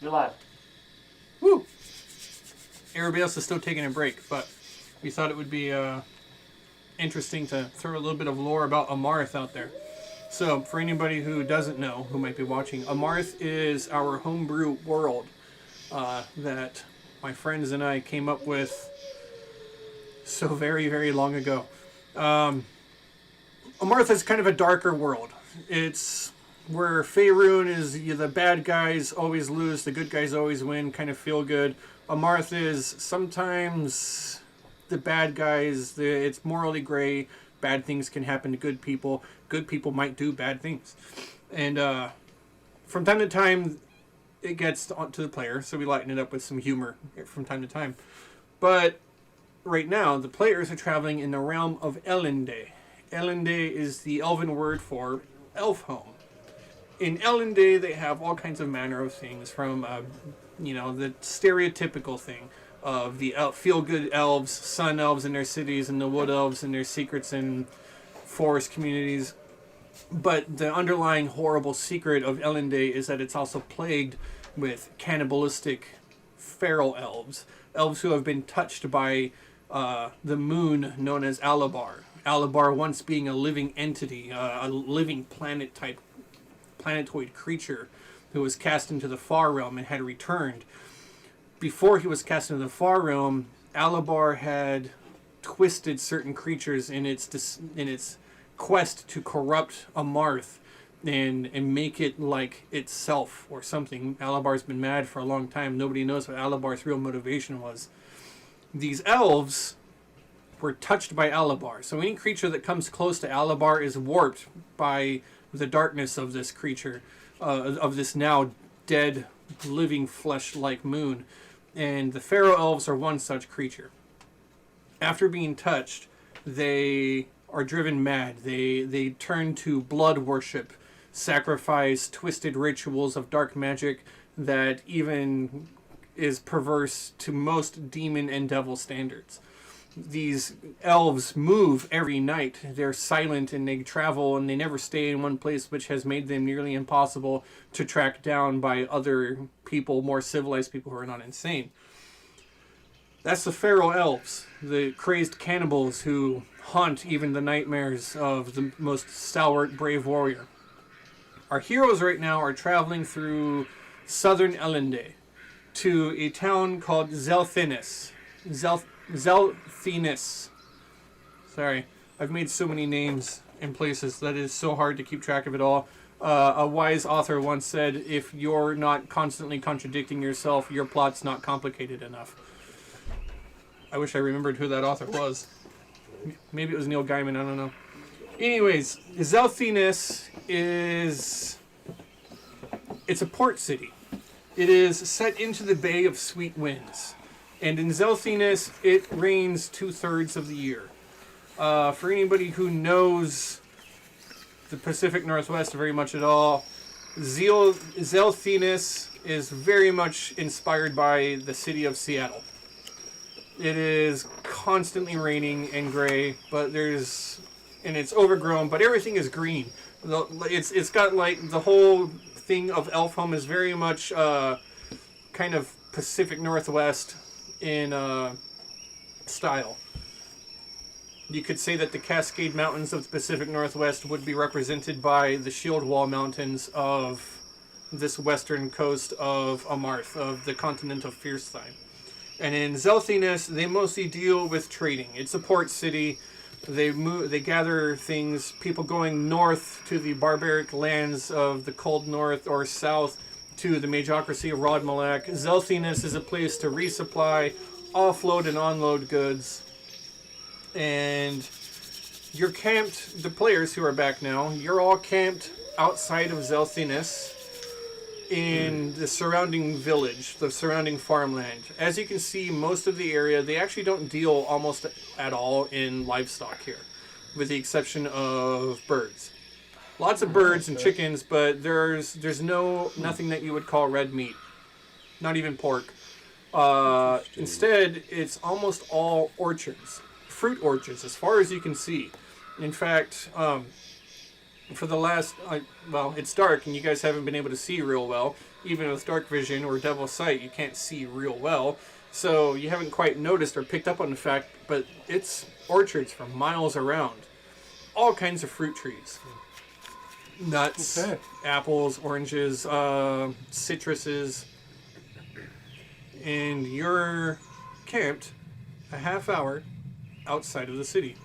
Speaker 1: You're live.
Speaker 2: Woo! Everybody else is still taking a break, but we thought it would be interesting to throw a little bit of lore about Amarth out there. So, for anybody who doesn't know, who might be watching, Amarth is our homebrew world that my friends and I came up with so very, very long ago. Amarth is kind of a darker world. It's where Faerun is the bad guys always lose, the good guys always win, kind of feel good. Amarth is sometimes the bad guys, it's morally gray. Bad things can happen to good people. Good people might do bad things. And from time to time, it gets to the player, so we lighten it up with some humor from time to time. But right now, the players are traveling in the realm of Elendé. Elendé is the elven word for elf home. In Elendé, they have all kinds of manner of things, from the stereotypical thing of the feel-good elves, sun elves in their cities, and the wood elves in their secrets and forest communities. But the underlying horrible secret of Elendé is that it's also plagued with cannibalistic feral elves. Elves who have been touched by the moon known as Alabar. Alabar once being a living entity, a living planetoid creature who was cast into the Far Realm and had returned. Before he was cast into the Far Realm, Alabar had twisted certain creatures in its quest to corrupt Amarth and make it like itself or something. Alabar's been mad for a long time. Nobody knows what Alabar's real motivation was. These elves were touched by Alabar. So any creature that comes close to Alabar is warped by the darkness of this creature, of this now dead, living flesh-like moon. And the Pharaoh elves are one such creature. After being touched, they are driven mad. They turn to blood worship, sacrifice, twisted rituals of dark magic that even is perverse to most demon and devil standards. These elves move every night. They're silent and they travel and they never stay in one place, which has made them nearly impossible to track down by other people, more civilized people who are not insane. That's the feral elves, the crazed cannibals who haunt even the nightmares of the most stalwart, brave warrior. Our heroes right now are traveling through southern Elendé to a town called Zelthinus. Zelthinus. Sorry, I've made so many names and places that it is so hard to keep track of it all. A wise author once said, if you're not constantly contradicting yourself, your plot's not complicated enough. I wish I remembered who that author was. Maybe it was Neil Gaiman, I don't know. Anyways, Zelthinus it's a port city. It is set into the Bay of Sweet Winds. And in Zelthinus, it rains 2/3 of the year. For anybody who knows the Pacific Northwest very much at all, Zelthinus is very much inspired by the city of Seattle. It is constantly raining and gray, and it's overgrown, but everything is green. It's got like the whole thing of elf home is very much kind of Pacific Northwest in style. You could say that the Cascade Mountains of the Pacific Northwest would be represented by the Shield Wall Mountains of this western coast of Amarth, of the continent of Fierstein. And in Zelthinus, they mostly deal with trading. It's a port city. They gather things, people going north to the barbaric lands of the cold north or south to the magocracy of Rodmalak. Zelthinus is a place to resupply, offload and unload goods. And you're camped, the players who are back now, you're all camped outside of Zelthinus in the surrounding village, the surrounding farmland. As you can see, most of the area, they actually don't deal almost at all in livestock here, with the exception of birds. Lots of birds and chickens, but there's nothing that you would call red meat. Not even pork. Instead, it's almost all orchards. Fruit orchards, as far as you can see. In fact, for the last... it's dark, and you guys haven't been able to see real well, even with dark vision or double sight, you can't see real well. So you haven't quite noticed or picked up on the fact, but it's orchards for miles around. All kinds of fruit trees. Nuts,
Speaker 6: Okay.
Speaker 2: apples, oranges, citruses. And you're camped a half hour outside of the city.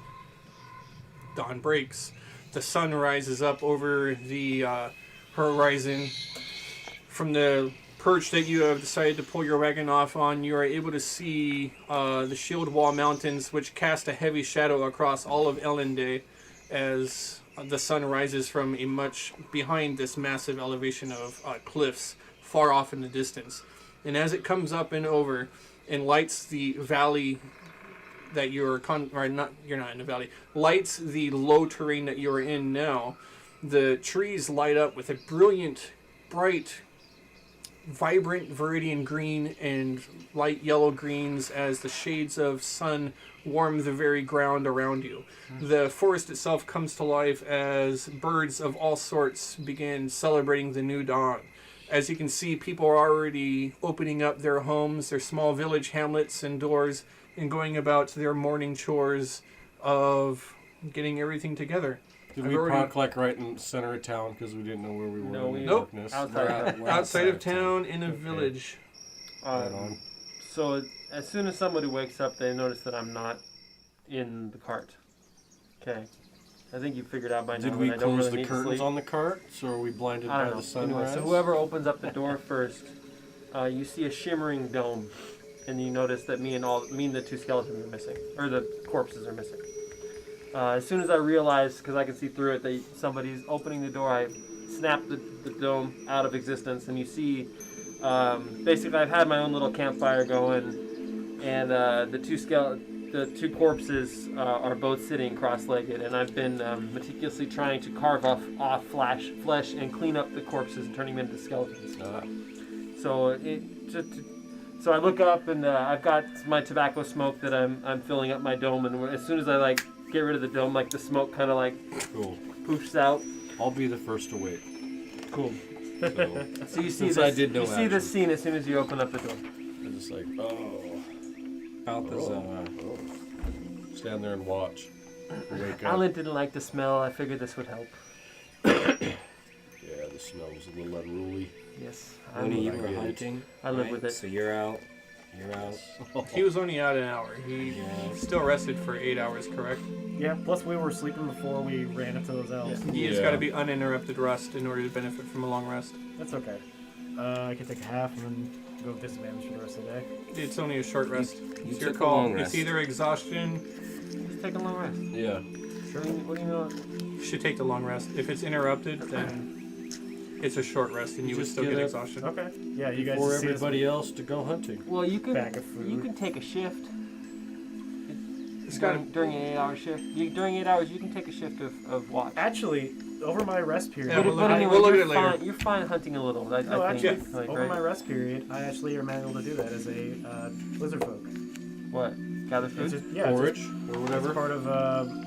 Speaker 2: Dawn breaks. The sun rises up over the horizon. From the perch that you have decided to pull your wagon off on, you are able to see the Shield Wall Mountains, which cast a heavy shadow across all of Elendé as the sun rises from a much behind this massive elevation of cliffs far off in the distance. And as it comes up and over and lights the valley that you're you're not in the valley, lights the low terrain that you're in now, the trees light up with a brilliant, bright, vibrant viridian green and light yellow greens as the shades of sun warm the very ground around you. The forest itself comes to life as birds of all sorts begin celebrating the new dawn. As you can see, people are already opening up their homes, their small village hamlets and doors, and going about their morning chores of getting everything together.
Speaker 6: Did we park like right in the center of town because we didn't know where we were
Speaker 1: No,
Speaker 6: in
Speaker 1: we-
Speaker 6: the
Speaker 2: Nope.
Speaker 6: darkness?
Speaker 3: We're
Speaker 2: Outside of town in a village.
Speaker 6: Right on.
Speaker 1: So as soon as somebody wakes up, they notice that I'm not in the cart. Okay. I think you figured out by now
Speaker 6: Did we
Speaker 1: that I don't
Speaker 6: close
Speaker 1: really
Speaker 6: the
Speaker 1: need to
Speaker 6: curtains
Speaker 1: sleep.
Speaker 6: on the cart, so are we blinded
Speaker 1: I
Speaker 6: by
Speaker 1: don't
Speaker 6: the
Speaker 1: know. Anyway,
Speaker 6: sunrise?
Speaker 1: so whoever opens up the door first, you see a shimmering dome, and you notice that me and the two skeletons are missing, or the corpses are missing. As soon as I realize, because I can see through it, that somebody's opening the door, I snap the dome out of existence, and you see, basically, I've had my own little campfire going, and the two corpses are both sitting cross-legged, and I've been meticulously trying to carve off flesh and clean up the corpses and turning them into skeletons. So I look up and I've got my tobacco smoke that I'm filling up my dome, and as soon as I get rid of the dome, the smoke kind of
Speaker 6: Cool.
Speaker 1: poofs out.
Speaker 6: I'll be the first to wake.
Speaker 1: Cool.
Speaker 6: So
Speaker 1: So you see
Speaker 6: Since
Speaker 1: this.
Speaker 6: I did no
Speaker 1: you see this
Speaker 6: action.
Speaker 1: scene as soon as you open up the door.
Speaker 6: I'm just like,
Speaker 3: Balthazar.
Speaker 6: stand there and watch. Wake up.
Speaker 1: Alan didn't like the smell. I figured this would help.
Speaker 6: Yeah, the smell was a little unruly.
Speaker 1: Yes.
Speaker 3: When you
Speaker 6: I
Speaker 3: were
Speaker 6: get it.
Speaker 3: hunting,
Speaker 1: I live
Speaker 3: right?
Speaker 1: with it.
Speaker 3: So you're out. You're out.
Speaker 2: He was only out an hour. He
Speaker 3: Yeah.
Speaker 2: still rested for 8 hours, correct?
Speaker 5: Yeah, plus we were sleeping before we ran into those elves.
Speaker 2: He has
Speaker 6: Yeah.
Speaker 2: got to be uninterrupted rest in order to benefit from a long rest.
Speaker 5: That's okay. I can take a half and then go with disadvantage for the rest of the day.
Speaker 2: It's only a short rest.
Speaker 3: You
Speaker 2: It's your
Speaker 3: took a
Speaker 2: call.
Speaker 3: long
Speaker 2: It's
Speaker 3: rest.
Speaker 2: either exhaustion.
Speaker 1: Just take a long rest.
Speaker 6: Yeah.
Speaker 1: Sure. What do you know?
Speaker 2: You should take the long rest. If it's interrupted, then it's a short rest, and you would
Speaker 6: Just
Speaker 2: still get
Speaker 6: get up.
Speaker 2: exhaustion.
Speaker 5: Okay. Yeah, you guys
Speaker 6: For
Speaker 5: just see us
Speaker 6: everybody else to go hunting.
Speaker 1: Well, you can.
Speaker 5: Bag of food.
Speaker 1: You can take a shift.
Speaker 2: It's got
Speaker 1: During an 8-hour shift. During 8 hours, you can take a shift of watch.
Speaker 5: Actually, over my rest period,
Speaker 2: Yeah, we'll look at it-
Speaker 1: anyway,
Speaker 2: we'll look at
Speaker 1: you're
Speaker 2: it later.
Speaker 1: fine- You're fine hunting a little. I
Speaker 5: no,
Speaker 1: think.
Speaker 5: actually, over my rest period, I actually am able to do that as a lizard folk.
Speaker 1: What? Gather
Speaker 5: It's
Speaker 1: food?
Speaker 5: just, yeah,
Speaker 6: Forage
Speaker 5: it's
Speaker 6: or
Speaker 5: just, it's
Speaker 6: whatever.
Speaker 5: part of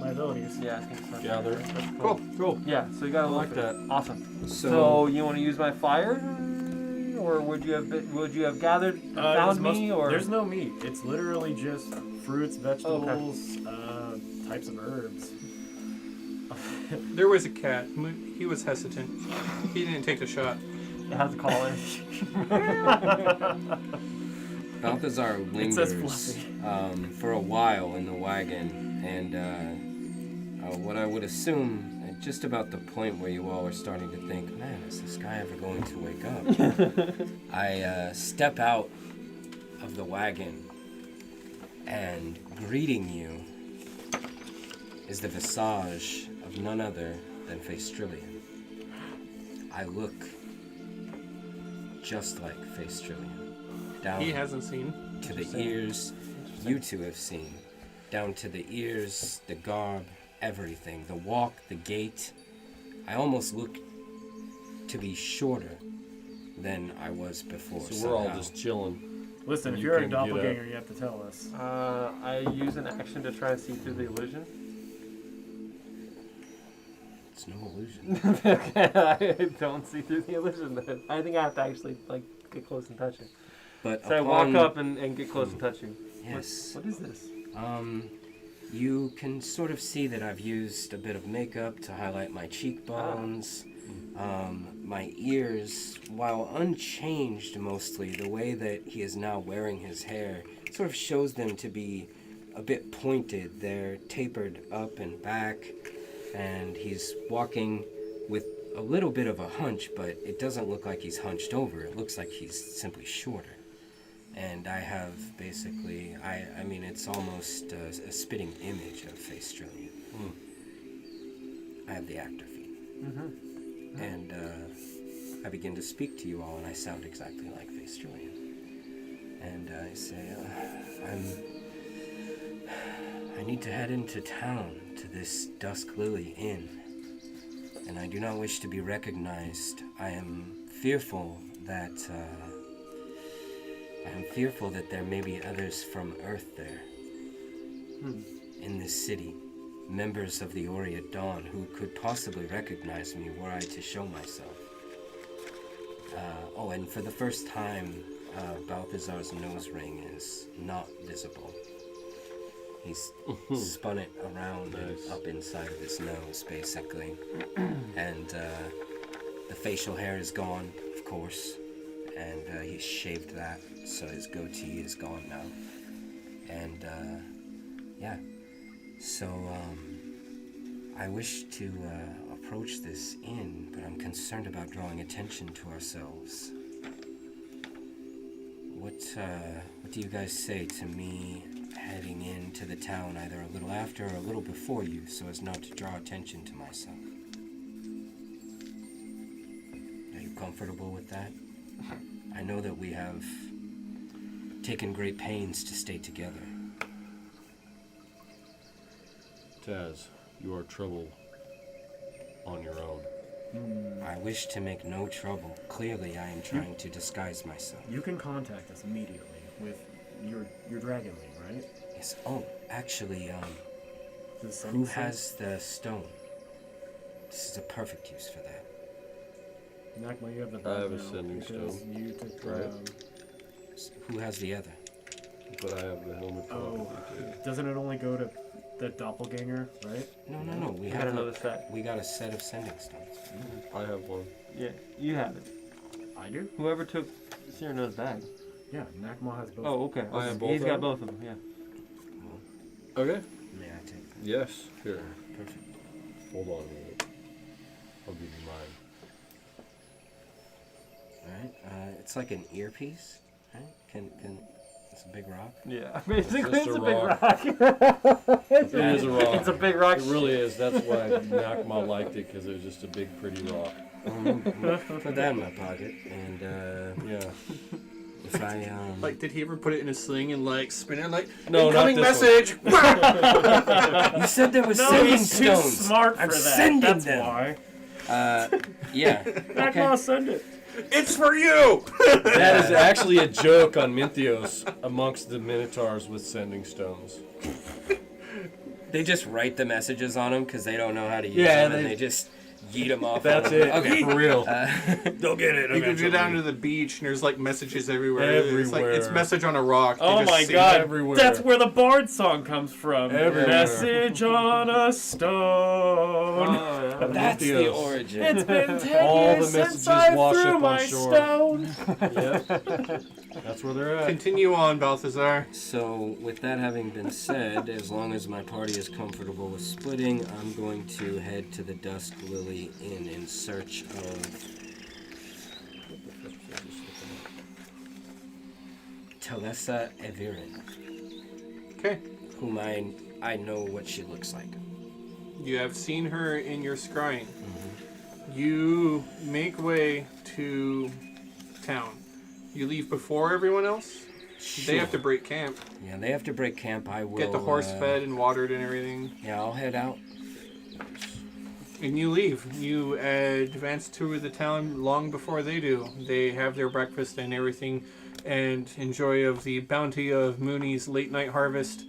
Speaker 5: my abilities.
Speaker 1: Yeah, I think so.
Speaker 6: Gather.
Speaker 1: That's
Speaker 2: Cool.
Speaker 6: Cool.
Speaker 1: Yeah, so you got
Speaker 6: I
Speaker 1: to
Speaker 6: like that.
Speaker 1: Awesome. So
Speaker 3: So,
Speaker 1: you want to use my fire, or would you have gathered and
Speaker 5: It was
Speaker 1: found me, or
Speaker 5: there's no meat. It's literally just fruits, vegetables, types of herbs.
Speaker 2: There was a cat. He was hesitant. He didn't take the shot.
Speaker 1: it has a collar?
Speaker 3: Balthazar
Speaker 5: It says
Speaker 3: lingers
Speaker 5: fluffy.
Speaker 3: for a while in the wagon, and what I would assume, at just about the point where you all are starting to think, man, is this guy ever going to wake up? I step out of the wagon, and greeting you is the visage of none other than Faestrillian. I look just like Faestrillian. Down
Speaker 2: He hasn't seen.
Speaker 3: to the ears you two have seen, down to the ears, the garb, everything, the walk, the gait. I almost look to be shorter than I was before.
Speaker 6: So we're all
Speaker 3: somehow.
Speaker 6: just chilling.
Speaker 5: Listen, if
Speaker 6: You
Speaker 5: you're a
Speaker 6: can get up.
Speaker 5: doppelganger, you have to tell us.
Speaker 1: I use an action to try and see through the illusion.
Speaker 3: It's no illusion.
Speaker 1: Okay, I don't see through the illusion then. I think I have to actually like get close and touch it.
Speaker 3: But
Speaker 1: So I walk up and get close and touch you.
Speaker 3: Yes.
Speaker 1: What is this?
Speaker 3: You can sort of see that I've used a bit of makeup to highlight my cheekbones. My ears, while unchanged mostly, the way that he is now wearing his hair sort of shows them to be a bit pointed. They're tapered up and back, and he's walking with a little bit of a hunch, but it doesn't look like he's hunched over. It looks like he's simply shorter. And I have basically, I mean, it's almost a spitting image of Faestrilian. I have the actor feed. And I begin to speak to you all, and I sound exactly like Faestrilian. And I say, I need to head into town to this Dusk Lily Inn. And I do not wish to be recognized. I am fearful that there may be others from Earth there. In this city. Members of the Ori at Dawn who could possibly recognize me were I to show myself. And for the first time, Balthazar's nose ring is not visible. He's spun it around and up inside of his nose, basically. And the facial hair is gone, of course. And he's shaved that, so his goatee is gone now. And, yeah. So, I wish to approach this inn, but I'm concerned about drawing attention to ourselves. What do you guys say to me heading into the town either a little after or a little before you, so as not to draw attention to myself? Are you comfortable with that? I know that we have taken great pains to stay together.
Speaker 6: Taz, you are trouble on your own.
Speaker 3: I wish to make no trouble. Clearly, I am trying to disguise myself.
Speaker 5: You can contact us immediately with your Dragon League, right?
Speaker 3: Yes. Oh, actually,
Speaker 5: Does
Speaker 3: who
Speaker 5: Sunny
Speaker 3: has the stone? This is a perfect use for that.
Speaker 5: Nakma, you have the
Speaker 6: I have a
Speaker 5: background
Speaker 6: sending
Speaker 5: because
Speaker 6: stone.
Speaker 5: You took,
Speaker 6: Right.
Speaker 3: Who has the other?
Speaker 6: But I have the helmet.
Speaker 5: Doesn't it only go to the doppelganger, right?
Speaker 3: No. We
Speaker 1: I
Speaker 3: have
Speaker 1: got another set.
Speaker 3: We got a set of sending stones.
Speaker 6: I have one.
Speaker 1: Yeah, you have it.
Speaker 5: I do?
Speaker 1: Whoever took Cyrano's bag.
Speaker 5: Yeah, Nakma has both.
Speaker 1: Oh, okay.
Speaker 6: I have both
Speaker 1: He's
Speaker 6: of
Speaker 1: got
Speaker 6: them?
Speaker 1: both of them, yeah.
Speaker 6: Okay.
Speaker 3: May I take them?
Speaker 6: Yes. Here.
Speaker 3: Perfect.
Speaker 6: Hold on a minute. I'll give you mine.
Speaker 3: Alright. It's like an earpiece, right? It's a big rock.
Speaker 1: Yeah, basically
Speaker 6: Just
Speaker 1: it's
Speaker 6: a
Speaker 1: a big
Speaker 6: rock.
Speaker 1: rock.
Speaker 6: It is a rock.
Speaker 1: It's a big rock.
Speaker 6: It really is. That's why Nakma liked it, because it was just a big, pretty rock.
Speaker 3: Put that in my pocket, and
Speaker 6: Yeah.
Speaker 3: if I
Speaker 2: Like, did he ever put it in a sling and like spin it like
Speaker 6: No, not
Speaker 2: incoming
Speaker 6: this
Speaker 2: message?
Speaker 3: you said there was
Speaker 5: No,
Speaker 3: sending
Speaker 5: he's too
Speaker 3: stones.
Speaker 5: smart for
Speaker 3: I'm
Speaker 5: that.
Speaker 3: sending
Speaker 5: That's
Speaker 3: them.
Speaker 5: why.
Speaker 3: Yeah.
Speaker 5: Nakma, send it.
Speaker 2: It's for you.
Speaker 6: That is actually a joke on Minthios amongst the Minotaurs with sending stones.
Speaker 3: They just write the messages on them because they don't know how to use
Speaker 6: Yeah,
Speaker 3: them, and they just yeet them off.
Speaker 6: That's
Speaker 3: on them.
Speaker 6: it.
Speaker 3: Okay.
Speaker 6: For real.
Speaker 3: They'll get it.
Speaker 2: You can go down to the beach and there's like messages everywhere. It's like it's
Speaker 6: Everywhere.
Speaker 2: message on a rock. They
Speaker 5: Oh
Speaker 2: just
Speaker 5: my
Speaker 2: sing
Speaker 5: god,
Speaker 2: it.
Speaker 6: everywhere.
Speaker 5: that's where the Bard song comes from.
Speaker 6: Everywhere.
Speaker 5: Message on a stone.
Speaker 1: Oh, yeah.
Speaker 3: That's the
Speaker 6: Minthios.
Speaker 3: origin.
Speaker 5: It's been 10
Speaker 6: All the
Speaker 5: years since
Speaker 6: messages
Speaker 5: I
Speaker 6: wash
Speaker 5: threw
Speaker 6: up on
Speaker 5: my
Speaker 6: shore.
Speaker 5: stone.
Speaker 6: Yep. That's where they're at.
Speaker 2: Continue on, Balthazar.
Speaker 3: So, with that having been said, as long as my party is comfortable with splitting, I'm going to head to the Dusk Lily Inn in search of Telessa Evirin,
Speaker 2: Okay.
Speaker 3: whom I know what she looks like.
Speaker 2: You have seen her in your scrying. You make way to town. You leave before everyone else? They have to break camp.
Speaker 3: Yeah, they have to break camp. I will
Speaker 2: Get the horse fed and watered and everything.
Speaker 3: Yeah, I'll head out.
Speaker 2: And you leave. You advance to the town long before they do. They have their breakfast and everything and enjoy of the bounty of Mooney's late night harvest.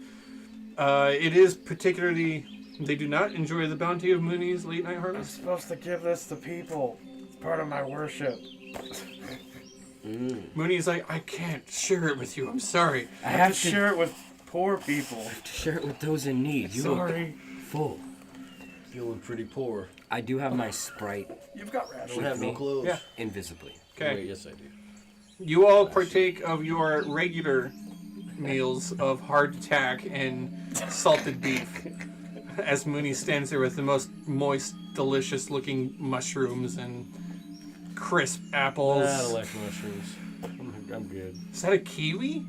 Speaker 2: It is particularly They do not enjoy the bounty of Mooney's late night
Speaker 5: I'm
Speaker 2: harvest.
Speaker 5: supposed to give this to people. It's part of my worship.
Speaker 2: Mooney's like, I can't share it with you. I'm sorry.
Speaker 3: I
Speaker 5: I
Speaker 3: have
Speaker 5: have to
Speaker 3: to
Speaker 5: share it with poor people.
Speaker 3: share it with those in need. You look
Speaker 5: Sorry.
Speaker 3: full.
Speaker 6: Feeling pretty poor.
Speaker 3: I do have my Sprite
Speaker 5: You've got
Speaker 6: I
Speaker 5: rations.
Speaker 6: don't have no
Speaker 3: me.
Speaker 6: clothes.
Speaker 2: Yeah.
Speaker 3: invisibly.
Speaker 2: Okay.
Speaker 6: Wait, yes, I do.
Speaker 2: You all partake of your regular meals of hardtack and salted beef as Mooney stands there with the most moist, delicious looking mushrooms and crisp apples.
Speaker 6: I don't like mushrooms. I'm good.
Speaker 2: Is that a kiwi?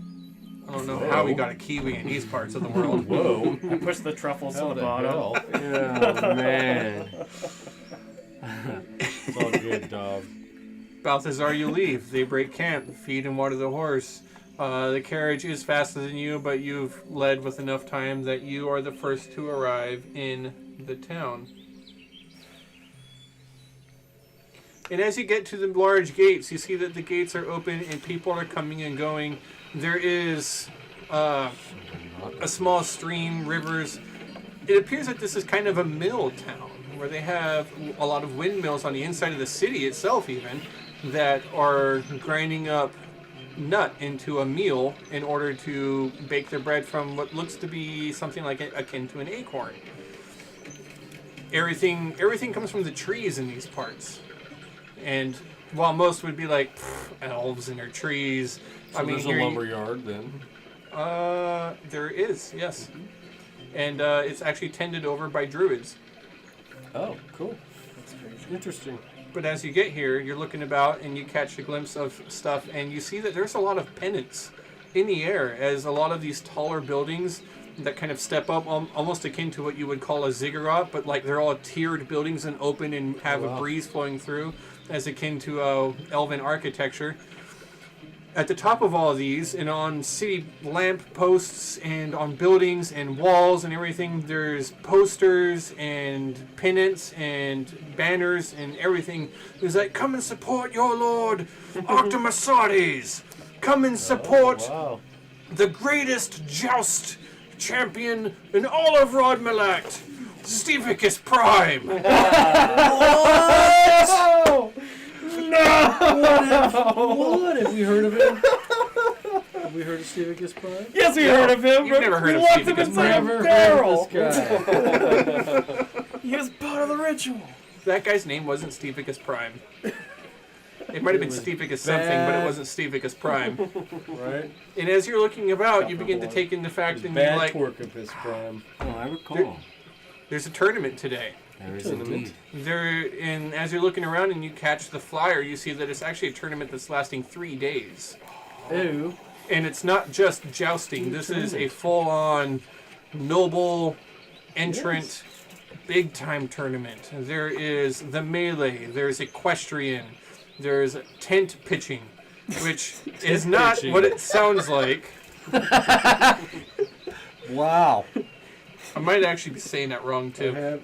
Speaker 2: I don't know how we got a kiwi in these parts of the world.
Speaker 6: Whoa.
Speaker 5: I pushed the truffles
Speaker 6: How
Speaker 5: to the
Speaker 6: the
Speaker 5: bottom.
Speaker 6: hell?
Speaker 3: Oh, man.
Speaker 6: It's all good, dog.
Speaker 2: Balthazar, you leave. They break camp, feed and water the horse. The carriage is faster than you, but you've led with enough time that you are the first to arrive in the town. And as you get to the large gates, you see that the gates are open and people are coming and going. There is a small stream, rivers. It appears that this is kind of a mill town where they have a lot of windmills on the inside of the city itself even that are grinding up nut into a meal in order to bake their bread from what looks to be something like akin to an acorn. Everything comes from the trees in these parts. And while most would be like elves and their trees,
Speaker 6: So there's a
Speaker 2: here
Speaker 6: lumber yard then.
Speaker 2: there is, yes. And it's actually tended over by druids.
Speaker 6: Oh, cool. Interesting.
Speaker 2: But as you get here, you're looking about and you catch a glimpse of stuff, and you see that there's a lot of pennants in the air as a lot of these taller buildings that kind of step up, almost akin to what you would call a ziggurat, but like they're all tiered buildings and open and have a breeze flowing through, as akin to elven architecture. At the top of all of these, and on city lamp posts and on buildings and walls and everything, there's posters and pennants and banners and everything. There's like, come and support your lord, Octomasades. Come and support
Speaker 5: Wow.
Speaker 2: the greatest joust champion in all of Rodmelact, Stevicus Prime.
Speaker 6: What? Have we heard of him? Have we heard of Stevicus Prime?
Speaker 5: Yes, we heard of him.
Speaker 2: You've never heard of
Speaker 5: Lots
Speaker 2: Stevicus
Speaker 5: inside
Speaker 2: Prime.
Speaker 5: a
Speaker 6: Never
Speaker 5: barrel.
Speaker 6: heard of this guy.
Speaker 5: He was part of the ritual.
Speaker 2: That guy's name wasn't Stevicus Prime. It might have been
Speaker 6: was
Speaker 2: Stevicus something, but it
Speaker 6: bad.
Speaker 2: wasn't Stevicus Prime.
Speaker 6: Right?
Speaker 2: And as you're looking about, you begin to take in the fact and you're
Speaker 6: Bad
Speaker 2: like,
Speaker 6: twerk of his prime.
Speaker 3: Oh, I recall.
Speaker 2: there's a tournament today.
Speaker 3: There is
Speaker 6: Tournament.
Speaker 3: indeed.
Speaker 2: And as you're looking around and you catch the flyer, you see that it's actually a tournament that's lasting 3 days.
Speaker 6: Ew.
Speaker 2: And it's not just jousting. This is a full-on noble entrant, big-time tournament. There is the melee. There's equestrian. There's tent pitching, which is not
Speaker 6: pitching.
Speaker 2: what it sounds like.
Speaker 6: Wow.
Speaker 2: I might actually be saying that wrong too.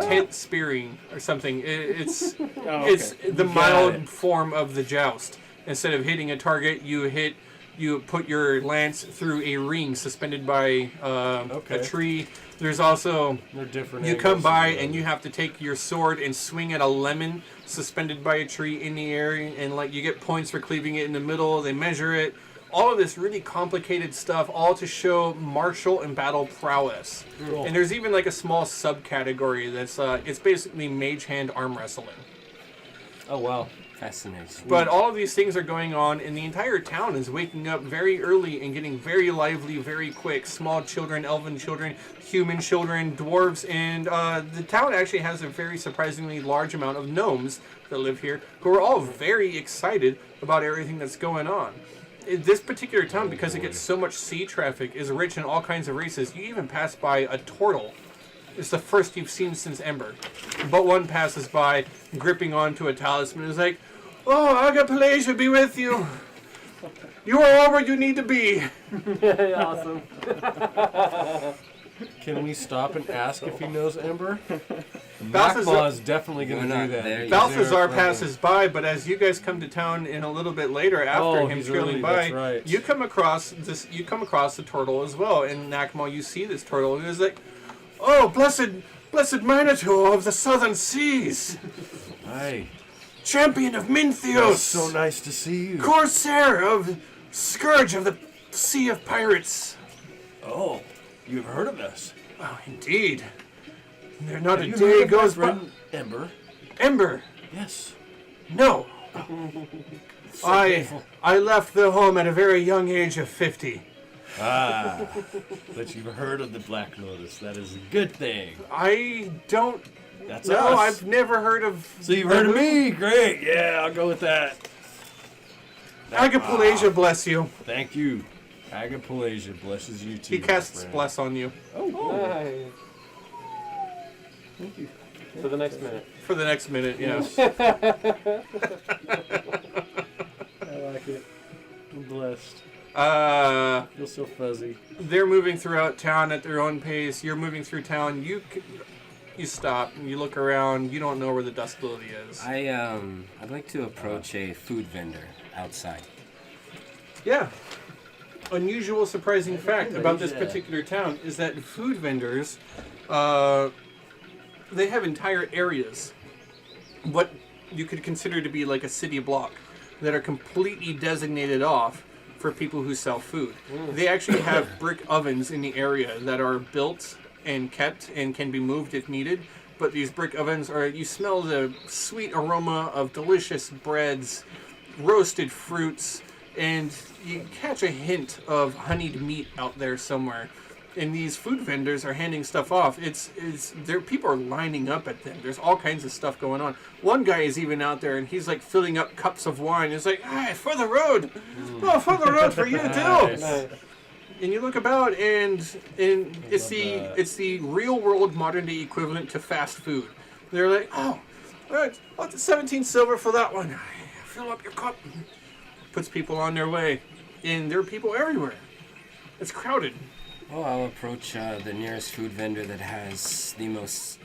Speaker 2: Tent spearing or something. It's it's the mild form of the joust. Instead of hitting a target, you put your lance through a ring suspended by a tree. There's also
Speaker 6: They're different.
Speaker 2: you come
Speaker 6: angles
Speaker 2: by
Speaker 6: and
Speaker 2: and you have to take your sword and swing at a lemon suspended by a tree in the air, and like you get points for cleaving it in the middle. They measure it. All of this really complicated stuff, all to show martial and battle prowess.
Speaker 6: Cool.
Speaker 2: And there's even like a small subcategory that's it's basically mage hand arm wrestling.
Speaker 6: Oh wow.
Speaker 3: Fascinating.
Speaker 2: But all of these things are going on, and the entire town is waking up very early and getting very lively very quick. Small children, elven children, human children, dwarves, and the town actually has a very surprisingly large amount of gnomes that live here who are all very excited about everything that's going on. This particular town, because it gets so much sea traffic, is rich in all kinds of races. You even pass by a turtle. It's the first you've seen since Ember. But one passes by, gripping onto a talisman, and is like, "Oh, Agapellasia be with you. You are all where you need to be."
Speaker 1: Awesome.
Speaker 6: Can we stop and ask if he knows Ember?
Speaker 2: Balthazar-
Speaker 6: Makma is definitely going
Speaker 3: You're
Speaker 6: to
Speaker 3: not
Speaker 6: do that.
Speaker 3: there yet.
Speaker 2: Balthazar passes by, but as you guys come to town in a little bit later, after him
Speaker 6: he's
Speaker 2: trailing
Speaker 6: early,
Speaker 2: by,
Speaker 6: that's right.
Speaker 2: you come across this. You come across the turtle as well, and Nakmal, you see this turtle, and it's like, Oh, blessed Minotaur of the southern seas!
Speaker 6: Hi.
Speaker 2: Champion of Mintheos!
Speaker 6: So nice to see you.
Speaker 2: Corsair of Scourge of the Sea of Pirates!
Speaker 6: Oh, you've heard of us.
Speaker 2: Oh, indeed. There not a
Speaker 6: You
Speaker 2: day
Speaker 6: heard of my
Speaker 2: goes by.
Speaker 6: friend Ember?
Speaker 2: Ember!
Speaker 6: Yes.
Speaker 2: No!
Speaker 6: So
Speaker 2: I
Speaker 6: grateful.
Speaker 2: left the home at a very young age of 50.
Speaker 6: Ah, but you've heard of the Black Lotus. That is a good thing.
Speaker 2: I don't
Speaker 6: That's
Speaker 2: know.
Speaker 6: us.
Speaker 2: I've never heard of.
Speaker 6: So you've heard of me? Great. Yeah, I'll go with that.
Speaker 2: Agapalasia bless you.
Speaker 6: Thank you. Agapalasia blesses you too.
Speaker 2: He
Speaker 6: my
Speaker 2: casts
Speaker 6: friend.
Speaker 2: bless on you
Speaker 1: Nice. Thank you. For the next minute.
Speaker 2: for the next minute. Yes.
Speaker 5: I like it. I'm blessed.
Speaker 2: Uh,
Speaker 5: Feel so fuzzy.
Speaker 2: they're moving throughout town at their own pace. You're moving through town. You stop and you look around. You don't know where the dust lily is.
Speaker 3: I'd like to approach a food vendor outside.
Speaker 2: Yeah. Unusual, surprising fact about this particular town is that food vendors, they have entire areas, what you could consider to be like a city block, that are completely designated off for people who sell food. They actually have brick ovens in the area that are built and kept and can be moved if needed. But these brick ovens are, you smell the sweet aroma of delicious breads, roasted fruits, and you catch a hint of honeyed meat out there somewhere. And these food vendors are handing stuff off. It's there. People are lining up at them. There's all kinds of stuff going on. One guy is even out there, and he's like filling up cups of wine. He's like, "Hey, for the road! Oh, for the road for you too!"
Speaker 1: Nice.
Speaker 2: And you look about, and it's the real world modern day equivalent to fast food. They're like, "Oh, all right, I'll take 17 silver for that one. Fill up your cup." Puts people on their way, and there are people everywhere. It's crowded.
Speaker 3: Oh, I'll approach the nearest food vendor that has the most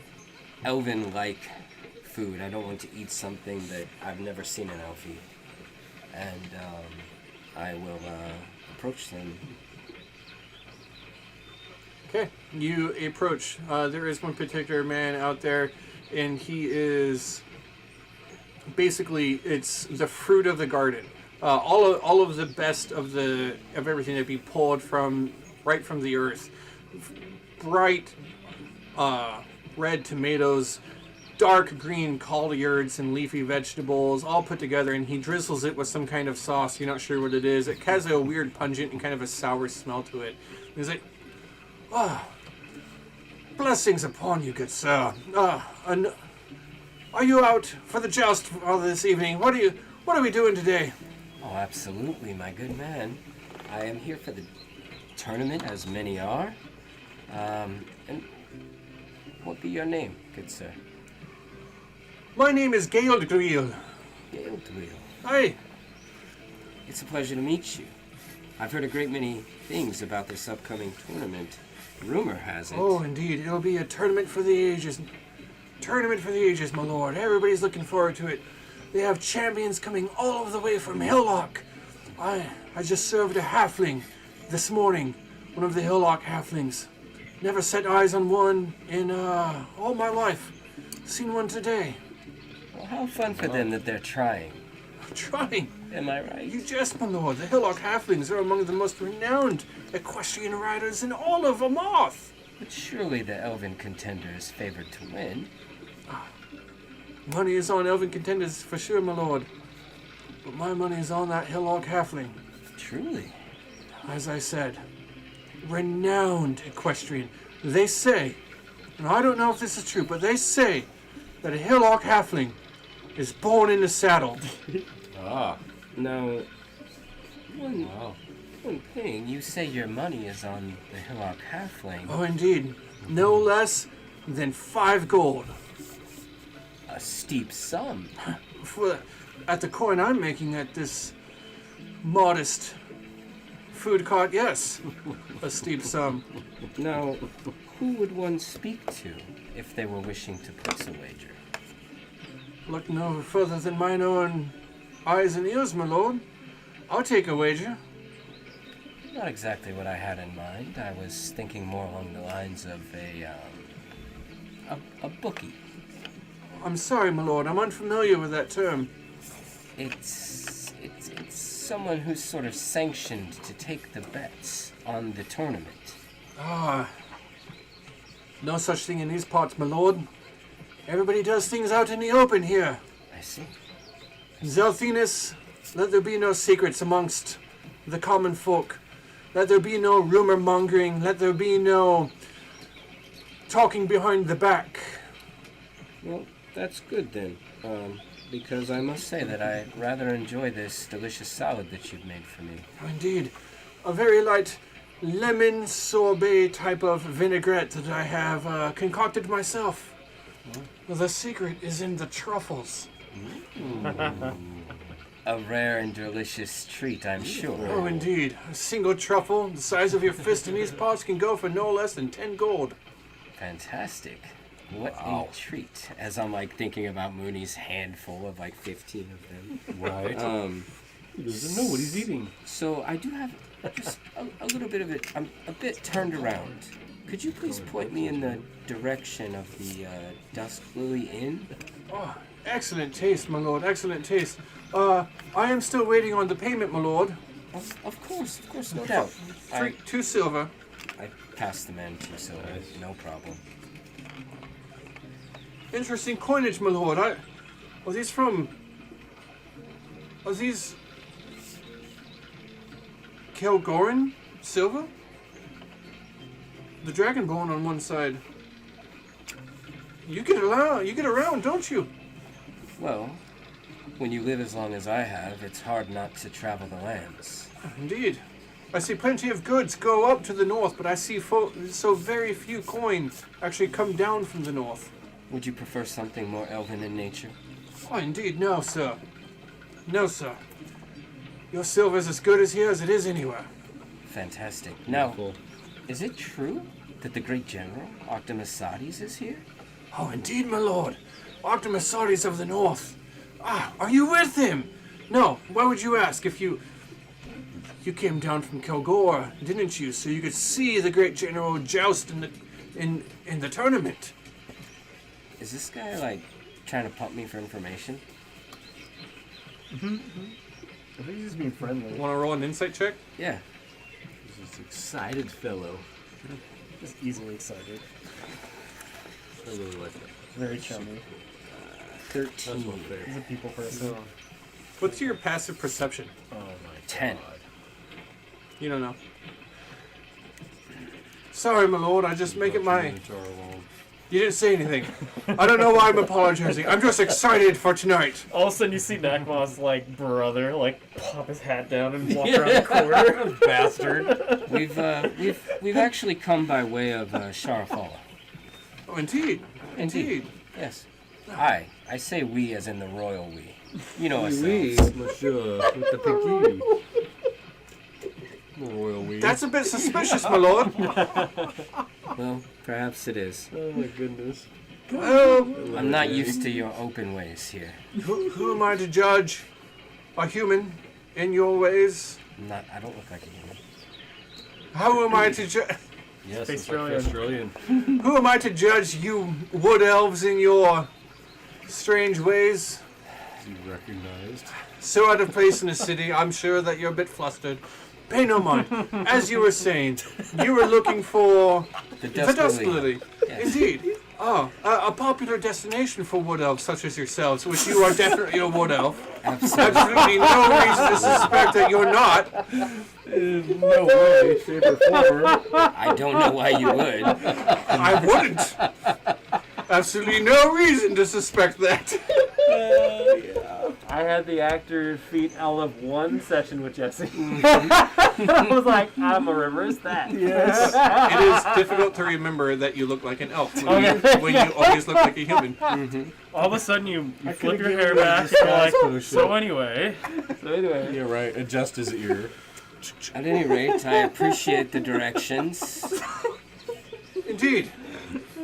Speaker 3: elven-like food. I don't want to eat something that I've never seen an elf eat. And I will approach them.
Speaker 2: Okay, you approach. There is one particular man out there, and he is basically, it's the fruit of the garden. All of the best of everything that be pulled from right from the earth. Bright red tomatoes, dark green collards and leafy vegetables, all put together, and he drizzles it with some kind of sauce. You're not sure what it is. It has a weird pungent and kind of a sour smell to it. He's like, "Ah, blessings upon you, good sir. And are you out for the joust this evening? What are we doing today?"
Speaker 3: Oh, absolutely, my good man. I am here for the tournament, as many are. And what be your name, good sir?
Speaker 2: My name is Gael Griel.
Speaker 3: Gaeldwheel.
Speaker 2: Hi.
Speaker 3: It's a pleasure to meet you. I've heard a great many things about this upcoming tournament. Rumor has it.
Speaker 2: Oh, indeed. It'll be a tournament for the ages. Tournament for the ages, my lord. Everybody's looking forward to it. They have champions coming all over the way from Hillock. I just served a halfling this morning. One of the Hillock halflings. Never set eyes on one in all my life. Seen one today.
Speaker 3: Well, how fun for them that they're trying.
Speaker 2: Trying.
Speaker 3: Am I right?
Speaker 2: You jest, my lord. The Hillock halflings are among the most renowned equestrian riders in all of Amoth.
Speaker 3: But surely the elven contender is favored to win.
Speaker 2: Money is on elven contenders for sure, my lord. But my money is on that Hillock halfling.
Speaker 3: Truly.
Speaker 2: As I said, renowned equestrian. They say, and I don't know if this is true, but they say that a Hillock halfling is born in the saddle.
Speaker 6: Ah.
Speaker 3: Now,
Speaker 6: Wow.
Speaker 3: one thing, you say your money is on the Hillock halfling.
Speaker 2: Oh, indeed. No less than 5 gold.
Speaker 3: A steep sum.
Speaker 2: At the coin I'm making at this modest food cart, yes. A steep sum.
Speaker 3: Now, who would one speak to if they were wishing to place a wager?
Speaker 2: Look no further than mine own eyes and ears, my lord. I'll take a wager.
Speaker 3: Not exactly what I had in mind. I was thinking more along the lines of a a bookie.
Speaker 2: I'm sorry, my lord. I'm unfamiliar with that term.
Speaker 3: It's someone who's sort of sanctioned to take the bets on the tournament.
Speaker 2: Ah, no such thing in these parts, my lord. Everybody does things out in the open here.
Speaker 3: I see.
Speaker 2: Zelthinus, let there be no secrets amongst the common folk. Let there be no rumor mongering. Let there be no talking behind the back.
Speaker 3: Well, that's good then. Because I must say that I rather enjoy this delicious salad that you've made for me.
Speaker 2: Oh, indeed. A very light lemon sorbet type of vinaigrette that I have concocted myself. The secret is in the truffles.
Speaker 3: A rare and delicious treat, I'm sure.
Speaker 2: Oh, indeed. A single truffle the size of your fist in these parts can go for no less than 10 gold.
Speaker 3: Fantastic. What a treat. As I'm like thinking about Mooney's handful of like 15 of them.
Speaker 6: Right. He doesn't know what he's eating.
Speaker 3: So I do have just a little bit of it. I'm a bit turned around. Could you please point me in the direction of the Dusk Lily Inn?
Speaker 2: Oh, excellent taste, my lord. Excellent taste. I am still waiting on the payment, my lord.
Speaker 3: Of course, no doubt.
Speaker 2: 2 silver.
Speaker 3: I passed the man 2 silver. No problem.
Speaker 2: Interesting coinage, my lord. Are these from... Are these... Kelgoran silver? The dragonbone on one side. You get around, don't you?
Speaker 3: Well, when you live as long as I have, it's hard not to travel the lands.
Speaker 2: Indeed. I see plenty of goods go up to the north, but I see so very few coins actually come down from the north.
Speaker 3: Would you prefer something more elven in nature?
Speaker 2: Oh, indeed, no, sir. No, sir. Your silver's as good as here as it is anywhere.
Speaker 3: Fantastic. Now, is it true that the great general, Octomysades, is here?
Speaker 2: Oh, indeed, my lord. Octomysades of the north. Ah, are you with him? No, why would you ask if you came down from Kilgore, didn't you? So you could see the great general joust in the tournament.
Speaker 3: Is this guy, like, trying to pump me for information?
Speaker 5: I think he's just being friendly.
Speaker 2: Want to roll an insight check?
Speaker 3: Yeah.
Speaker 4: He's this excited fellow.
Speaker 5: Just easily excited.
Speaker 6: I really like that.
Speaker 5: Very chummy.
Speaker 3: 13.
Speaker 6: That's my favorite.
Speaker 5: He's a people person.
Speaker 2: What's your passive perception?
Speaker 5: Oh my
Speaker 3: 10.
Speaker 5: god.
Speaker 2: You don't know. Sorry, my lord. I just make it my... You didn't say anything. I don't know why I'm apologizing. I'm just excited for tonight.
Speaker 5: All of a sudden you see Nakmaw's like brother like pop his hat down and walk around the corner.
Speaker 3: Bastard. We've actually come by way of Sharafala.
Speaker 2: Oh, indeed. Indeed.
Speaker 3: Yes. I say we as in the royal we. You know us.
Speaker 6: Oui, monsieur, with the pinky. The royal we.
Speaker 2: That's a bit suspicious, my lord.
Speaker 3: Well, perhaps it is.
Speaker 6: Oh my goodness.
Speaker 2: Oh,
Speaker 3: I'm not used to your open ways here.
Speaker 2: who am I to judge? A human in your ways?
Speaker 3: I don't look like a human.
Speaker 2: How am I to judge?
Speaker 6: Yes, it's
Speaker 5: Australian.
Speaker 6: like Australian.
Speaker 2: Who am I to judge you wood elves in your strange ways?
Speaker 6: You recognized.
Speaker 2: So out of place in the city, I'm sure that you're a bit flustered. Pay no mind. As you were saying, you were looking for
Speaker 3: The
Speaker 2: the Dusk Lily.
Speaker 3: Yes.
Speaker 2: Indeed. Oh, a popular destination for wood elves such as yourselves, which you are definitely a wood elf.
Speaker 3: Absolutely.
Speaker 2: Absolutely no reason to suspect that you're not.
Speaker 6: No way, shape, or form.
Speaker 3: I don't know why you would.
Speaker 2: I wouldn't. Absolutely no reason to suspect that.
Speaker 1: I had the actor feat Olive 1 session with Jesse. I was like, I'm a reverse that.
Speaker 2: Yes. It is difficult to remember that you look like an elf when you always look like a human.
Speaker 5: All of a sudden you flip your
Speaker 6: could've
Speaker 5: hair
Speaker 6: given
Speaker 5: back
Speaker 6: him
Speaker 5: and you're
Speaker 6: a
Speaker 5: like,
Speaker 6: potion.
Speaker 5: so anyway.
Speaker 6: Yeah, right. Adjust his ear.
Speaker 3: At any rate, I appreciate the directions.
Speaker 2: Indeed.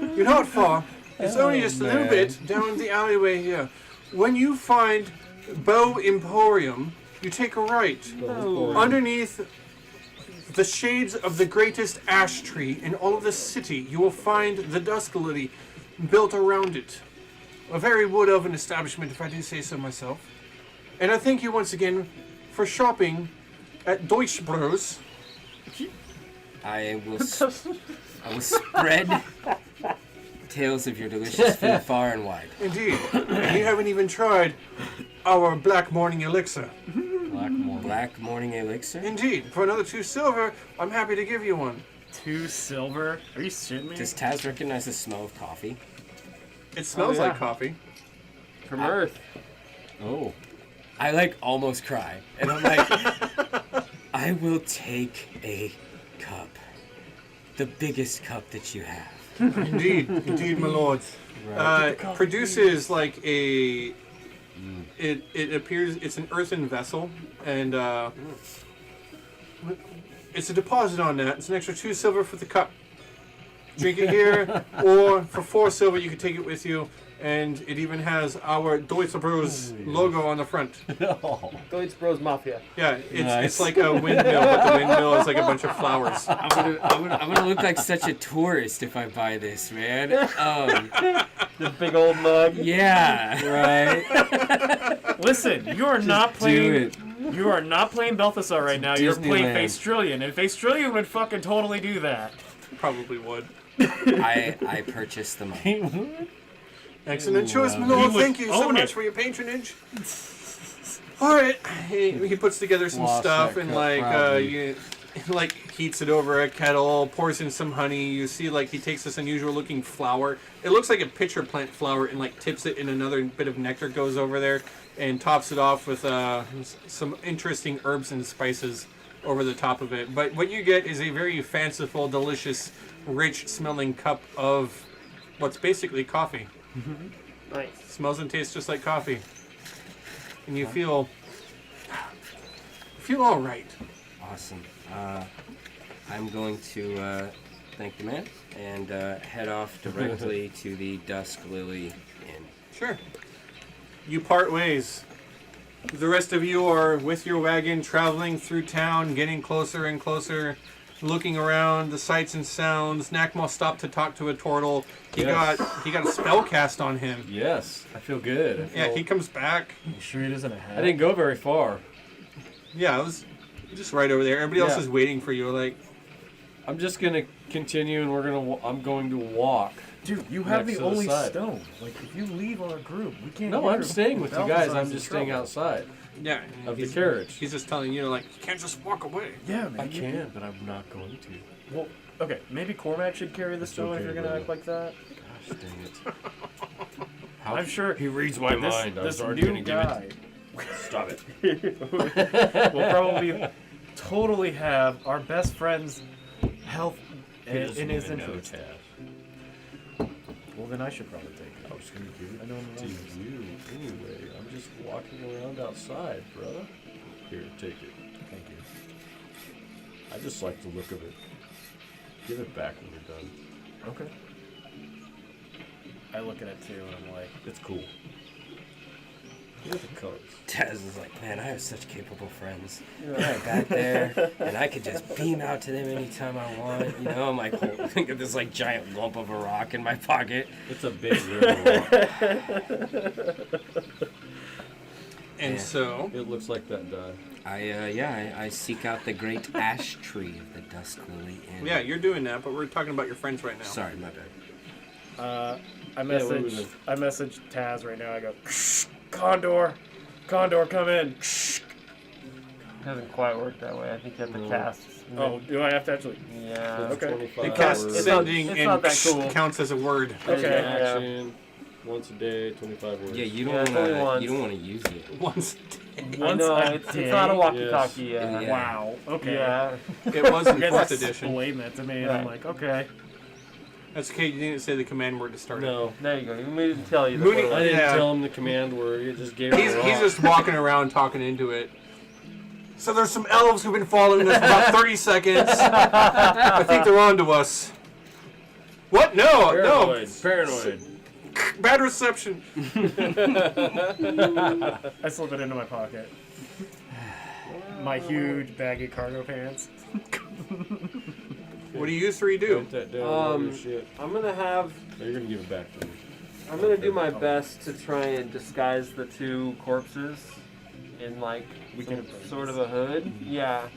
Speaker 2: You're not far. It's only just a little
Speaker 6: man.
Speaker 2: bit down the alleyway here. When you find Bow Emporium, you take a right. Underneath the shades of the greatest ash tree in all of the city, you will find the Dusk Lily. built around it. A very wood oven establishment, if I do say so myself. And I thank you once again for shopping at Deutsche Bros.
Speaker 3: I will spread tales of your delicious food far and wide.
Speaker 2: Indeed. And you haven't even tried our Black Morning Elixir.
Speaker 3: Black morning elixir?
Speaker 2: Indeed. For another 2 silver, I'm happy to give you one.
Speaker 5: 2 silver? Are you shitting me?
Speaker 3: Does Taz recognize the smell of coffee?
Speaker 2: It smells
Speaker 1: yeah.
Speaker 2: like coffee.
Speaker 1: From Earth.
Speaker 6: Oh.
Speaker 3: I like almost cry. And I'm like, I will take a cup. The biggest cup that you have.
Speaker 2: Indeed. Indeed, my lords. Produces like a... It appears it's an earthen vessel, and it's a deposit on that. It's an extra 2 silver for the cup. Drink it here, or for 4 silver you can take it with you, and it even has our Deutsche Bros logo on the front.
Speaker 1: Deutsche Bros Mafia.
Speaker 2: Yeah, it's
Speaker 6: Nice.
Speaker 2: like a windmill, but the windmill is like a bunch of flowers.
Speaker 3: I'm gonna look like such a tourist if I buy this, man.
Speaker 1: The big old mug.
Speaker 3: Yeah.
Speaker 6: Right?
Speaker 5: Listen, you are not
Speaker 6: Do
Speaker 5: playing.
Speaker 6: it.
Speaker 5: You are not playing Balthasar right now. You're playing
Speaker 6: Disneyland.
Speaker 5: Faestrillion, and Faestrillion would fucking totally do that.
Speaker 2: Probably would.
Speaker 3: I purchased the money.
Speaker 2: Excellent choice, my
Speaker 5: You
Speaker 2: lord.
Speaker 5: would
Speaker 2: Thank you so
Speaker 5: own
Speaker 2: much
Speaker 5: it.
Speaker 2: for your patronage. All right, he puts together some
Speaker 6: Lost
Speaker 2: stuff
Speaker 6: that
Speaker 2: and
Speaker 6: cup
Speaker 2: like
Speaker 6: proudly.
Speaker 2: like heats it over a kettle, pours in some honey. You see like he takes this unusual looking flower. It looks like a pitcher plant flower and like tips it in another bit of nectar goes over there and tops it off with some interesting herbs and spices over the top of it. But what you get is a very fanciful, delicious, rich smelling cup of what's basically coffee.
Speaker 1: Nice.
Speaker 2: Smells and tastes just like coffee. And you feel all right.
Speaker 3: Awesome. I'm going to thank the man and head off directly to the Dusk Lily Inn.
Speaker 2: Sure. You part ways. The rest of you are with your wagon traveling through town, getting closer and closer, looking around, the sights and sounds. Nakmal stopped to talk to a turtle. He
Speaker 6: Yes.
Speaker 2: got a spell cast on him.
Speaker 6: Yes. I feel good.
Speaker 2: Yeah, he comes back.
Speaker 5: You sure he doesn't have?
Speaker 6: I didn't go very far.
Speaker 2: Yeah, it was just right over there. Everybody else
Speaker 6: Yeah.
Speaker 2: is waiting for you. Like,
Speaker 6: I'm just gonna continue, and I'm going to walk.
Speaker 5: Dude, you have
Speaker 6: Next
Speaker 5: the
Speaker 6: to the
Speaker 5: only
Speaker 6: side.
Speaker 5: stone. Like, if you leave our group, we can't.
Speaker 6: No,
Speaker 5: hear
Speaker 6: I'm staying with you guys.
Speaker 5: Balthazar's
Speaker 6: I'm
Speaker 5: in
Speaker 6: just staying
Speaker 5: trouble.
Speaker 6: outside
Speaker 2: yeah,
Speaker 6: of the
Speaker 2: he's-
Speaker 6: carriage.
Speaker 2: He's just telling you, like, you can't just walk away.
Speaker 5: Yeah, man.
Speaker 6: I can, but I'm not going to.
Speaker 5: Well, okay, maybe Cormac should carry the
Speaker 6: It's
Speaker 5: stone if
Speaker 6: okay,
Speaker 5: you're gonna
Speaker 6: brother.
Speaker 5: act like that.
Speaker 6: Gosh dang it. How
Speaker 5: I'm sure
Speaker 6: he reads my
Speaker 5: this,
Speaker 6: mind. I was
Speaker 5: this
Speaker 6: already
Speaker 5: new
Speaker 6: gonna give
Speaker 5: guy
Speaker 6: it. Stop it.
Speaker 5: will probably totally have our best friend's health in his interest. Well, then I should probably take it.
Speaker 6: I was gonna give
Speaker 5: I know
Speaker 6: it
Speaker 5: I'm
Speaker 6: to
Speaker 5: wrong.
Speaker 6: you anyway. I'm just walking around outside, brother. Here, take it.
Speaker 5: Thank you.
Speaker 6: I just like the look of it. Give it back when you're done.
Speaker 5: Okay. I look at it too, and I'm like,
Speaker 6: It's cool. Look at the colors.
Speaker 3: Taz is like, man, I have such capable friends. They're back there, and I could just beam out to them anytime I want. You know, I'm like, think of this like giant lump of a rock in my pocket.
Speaker 6: It's a big river walk.
Speaker 2: And
Speaker 3: Yeah.
Speaker 2: so,
Speaker 6: It looks like that die.
Speaker 3: I seek out the great ash tree of the Dusk Lily Inn.
Speaker 2: yeah, you're doing that, but we're talking about your friends right now.
Speaker 3: Sorry, my bad.
Speaker 5: I
Speaker 6: what was
Speaker 5: message,
Speaker 6: it?
Speaker 5: I message Taz right now. I go, Condor, come in.
Speaker 1: It doesn't quite work that way. I think you have to
Speaker 6: No.
Speaker 1: cast.
Speaker 5: Oh, do I have to actually?
Speaker 1: Yeah.
Speaker 5: Okay.
Speaker 6: 25
Speaker 2: The cast
Speaker 6: words.
Speaker 1: It's not-
Speaker 2: sending
Speaker 1: it's
Speaker 2: and
Speaker 1: not that cool.
Speaker 2: counts as a word.
Speaker 5: Okay.
Speaker 1: Yeah.
Speaker 6: Action. Once a day, 25 words.
Speaker 3: Yeah, you
Speaker 1: Yeah, it's only
Speaker 3: don't
Speaker 1: once.
Speaker 3: want to use it.
Speaker 2: Once
Speaker 1: I
Speaker 5: Once
Speaker 1: know,
Speaker 5: a
Speaker 1: it's
Speaker 5: day?
Speaker 1: not a walkie-talkie.
Speaker 3: Yes.
Speaker 1: Yeah.
Speaker 5: Wow. Okay.
Speaker 1: Yeah.
Speaker 2: it was in
Speaker 5: You guys
Speaker 2: 4th edition.
Speaker 5: explained that to me, and I'm
Speaker 1: Right.
Speaker 5: like, okay.
Speaker 2: That's okay. You didn't say the command word to start it.
Speaker 6: No.
Speaker 1: There you go. You made it tell you.
Speaker 2: Moody-
Speaker 1: That's what
Speaker 6: I
Speaker 1: it was.
Speaker 6: didn't
Speaker 2: Yeah.
Speaker 6: tell him the command word. He just gave
Speaker 2: He's
Speaker 6: it a rock.
Speaker 2: just walking around talking into it. So there's some elves who've been following us for about 30 seconds. I think they're on to us. What? No,
Speaker 6: Paranoid. Paranoid.
Speaker 2: no. Bad reception.
Speaker 5: I slip it into my pocket. My huge baggy cargo pants.
Speaker 2: What do you three do?
Speaker 6: Write that down. All your shit.
Speaker 1: I'm gonna have.
Speaker 6: No, you're gonna give it back to me.
Speaker 1: I'm gonna do my best to try and disguise the two corpses in like some sort of a hood. Yeah.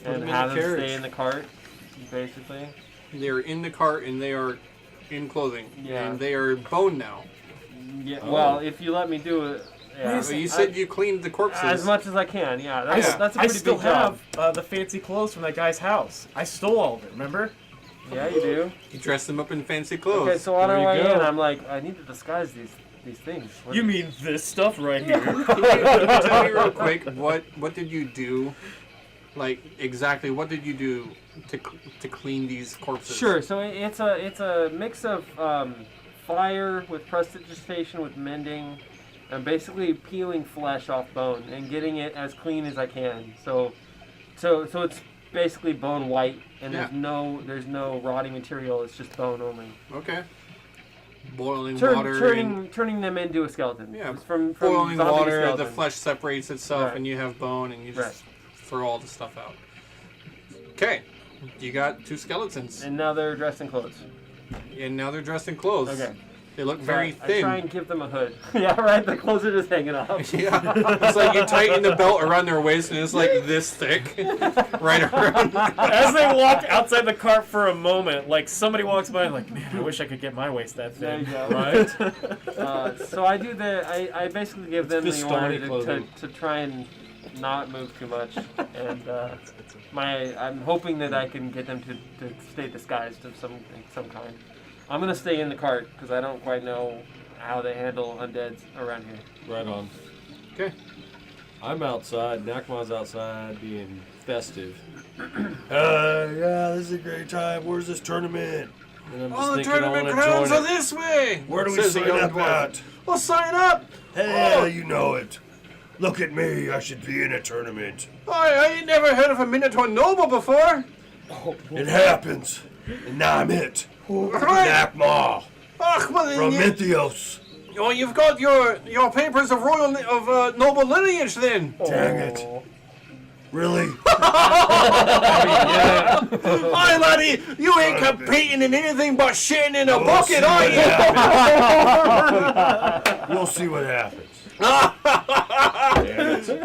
Speaker 2: them
Speaker 1: And
Speaker 2: in
Speaker 1: have
Speaker 2: the
Speaker 1: them
Speaker 2: carriage.
Speaker 1: stay in the cart, basically.
Speaker 2: They're in the cart and they are in clothing.
Speaker 1: Yeah.
Speaker 2: And they are bone now.
Speaker 1: Yeah.
Speaker 6: Oh.
Speaker 1: Well, if you let me do it. Yeah.
Speaker 2: So you said you cleaned the corpses.
Speaker 1: As much as I can. Yeah.
Speaker 2: Yeah.
Speaker 1: That's a
Speaker 5: I
Speaker 1: pretty
Speaker 5: still
Speaker 1: big job.
Speaker 5: have the fancy clothes from that guy's house. I stole all of it, remember?
Speaker 1: Yeah, you do.
Speaker 2: You dressed them up in fancy clothes.
Speaker 1: Okay, so on
Speaker 6: There
Speaker 1: our
Speaker 6: you
Speaker 1: way
Speaker 6: go.
Speaker 1: in, I'm like, I need to disguise these things. What-
Speaker 5: You mean this stuff right here?
Speaker 2: Can you tell me real quick what did you do? Like exactly what did you do to clean these corpses?
Speaker 1: Sure. So it's a mix of fire with prestidigitation with mending, and basically peeling flesh off bone and getting it as clean as I can. So it's basically bone white, and
Speaker 2: Yeah.
Speaker 1: there's no rotting material. It's just bone only.
Speaker 2: Okay. Boiling water. and
Speaker 1: Turning them into a skeleton.
Speaker 2: Yeah,
Speaker 1: It's from
Speaker 2: boiling
Speaker 1: zombie to
Speaker 2: water, the
Speaker 1: skeleton.
Speaker 2: flesh separates itself,
Speaker 1: Right.
Speaker 2: and you have bone, and you just
Speaker 1: Right.
Speaker 2: throw all the stuff out. Okay, you got two skeletons,
Speaker 1: And now they're dressed in clothes.
Speaker 2: and now they're dressed in clothes.
Speaker 1: Okay.
Speaker 2: They look
Speaker 1: So
Speaker 2: very
Speaker 1: I
Speaker 2: thin.
Speaker 1: try and give them a hood. Yeah, right. The clothes are just hanging off.
Speaker 2: Yeah, it's like you tighten the belt around their waist, and it's like this thick, right around.
Speaker 5: As they walk outside the cart for a moment, like somebody walks by, like, man, I wish I could get my waist that
Speaker 1: There you
Speaker 5: thin.
Speaker 1: go.
Speaker 5: Right?
Speaker 1: So I do I basically give them the
Speaker 6: Vistani
Speaker 1: order
Speaker 6: clothing.
Speaker 1: to try and not move too much, and I'm hoping that I can get them to stay disguised of some kind. I'm gonna stay in the cart because I don't quite know how they handle undeads around here.
Speaker 6: Right on.
Speaker 2: Okay.
Speaker 6: I'm outside. Nakma's outside being festive. Yeah, this is a great time. Where's this tournament? And I'm just
Speaker 2: Oh, the
Speaker 6: thinking I
Speaker 2: tournament
Speaker 6: want to
Speaker 2: grounds
Speaker 6: join
Speaker 2: are
Speaker 6: it.
Speaker 2: this way.
Speaker 7: Where do we
Speaker 2: says the
Speaker 7: sign
Speaker 2: young
Speaker 7: up
Speaker 2: dwarf.
Speaker 7: at?
Speaker 2: Well, sign up.
Speaker 7: Hey,
Speaker 2: Oh.
Speaker 7: you know it. Look at me. I should be in a tournament.
Speaker 2: I ain't never heard of a Minotaur noble before.
Speaker 7: It happens. And now I'm it.
Speaker 2: Right.
Speaker 7: Nakma
Speaker 2: Ach, well, then
Speaker 7: from
Speaker 2: you,
Speaker 7: Mythios.
Speaker 2: oh, you've got your papers of noble lineage then.
Speaker 7: Dang it. Really?
Speaker 2: Aye, laddie, you ain't competing in anything but shitting in a
Speaker 7: We'll
Speaker 2: bucket,
Speaker 7: see
Speaker 2: are
Speaker 7: what
Speaker 2: you?
Speaker 7: happens. We'll see what happens.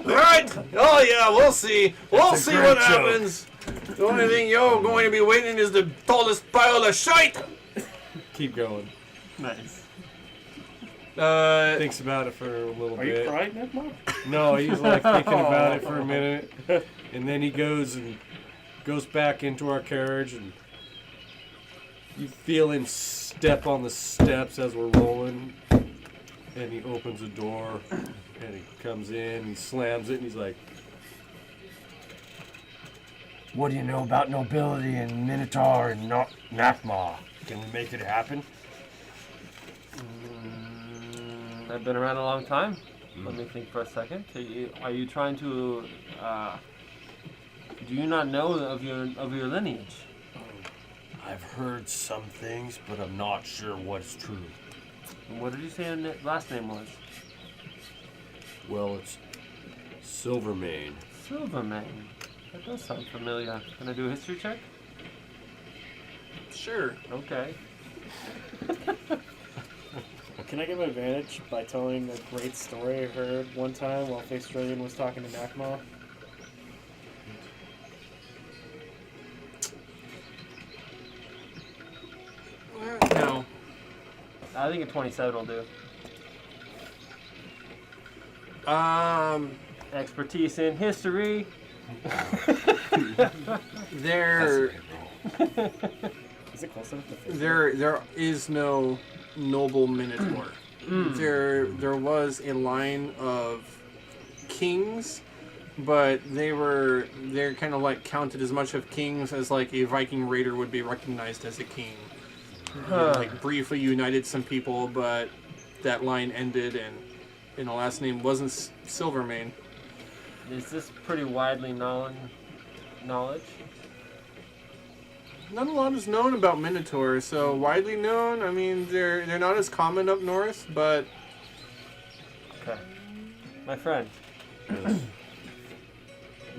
Speaker 2: Right? Oh yeah, we'll see. We'll
Speaker 7: That's a
Speaker 2: see
Speaker 7: great
Speaker 2: what
Speaker 7: joke.
Speaker 2: happens. The only thing you're going to be waiting is the tallest pile of shite.
Speaker 6: Keep going.
Speaker 1: Nice.
Speaker 6: Thinks about it for a little
Speaker 5: Are
Speaker 6: bit.
Speaker 5: you crying, Nick Mom?
Speaker 6: No, he's like thinking about it for a minute, and then he goes back into our carriage, and you feel him step on the steps as we're rolling, and he opens a door, and he comes in, he slams it, and he's like,
Speaker 7: What do you know about nobility and Minotaur and Nakma? Can we make it happen?
Speaker 1: I've been around a long time. Let me think for a second. Are you trying to? Do you not know of your lineage?
Speaker 7: I've heard some things, but I'm not sure what's true.
Speaker 1: What did you say your last name was?
Speaker 6: well, it's Silvermane.
Speaker 1: Silvermane. That does sound familiar. Can I do a history check?
Speaker 2: Sure.
Speaker 1: Okay.
Speaker 5: Can I give an advantage by telling a great story I heard one time while Facedragon was talking to Nakma?
Speaker 2: No.
Speaker 1: I think a 27 will do. Expertise in history.
Speaker 2: There
Speaker 5: Is it close enough to Facedragon?
Speaker 2: there is no noble Minotaur. There was a line of kings, but they're kind of like counted as much of kings as like a Viking raider would be recognized as a king. Like briefly united some people, but that line ended, and the last name wasn't Silvermane.
Speaker 1: Is this pretty widely knowledge?
Speaker 2: Not a lot is known about Minotaur, so widely known. I mean, they're not as common up north, but
Speaker 1: Okay. My friend.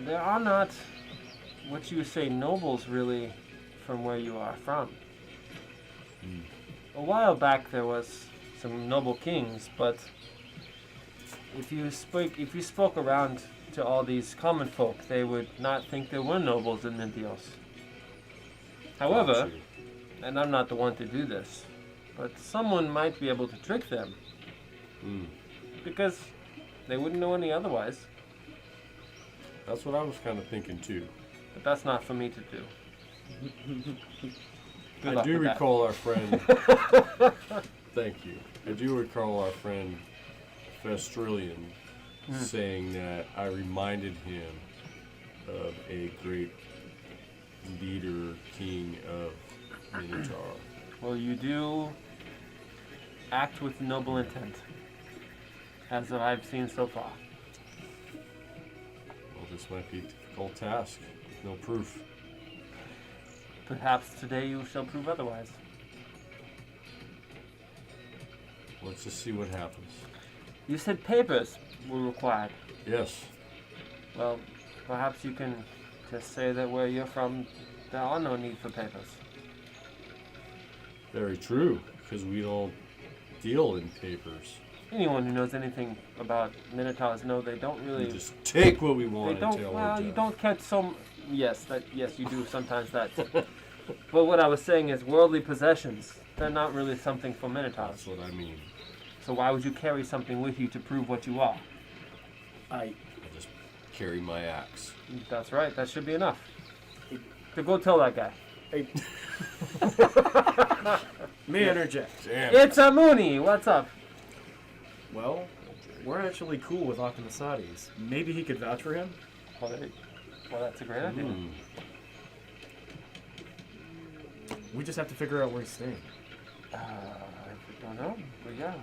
Speaker 1: There are not what you would say nobles really from where you are from. A while back there was some noble kings, but if you spoke around to all these common folk, they would not think there were nobles in Mintios. However,
Speaker 6: Got you.
Speaker 1: and I'm not the one to do this, but someone might be able to trick them. Because they wouldn't know any otherwise.
Speaker 6: That's what I was kind of thinking too.
Speaker 1: But that's not for me to do. Good
Speaker 6: I
Speaker 1: luck
Speaker 6: do
Speaker 1: with that.
Speaker 6: recall our friend. Thank you. I do recall our friend Festrillion saying that I reminded him of a great leader, king of Minotaur.
Speaker 1: Well, you do act with noble intent, as I've seen so far.
Speaker 6: Well, this might be a difficult task. No proof.
Speaker 1: Perhaps today you shall prove otherwise.
Speaker 6: Let's just see what happens.
Speaker 1: You said papers were required.
Speaker 6: Yes.
Speaker 1: Well, perhaps you can just say that where you're from, there are no need for papers.
Speaker 6: Very true, because we don't deal in papers.
Speaker 1: Anyone who knows anything about Minotaurs know they don't
Speaker 6: We
Speaker 1: really.
Speaker 6: just take what we
Speaker 1: They
Speaker 6: want and
Speaker 1: don't.
Speaker 6: tell
Speaker 1: Well,
Speaker 6: our
Speaker 1: you
Speaker 6: judge.
Speaker 1: don't catch some. Yes, you do sometimes that. But what I was saying is worldly possessions. They're not really something for Minotaurs.
Speaker 6: That's what I mean.
Speaker 1: So why would you carry something with you to prove what you are?
Speaker 6: I just carry my axe.
Speaker 1: That's right. That should be enough. So go tell that guy.
Speaker 5: May I interject?
Speaker 6: Damn.
Speaker 1: It's a Mooney. What's up?
Speaker 5: Well, we're actually cool with Octomasades. Maybe he could vouch for him?
Speaker 1: Well, that's a great idea.
Speaker 6: Hmm.
Speaker 5: We just have to figure out where he's staying.
Speaker 1: I don't know. But yeah.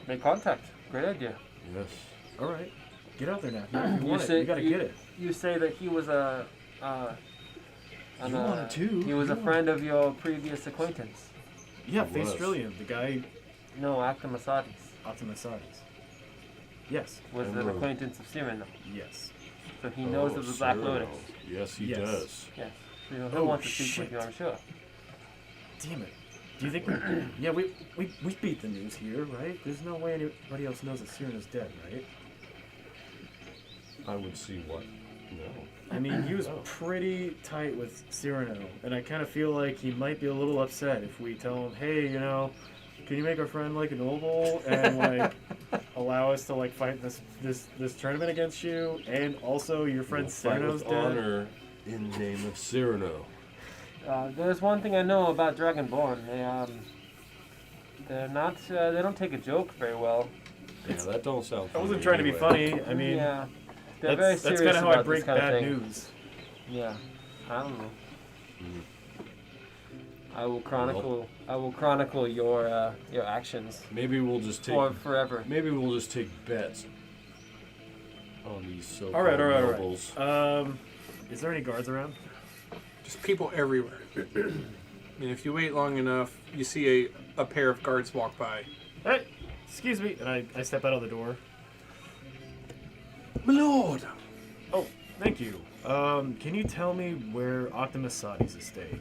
Speaker 1: Make contact. Great idea.
Speaker 6: Yes.
Speaker 5: All right. Get out there now. If you want
Speaker 1: say-
Speaker 5: it. You gotta get it.
Speaker 1: You say that he was a.
Speaker 5: You want it too.
Speaker 1: He was
Speaker 5: You
Speaker 1: a
Speaker 5: want
Speaker 1: friend of your previous acquaintance.
Speaker 5: Yeah,
Speaker 6: He was.
Speaker 5: Face Trillium, the guy,
Speaker 1: No, Octomasades
Speaker 5: Optimasades. Yes.
Speaker 1: was an
Speaker 6: Emerald.
Speaker 1: acquaintance of Cyrano.
Speaker 5: Yes.
Speaker 1: So he knows
Speaker 6: Oh,
Speaker 1: of the Black
Speaker 6: Cyrano.
Speaker 1: Lotus.
Speaker 6: Yes, he
Speaker 5: Yes.
Speaker 6: does.
Speaker 1: Yes. So he'll
Speaker 5: Oh,
Speaker 1: want to speak
Speaker 5: shit.
Speaker 1: with you, I'm sure.
Speaker 5: Damn it. Do you think yeah, we beat the news here, right? There's no way anybody else knows that Cyrano's dead, right?
Speaker 6: I would see what. No.
Speaker 5: I mean, he was pretty tight with Cyrano, and I kind of feel like he might be a little upset if we tell him, hey, you know, can you make our friend like a noble and like allow us to like fight this tournament against you, and also your friend
Speaker 6: We'll fight
Speaker 5: Cyrano's
Speaker 6: with
Speaker 5: dead.
Speaker 6: honor in the name of Cyrano.
Speaker 1: There's one thing I know about Dragonborn. They're not. They don't take a joke very well.
Speaker 6: Yeah, that don't sound
Speaker 5: I
Speaker 6: funny
Speaker 5: wasn't trying to be
Speaker 6: anyway.
Speaker 5: funny. I mean,
Speaker 1: yeah, they're very
Speaker 5: that's
Speaker 1: serious
Speaker 5: kind of how
Speaker 1: about
Speaker 5: I break
Speaker 1: this kind of
Speaker 5: bad
Speaker 1: thing.
Speaker 5: news.
Speaker 1: Yeah, I don't know.
Speaker 6: Mm.
Speaker 1: I will chronicle. I will chronicle your actions
Speaker 6: Maybe we'll just take.
Speaker 1: for forever.
Speaker 6: Maybe we'll just take bets on these so-called
Speaker 5: All right.
Speaker 6: nobles.
Speaker 5: Is there any guards around?
Speaker 2: Just people everywhere. I mean, if you wait long enough, you see a pair of guards walk by.
Speaker 5: Hey, excuse me, and I step out of the door.
Speaker 2: My lord!
Speaker 5: Oh, thank you. Can you tell me where Octomasades is staying?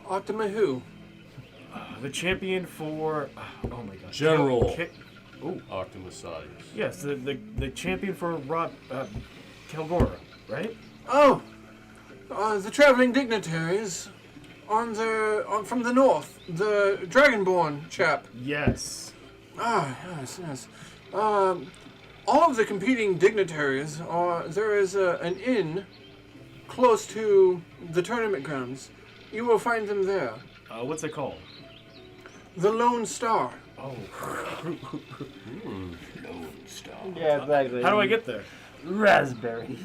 Speaker 2: Optima who?
Speaker 5: The champion for oh my god,
Speaker 6: General.
Speaker 5: Oh,
Speaker 6: Octomasades.
Speaker 5: yes, the champion for Kelgora, right?
Speaker 2: Oh! The traveling dignitaries from the north. The Dragonborn chap.
Speaker 5: Yes.
Speaker 2: Ah, yes. All of the competing dignitaries there is an inn close to the tournament grounds. You will find them there.
Speaker 5: What's it called?
Speaker 2: The Lone Star.
Speaker 5: Oh.
Speaker 1: Yeah, exactly.
Speaker 5: How do I get there?
Speaker 1: raspberry?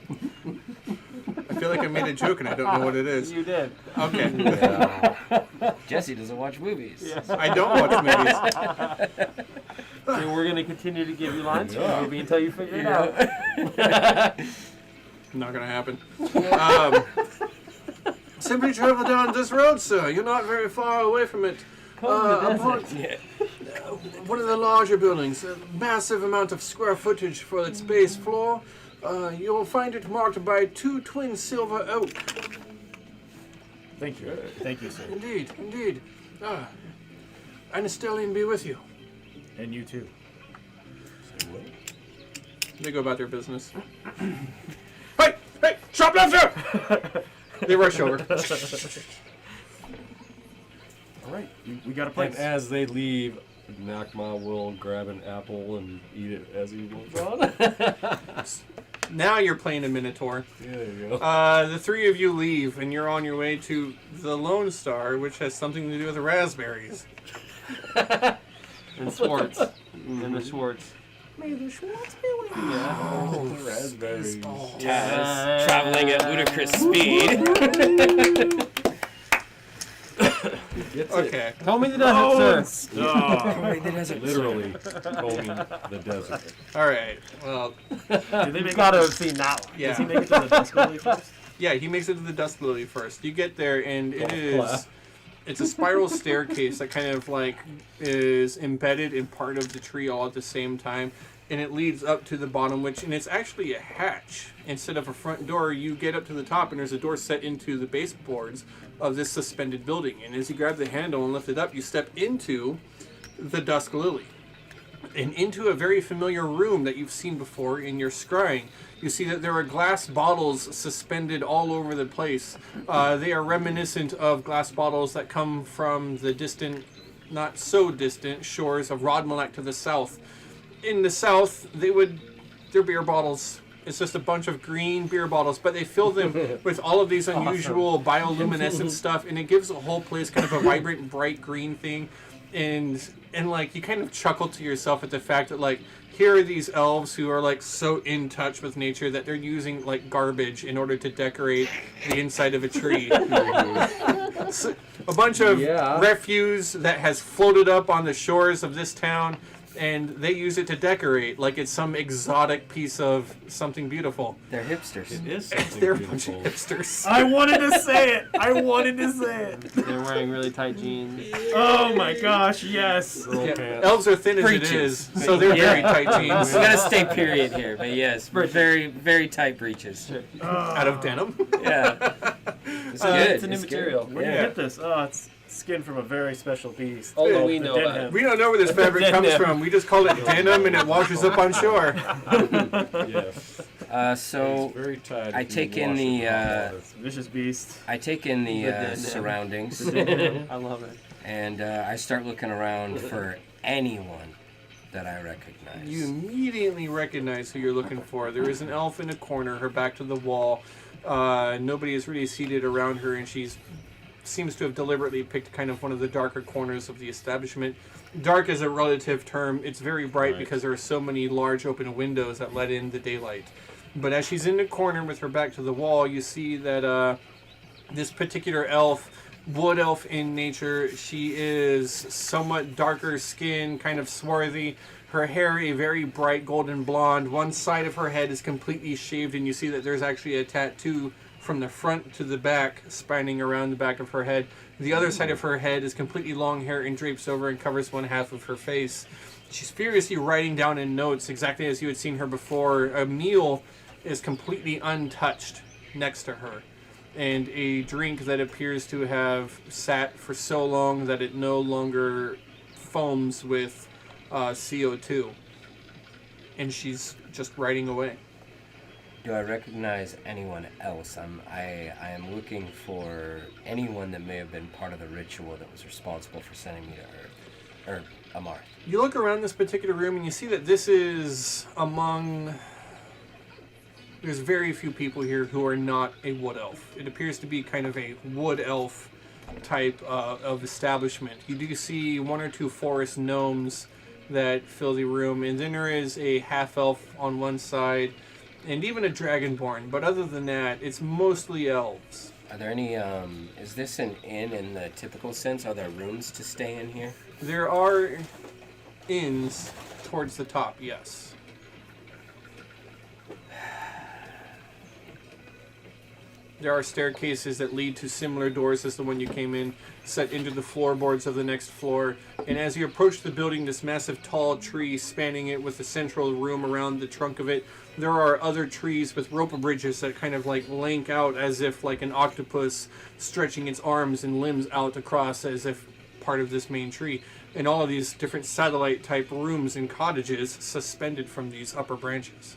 Speaker 2: I feel like I made a joke and I don't know what it is.
Speaker 1: You did.
Speaker 2: Okay.
Speaker 3: Jesse doesn't watch movies.
Speaker 1: Yeah.
Speaker 2: I don't watch movies.
Speaker 1: So we're gonna continue to give you lines from the movie until you figure it out.
Speaker 2: Not gonna happen. Simply travel down this road, sir. You're not very far away from it. Upon one of the larger buildings, a massive amount of square footage for its base floor. You'll find it marked by 2 twin silver oak.
Speaker 5: Thank you. Thank you, sir.
Speaker 2: Indeed, indeed. Anastelian be with you.
Speaker 5: And you too.
Speaker 2: They go about their business. Hey! Hey! Shoplifter! They rush over.
Speaker 5: All right, we got a
Speaker 6: And
Speaker 5: place.
Speaker 6: as they leave, Nakma will grab an apple and eat it as he moves on.
Speaker 2: Now you're playing a Minotaur.
Speaker 6: Yeah, there you go.
Speaker 2: The three of you leave, and you're on your way to the Lone Star, which has something to do with raspberries.
Speaker 1: And Schwartz. And the Schwartz.
Speaker 2: May the Schwartz be with you.
Speaker 6: Oh, raspberries.
Speaker 3: Taz, traveling at ludicrous speed.
Speaker 2: Okay.
Speaker 1: Tell me the desert, sir.
Speaker 6: Literally combing the desert.
Speaker 2: All right. Well,
Speaker 5: Did they make
Speaker 1: Gotta
Speaker 5: it?
Speaker 1: have seen that one.
Speaker 2: yeah.
Speaker 5: Does he make it to the Dusk Lily first?
Speaker 2: Yeah, he makes it to the Dust Lily first. You get there, and it's a spiral staircase that kind of like is embedded in part of the tree all at the same time, and it leads up to the bottom, and it's actually a hatch instead of a front door. You get up to the top, and there's a door set into the baseboards of this suspended building. And as you grab the handle and lift it up, you step into the Dusk Lily and into a very familiar room that you've seen before in your scrying. You see that there are glass bottles suspended all over the place. They are reminiscent of glass bottles that come from the distant, not so distant, shores of Rodmalek to the south. In the south, they're beer bottles. It's just a bunch of green beer bottles, but they fill them with all of these unusual bioluminescent stuff, and it gives the whole place kind of a vibrant, bright green thing. And like you kind of chuckle to yourself at the fact that like here are these elves who are like so in touch with nature that they're using like garbage in order to decorate the inside of a tree. So, a bunch of refuse that has floated up on the shores of this town, and they use it to decorate like it's some exotic piece of something beautiful.
Speaker 3: They're hipsters.
Speaker 6: It is something
Speaker 2: They're a bunch of
Speaker 6: beautiful.
Speaker 2: hipsters.
Speaker 5: I wanted to say it. I wanted to say it.
Speaker 1: They're wearing really tight jeans.
Speaker 5: Oh my gosh, yes.
Speaker 6: Little
Speaker 2: Yeah,
Speaker 6: pants.
Speaker 2: elves are thin as it
Speaker 3: Breeches.
Speaker 2: is, so they're very tight
Speaker 3: We
Speaker 2: jeans
Speaker 3: gotta stay period here, but yes, very, very tight breeches.
Speaker 2: out of denim.
Speaker 3: Yeah. It's good.
Speaker 1: It's a new
Speaker 3: It's good.
Speaker 1: material.
Speaker 5: Where do you
Speaker 3: Yeah.
Speaker 5: get this? Oh, it's skin from a very special beast.
Speaker 1: Although
Speaker 5: Oh,
Speaker 1: we
Speaker 5: the
Speaker 1: know
Speaker 5: dead
Speaker 1: about it.
Speaker 5: hen.
Speaker 2: We don't know where this fabric comes from. We just call it denim, and it washes up on shore.
Speaker 6: Yes.
Speaker 3: So
Speaker 6: It's very tight.
Speaker 3: I
Speaker 6: if you
Speaker 3: take in
Speaker 6: wash it
Speaker 3: the,
Speaker 6: in hot water.
Speaker 5: Vicious beast.
Speaker 3: I take in the
Speaker 1: dead
Speaker 3: surroundings
Speaker 1: I love it.
Speaker 3: and I start looking around for anyone that I recognize.
Speaker 2: You immediately recognize who you're looking for. There is an elf in a corner, her back to the wall. Nobody is really seated around her, and she's seems to have deliberately picked kind of one of the darker corners of the establishment. Dark is a relative term. It's very bright because there are so many large open windows that let in the daylight. But as she's in the corner with her back to the wall, you see that this particular elf, wood elf in nature, she is somewhat darker skin, kind of swarthy. Her hair a very bright golden blonde. One side of her head is completely shaved, and you see that there's actually a tattoo from the front to the back, spanning around the back of her head. The other side of her head is completely long hair and drapes over and covers one half of her face. She's furiously writing down in notes, exactly as you had seen her before. A meal is completely untouched next to her, and a drink that appears to have sat for so long that it no longer foams with CO2. And she's just writing away.
Speaker 3: Do I recognize anyone else? I am looking for anyone that may have been part of the ritual that was responsible for sending me to Earth, or Amarth.
Speaker 2: You look around this particular room and you see that this is among... There's very few people here who are not a wood elf. It appears to be kind of a wood elf type of establishment. You do see one or two forest gnomes that fill the room, and then there is a half-elf on one side, and even a dragonborn. But other than that, it's mostly elves.
Speaker 3: Are there any, is this an inn in the typical sense? Are there rooms to stay in here?
Speaker 2: There are inns towards the top, yes. There are staircases that lead to similar doors as the one you came in, set into the floorboards of the next floor. And as you approach the building, this massive tall tree spanning it with a central room around the trunk of it, there are other trees with rope bridges that kind of like link out as if like an octopus stretching its arms and limbs out across as if part of this main tree. And all of these different satellite type rooms and cottages suspended from these upper branches.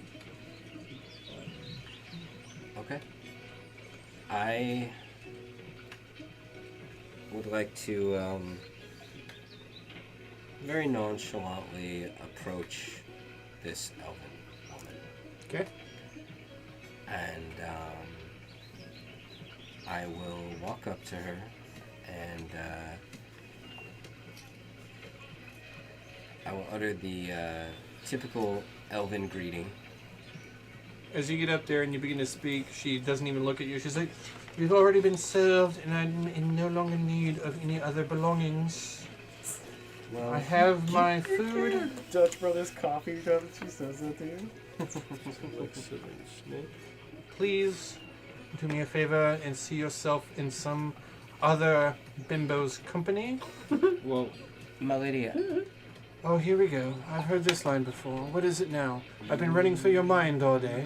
Speaker 3: Okay. I would like to very nonchalantly approach this elven woman.
Speaker 2: Okay.
Speaker 3: And I will walk up to her and I will utter the typical elven greeting.
Speaker 2: As you get up there and you begin to speak, she doesn't even look at you. She's like, "You've already been served, and I'm in no longer need of any other belongings. I have my food."
Speaker 5: Dutch Brothers coffee cup. She says that to you.
Speaker 2: Please do me a favor and see yourself in some other bimbo's company.
Speaker 3: Well, my lady,
Speaker 2: Oh, here we go. I've heard this line before. What is it now? I've been running through your mind all day.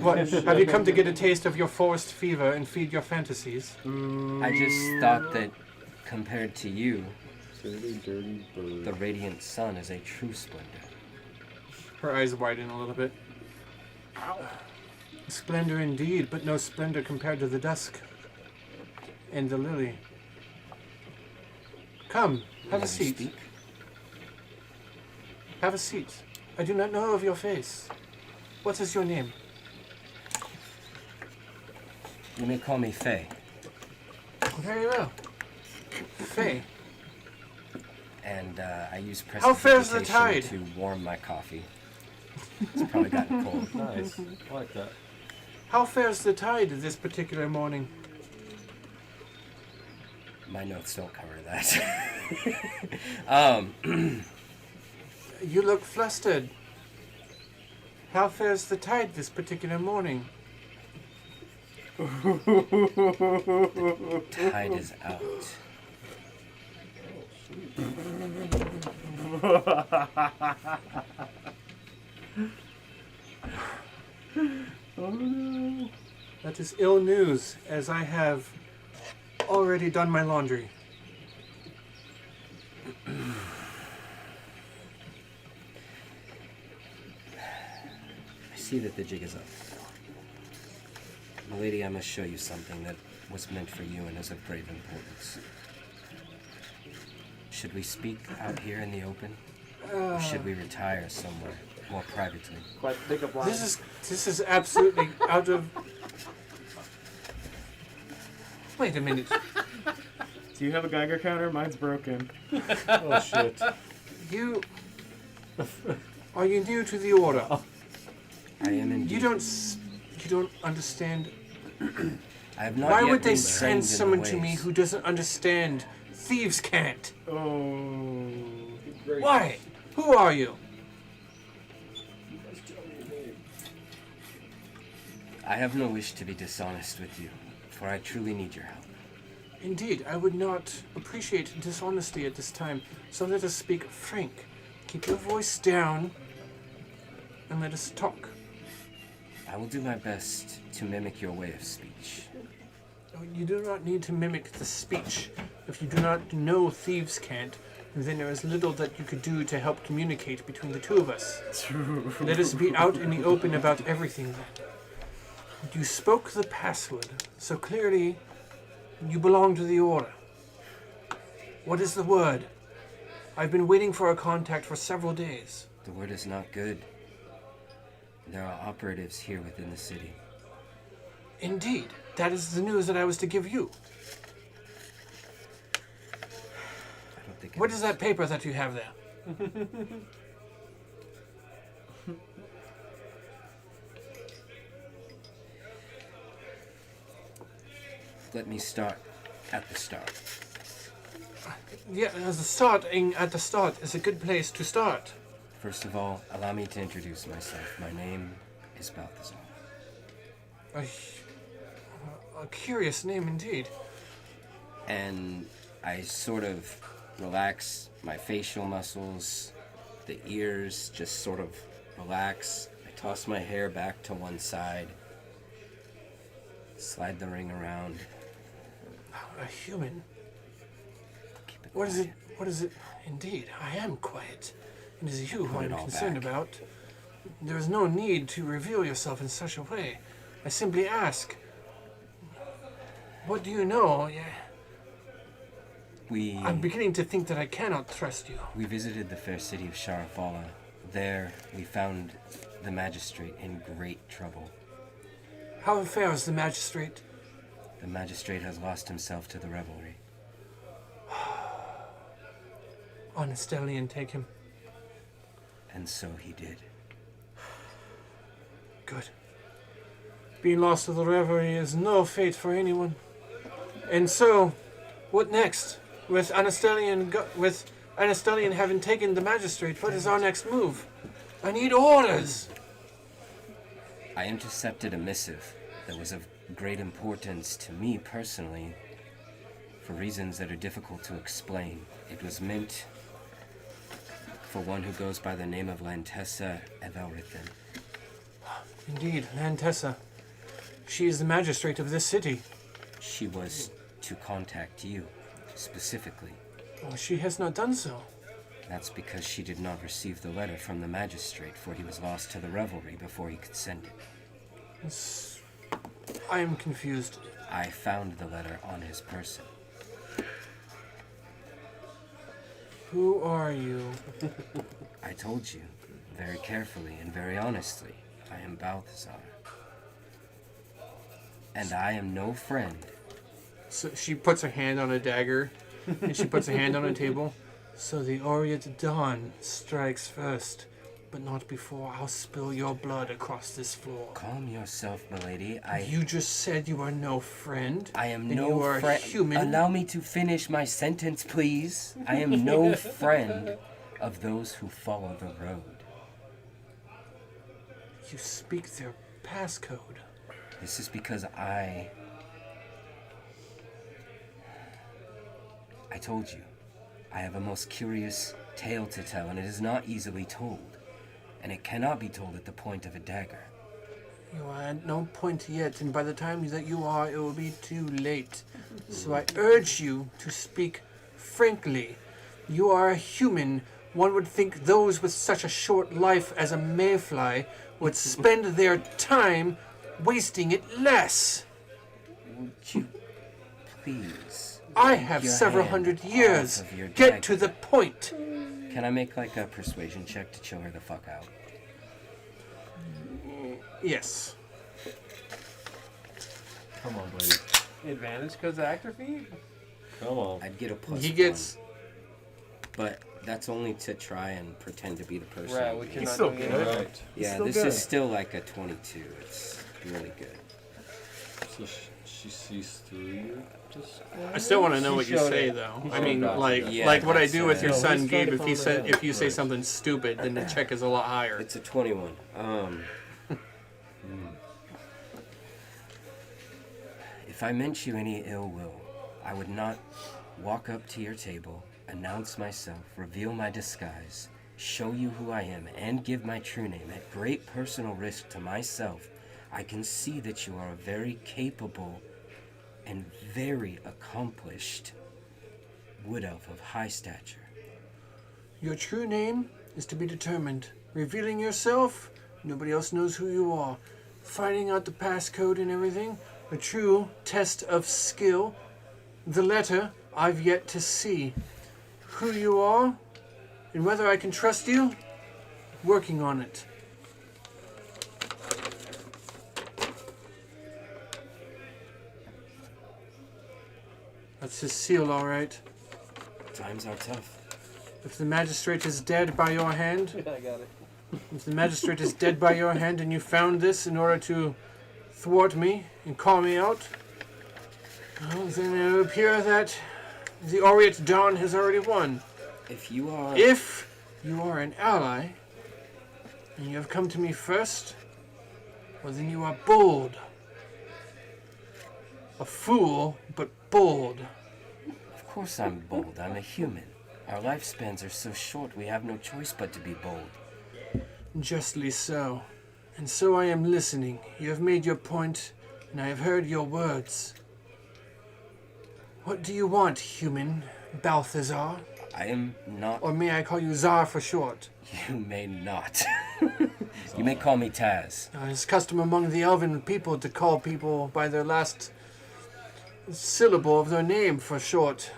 Speaker 2: What? Have you come to get a taste of your forest fever and feed your fantasies?
Speaker 3: I just thought that compared to you,
Speaker 5: Dirty bird.
Speaker 3: the radiant sun is a true splendor.
Speaker 2: Her eyes widen a little bit. Splendor indeed, but no splendor compared to the dusk and the lily. Come, have
Speaker 3: May
Speaker 2: a
Speaker 3: I
Speaker 2: seat.
Speaker 3: speak?
Speaker 2: Have a seat. I do not know of your face. What is your name?
Speaker 3: You may call me Faye.
Speaker 2: Very well. Faye.
Speaker 3: And I use
Speaker 2: How fares the
Speaker 3: prestidigitation
Speaker 2: tide?
Speaker 3: to warm my coffee. It's probably gotten cold.
Speaker 6: Nice. I like that.
Speaker 2: How fares the tide this particular morning?
Speaker 3: My notes don't cover that.
Speaker 2: You look flustered. How fares the tide this particular morning?
Speaker 3: Tide is out.
Speaker 2: That is ill news, as I have already done my laundry.
Speaker 3: I see that the jig is up. Milady, I must show you something that was meant for you and is of grave importance. Should we speak out here in the open? Or should we retire somewhere more privately?
Speaker 1: Quite pick up line.
Speaker 2: This is absolutely out of. Wait a minute.
Speaker 5: Do you have a Geiger counter? Mine's broken.
Speaker 6: Oh shit.
Speaker 2: You are you new to the order?
Speaker 3: I am indeed.
Speaker 2: You don't understand.
Speaker 3: I have not
Speaker 2: Why
Speaker 3: yet
Speaker 2: would they
Speaker 3: been
Speaker 2: send
Speaker 3: trained in the
Speaker 2: someone to me
Speaker 3: ways.
Speaker 2: who doesn't understand? Thieves can't.
Speaker 5: Oh.
Speaker 2: Why? Who are you?
Speaker 3: I have no wish to be dishonest with you, for I truly need your help.
Speaker 2: Indeed, I would not appreciate dishonesty at this time, so let us speak frank. Keep your voice down, and let us talk.
Speaker 3: I will do my best to mimic your way of speech.
Speaker 2: You do not need to mimic the speech. If you do not know thieves can't, then there is little that you could do to help communicate between the two of us. Let us be out in the open about everything then. You spoke the password, so clearly you belong to the Order. What is the word? I've been waiting for a contact for several days.
Speaker 3: The word is not good. There are operatives here within the city.
Speaker 2: Indeed, that is the news that I was to give you.
Speaker 3: I don't think.
Speaker 2: What is that paper that you have there?
Speaker 3: Let me start at the start.
Speaker 2: Yeah, at the start is a good place to start.
Speaker 3: First of all, allow me to introduce myself. My name is Balthazar.
Speaker 2: A curious name indeed.
Speaker 3: And I sort of relax my facial muscles, the ears just sort of relax. I toss my hair back to one side, slide the ring around.
Speaker 2: A human?
Speaker 3: Keep it
Speaker 2: What is
Speaker 3: quiet.
Speaker 2: it? What is it? Indeed, I am quiet. It is you who
Speaker 3: Put
Speaker 2: I
Speaker 3: it
Speaker 2: am
Speaker 3: all
Speaker 2: concerned
Speaker 3: back.
Speaker 2: about. There is no need to reveal yourself in such a way. I simply ask, what do you know? Yeah,
Speaker 3: We
Speaker 2: I'm beginning to think that I cannot trust you.
Speaker 3: we visited the fair city of Sharafala. There we found the magistrate in great trouble.
Speaker 2: How fares the magistrate?
Speaker 3: The magistrate has lost himself to the revelry.
Speaker 2: Honest Elian, take him.
Speaker 3: And so he did.
Speaker 2: Good. Being lost to the revelry is no fate for anyone. And so, what next? With Anastelian having taken the magistrate, what is our next move? I need orders.
Speaker 3: I intercepted a missive that was of great importance to me personally for reasons that are difficult to explain. It was meant for one who goes by the name of Lantessa Evelrithen.
Speaker 2: Indeed, Lantessa. She is the magistrate of this city.
Speaker 3: She was to contact you, specifically.
Speaker 2: Oh, she has not done so.
Speaker 3: That's because she did not receive the letter from the magistrate, for he was lost to the revelry before he could send it.
Speaker 2: I am confused.
Speaker 3: I found the letter on his person.
Speaker 2: Who are you?
Speaker 3: I told you, very carefully and very honestly, I am Balthazar. And I am no friend.
Speaker 2: So she puts her hand on a dagger, and she puts her hand on a table. So the Aureate Dawn strikes first, but not before I'll spill your blood across this floor.
Speaker 3: Calm yourself, milady.
Speaker 2: You just said you are no friend.
Speaker 3: I am
Speaker 2: and
Speaker 3: no
Speaker 2: you are
Speaker 3: friend.
Speaker 2: human.
Speaker 3: Allow me to finish my sentence, please. I am no friend of those who follow the road.
Speaker 2: You speak their passcode.
Speaker 3: This is because I told you, I have a most curious tale to tell, and it is not easily told. And it cannot be told at the point of a dagger.
Speaker 2: You are at no point yet, and by the time that you are, it will be too late. So I urge you to speak frankly. You are a human. One would think those with such a short life as a mayfly would spend their time wasting it less.
Speaker 3: Would you please?
Speaker 2: I have
Speaker 3: your
Speaker 2: several
Speaker 3: hand
Speaker 2: hundred
Speaker 3: off
Speaker 2: years.
Speaker 3: of your
Speaker 2: Get
Speaker 3: dagger.
Speaker 2: to the point.
Speaker 3: Can I make like a persuasion check to chill her the fuck out?
Speaker 2: Yes.
Speaker 6: Come on, buddy.
Speaker 1: Advantage because of actor feed?
Speaker 6: Come on.
Speaker 3: I'd get a plus
Speaker 2: He gets.
Speaker 3: one, but that's only to try and pretend to be the person.
Speaker 1: Right, which you're
Speaker 4: He's
Speaker 1: not
Speaker 4: still
Speaker 1: doing
Speaker 4: good.
Speaker 1: it.
Speaker 6: Right.
Speaker 3: Yeah,
Speaker 4: still
Speaker 3: this
Speaker 4: good.
Speaker 3: is still like a 22. It's really good.
Speaker 6: So she sees through you. Just
Speaker 2: I still want to know
Speaker 1: She
Speaker 2: what you
Speaker 1: showed
Speaker 2: say,
Speaker 1: it.
Speaker 2: though.
Speaker 1: He
Speaker 2: I mean,
Speaker 1: showed
Speaker 2: like,
Speaker 3: Yeah,
Speaker 2: like what I
Speaker 3: that's,
Speaker 2: do with your
Speaker 3: no,
Speaker 2: son,
Speaker 1: he's
Speaker 2: Gabe.
Speaker 1: trying to
Speaker 2: If you say
Speaker 6: Right.
Speaker 2: something stupid, then the check is a lot higher.
Speaker 3: It's a 21. If I meant you any ill will, I would not walk up to your table, announce myself, reveal my disguise, show you who I am, and give my true name at great personal risk to myself. I can see that you are a very capable and very accomplished wood elf of high stature.
Speaker 2: Your true name is to be determined. Revealing yourself, nobody else knows who you are. Finding out the passcode and everything, a true test of skill. The letter I've yet to see. Who you are and whether I can trust you, working on it. That's his seal, all right.
Speaker 3: Times are tough.
Speaker 2: If the magistrate is dead by your hand,
Speaker 1: I got it.
Speaker 2: if the magistrate is dead by your hand and you found this in order to thwart me and call me out, well, then it would appear that the Aureate Dawn has already won.
Speaker 3: If you are...
Speaker 2: If you are an ally and you have come to me first, well, then you are bold. A fool, but bold.
Speaker 3: Of course I'm bold. I'm a human. Our lifespans are so short, we have no choice but to be bold.
Speaker 8: Justly so. And so I am listening. You have made your point, and I have heard your words. What do you want, human Balthazar?
Speaker 3: I am not.
Speaker 8: Or may I call you Czar for short?
Speaker 3: You may not. You may call me Taz.
Speaker 8: It's custom among the elven people to call people by their last syllable of their name for short.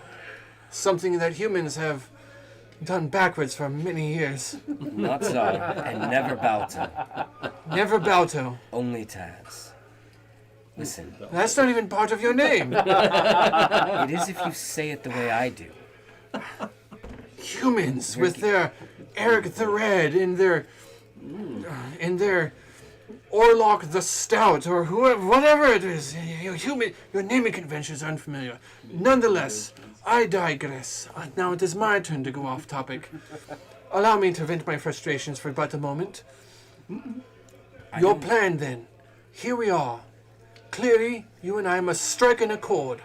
Speaker 8: Something that humans have done backwards for many years.
Speaker 3: Not Czar, and never Balto.
Speaker 8: Never Balto.
Speaker 3: Only Taz. Listen,
Speaker 8: That's not even part of your name.
Speaker 3: it is if you say it the way I do.
Speaker 8: Humans with their Eric the Red in their Orlok the Stout or whoever, whatever it is. Your naming convention is unfamiliar. Nonetheless, I digress. Now it is my turn to go off topic. Allow me to vent my frustrations for but a moment. Your plan, then. Here we are. Clearly, you and I must strike an accord.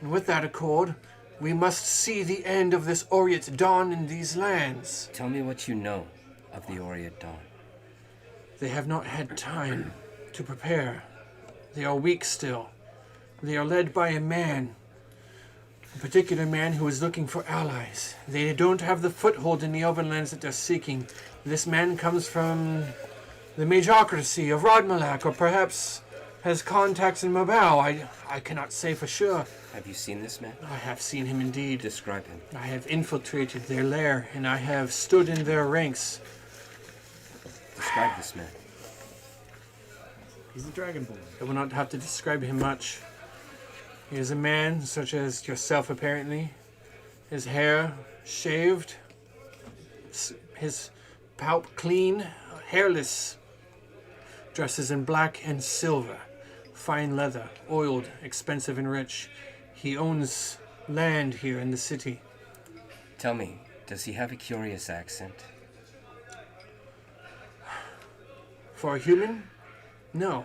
Speaker 8: And with that accord, we must see the end of this Oriat dawn in these lands.
Speaker 3: Tell me what you know of the Oriat Dawn.
Speaker 8: They have not had time to prepare. They are weak still. They are led by a man. A particular man who is looking for allies. They don't have the foothold in the elven lands that they're seeking. This man comes from the Majocracy of Rodmalak, or perhaps has contacts in Mabau. I cannot say for sure.
Speaker 3: Have you seen this man?
Speaker 8: I have seen him indeed.
Speaker 3: Describe him.
Speaker 8: I have infiltrated their lair, and I have stood in their ranks.
Speaker 3: Describe this man.
Speaker 5: He's a dragonborn.
Speaker 8: I will not have to describe him much. He is a man such as yourself, apparently. His hair shaved, his palp clean, hairless. Dresses in black and silver, fine leather, oiled, expensive and rich. He owns land here in the city.
Speaker 3: Tell me, does he have a curious accent?
Speaker 8: For a human? No.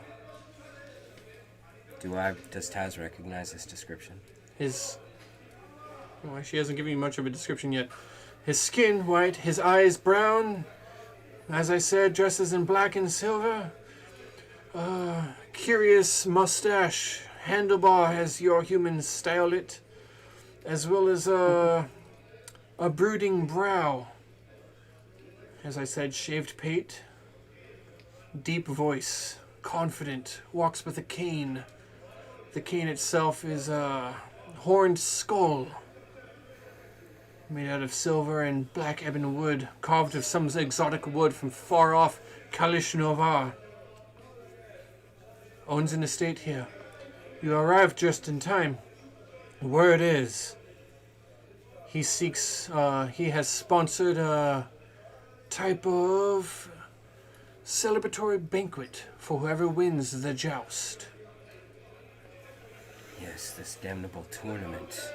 Speaker 3: Does Taz recognize this description?
Speaker 8: Well, she hasn't given me much of a description yet. His skin white, his eyes brown. As I said, dresses in black and silver. Curious mustache, handlebar as your humans style it, as well as a brooding brow. As I said, shaved pate, deep voice, confident, walks with a cane. The cane itself is a horned skull, made out of silver and black ebon wood, carved of some exotic wood from far off Kalish Novar. Owns an estate here. You arrived just in time. Word is, he has sponsored a type of celebratory banquet for whoever wins the joust.
Speaker 3: Yes, this damnable tournament.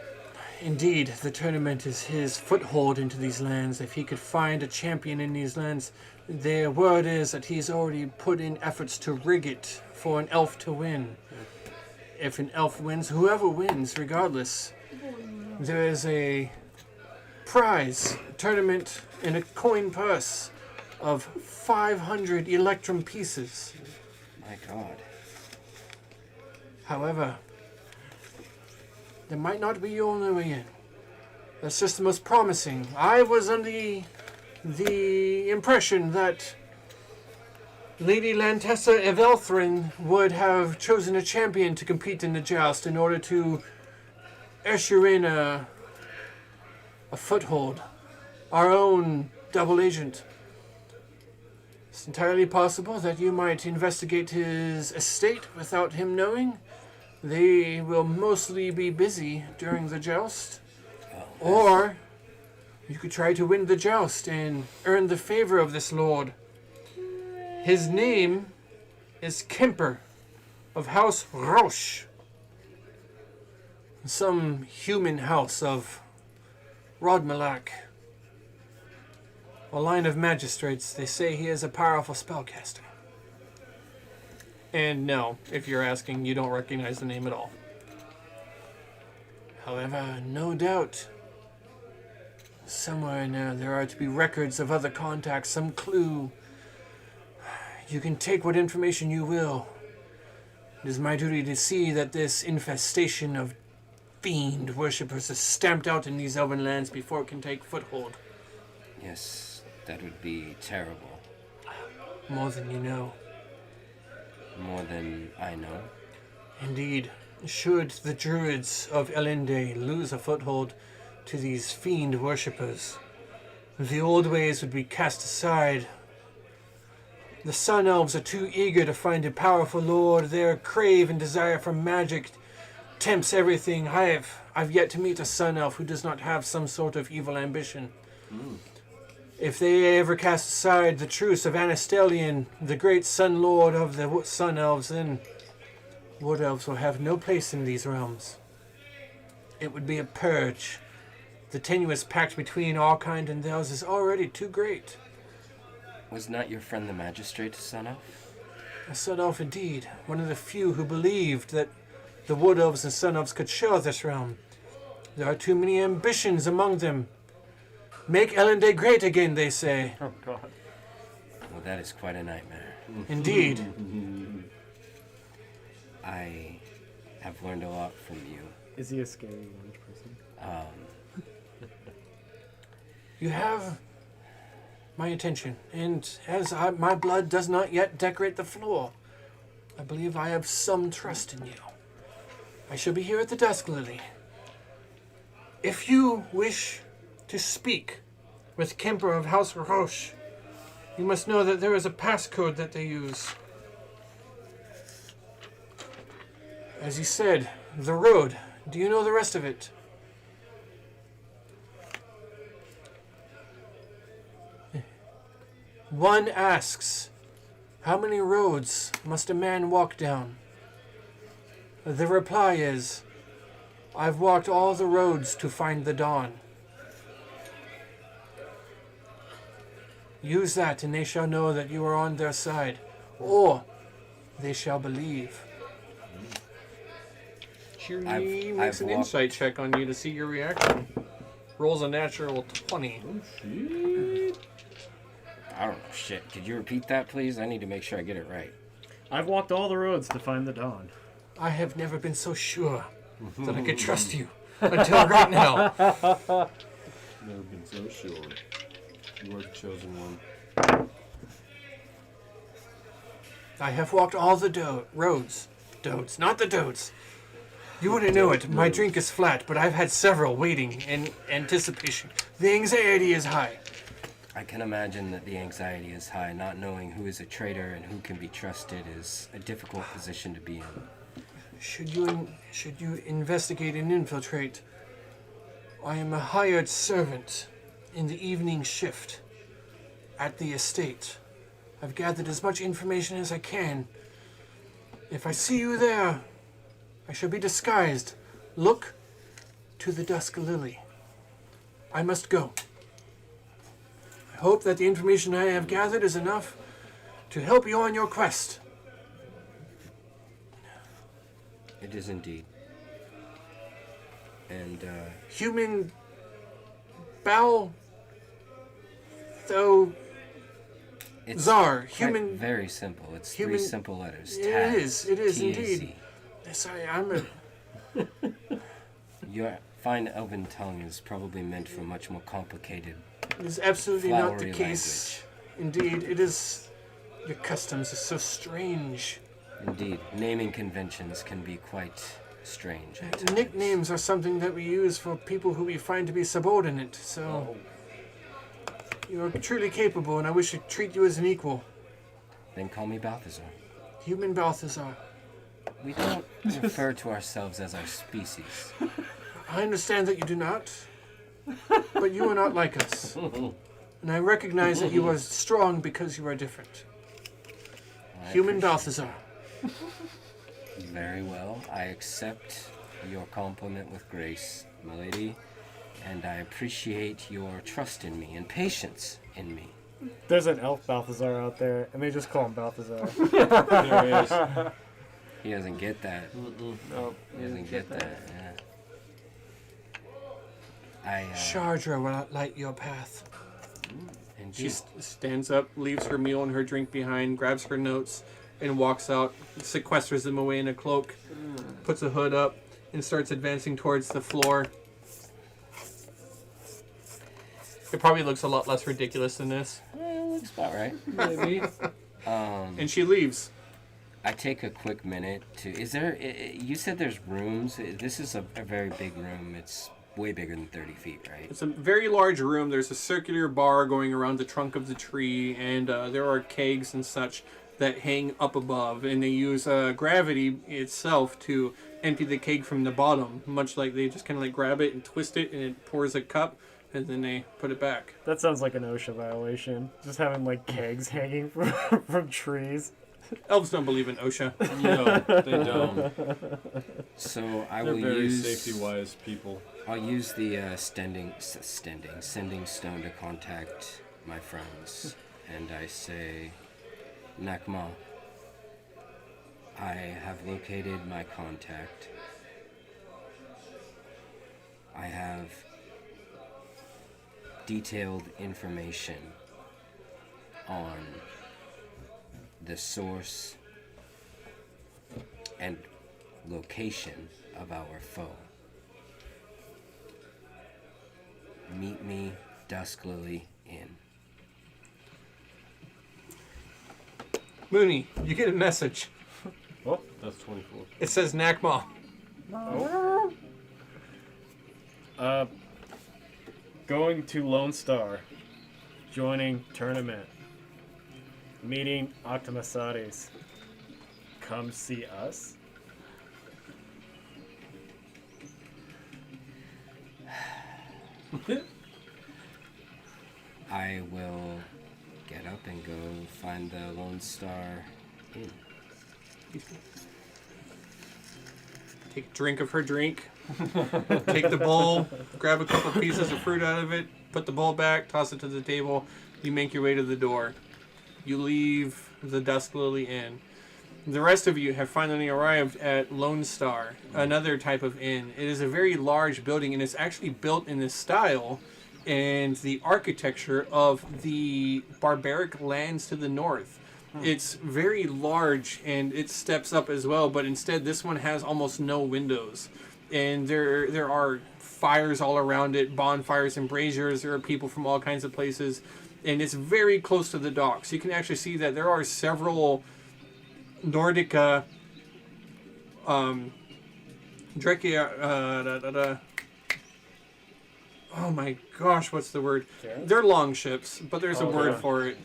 Speaker 8: Indeed, the tournament is his foothold into these lands. If he could find a champion in these lands, their word is that he's already put in efforts to rig it for an elf to win. If an elf wins, whoever wins, regardless, there is a prize, tournament, and a coin purse of 500 electrum pieces.
Speaker 3: My God.
Speaker 8: However, that might not be your only way in. That's just the most promising. I was under the impression that Lady Lantessa Evelthrin would have chosen a champion to compete in the joust in order to usher in a foothold. Our own double agent. It's entirely possible that you might investigate his estate without him knowing. They will mostly be busy during the joust. Or you could try to win the joust and earn the favor of this lord. His name is Kemper of House Roche. Some human house of Rodmalak. A line of magistrates. They say he is a powerful spellcaster. And no, if you're asking, you don't recognize the name at all. However, no doubt, Somewhere in there are to be records of other contacts, some clue. You can take what information you will. It is my duty to see that this infestation of fiend worshippers is stamped out in these elven lands before it can take foothold.
Speaker 3: Yes, that would be terrible.
Speaker 8: More than you know.
Speaker 3: More than I know.
Speaker 8: Indeed. Should the druids of Elende lose a foothold to these fiend worshippers, the old ways would be cast aside. The Sun Elves are too eager to find a powerful lord. Their crave and desire for magic tempts everything. I've yet to meet a Sun Elf who does not have some sort of evil ambition. If they ever cast aside the truce of Anastelian, the great Sun Lord of the Sun Elves, then Wood Elves will have no place in these realms. It would be a purge. The tenuous pact between our kind and theirs is already too great.
Speaker 3: Was not your friend the magistrate a Sun Elf?
Speaker 8: A Sun Elf indeed, one of the few who believed that the Wood Elves and Sun Elves could share this realm. There are too many ambitions among them. Make Elende great again, they say.
Speaker 1: Oh, God.
Speaker 3: Well, that is quite a nightmare.
Speaker 8: Indeed.
Speaker 3: I have learned a lot from you.
Speaker 5: Is he a scary orange person?
Speaker 8: You have my attention, and as my blood does not yet decorate the floor, I believe I have some trust in you. I shall be here at the desk, Lily. If you wish to speak with Kemper of House Roche, you must know that there is a passcode that they use. As you said, the road. Do you know the rest of it? One asks, how many roads must a man walk down? The reply is, I've walked all the roads to find the dawn. Use that and they shall know that you are on their side, or they shall believe.
Speaker 2: Cheery
Speaker 3: I've
Speaker 2: makes an
Speaker 3: walked-
Speaker 2: insight check on you to see your reaction. Rolls a natural 20.
Speaker 3: I don't know, shit. Could you repeat that, please? I need to make sure I get it right.
Speaker 5: I've walked all the roads to find the dawn.
Speaker 8: I have never been so sure that I could trust you until right now.
Speaker 6: Never been so sure. You are the chosen one.
Speaker 8: I have walked all the roads. Dodes, not the dodes. You wouldn't know it. My drink is flat, but I've had several waiting in anticipation. The anxiety is high.
Speaker 3: I can imagine that the anxiety is high. Not knowing who is a traitor and who can be trusted is a difficult position to be in.
Speaker 8: Should you investigate and infiltrate, I am a hired servant in the evening shift at the estate. I've gathered as much information as I can. If I see you there, I shall be disguised. Look to the dusk lily. I must go. I hope that the information I have gathered is enough to help you on your quest.
Speaker 3: It is indeed. And,
Speaker 8: Human Bal though
Speaker 3: it's
Speaker 8: Czar.
Speaker 3: quite
Speaker 8: Human
Speaker 3: very simple. It's
Speaker 8: human-
Speaker 3: three simple letters.
Speaker 8: It
Speaker 3: Taz,
Speaker 8: is
Speaker 3: T-A-Z.
Speaker 8: indeed. Sorry, I'm a
Speaker 3: Your fine elven tongue is probably meant for much more complicated.
Speaker 8: it is absolutely not the
Speaker 3: Flowery
Speaker 8: case. Indeed, it is your customs are so strange.
Speaker 3: Indeed, naming conventions can be quite strange. At times.
Speaker 8: Nicknames are something that we use for people who we find to be subordinate, so you are truly capable, and I wish to treat you as an equal.
Speaker 3: Then call me Balthazar.
Speaker 8: Human Balthazar.
Speaker 3: We don't refer to ourselves as our species.
Speaker 8: I understand that you do not, but you are not like us. And I recognize that you are strong because you are different.
Speaker 3: I
Speaker 8: Human
Speaker 3: appreciate
Speaker 8: Balthazar.
Speaker 3: it. Very well. I accept your compliment with grace, milady, and I appreciate your trust in me and patience in me.
Speaker 5: There's an elf Balthazar out there, and they just call him Balthazar.
Speaker 6: There he is.
Speaker 3: He doesn't get that.
Speaker 1: No,
Speaker 3: He doesn't get that. Yeah.
Speaker 8: Shardra will light your path.
Speaker 3: And
Speaker 2: She stands up, leaves her meal and her drink behind, grabs her notes, and walks out, sequesters them away in a cloak, puts a hood up, and starts advancing towards the floor. It probably looks a lot less ridiculous than this.
Speaker 3: looks about right.
Speaker 2: Maybe. And she leaves.
Speaker 3: I take a quick minute to. Is there? You said there's rooms. This is a very big room. It's way bigger than 30 feet, right?
Speaker 2: It's a very large room. There's a circular bar going around the trunk of the tree, and there are kegs and such that hang up above, and they use gravity itself to empty the keg from the bottom, much like they just kind of like grab it and twist it, and it pours a cup, and then they put it back.
Speaker 5: That sounds like an OSHA violation. Just having like kegs hanging from trees.
Speaker 2: Elves don't believe in OSHA.
Speaker 6: No, they don't.
Speaker 3: So I
Speaker 6: They're
Speaker 3: will
Speaker 6: very
Speaker 3: use.
Speaker 6: safety-wise people.
Speaker 3: I'll use the sending stone to contact my friends, and I say, Nakma, I have located my contact. I have detailed information on the source and location of our foe. Meet me duskily in.
Speaker 2: Mooney, you get a message.
Speaker 6: Oh, that's 24.
Speaker 2: It says Nakma.
Speaker 5: Going to Lone Star. Joining tournament. Meeting Octomasates. Come see us.
Speaker 3: I will get up and go find the Lone Star Inn.
Speaker 2: Take a drink of her drink. Take the bowl. Grab a couple pieces of fruit out of it. Put the bowl back. Toss it to the table. You make your way to the door. You leave the Dusk Lily Inn. The rest of you have finally arrived at Lone Star, another type of inn. It is a very large building, and it's actually built in the style and the architecture of the barbaric lands to the north. It's very large, and it steps up as well, but instead this one has almost no windows. And there are fires all around it, bonfires and braziers. There are people from all kinds of places, and it's very close to the docks. You can actually see that there are several Nordica, oh my gosh, what's the word? They're longships, but there's a word for it.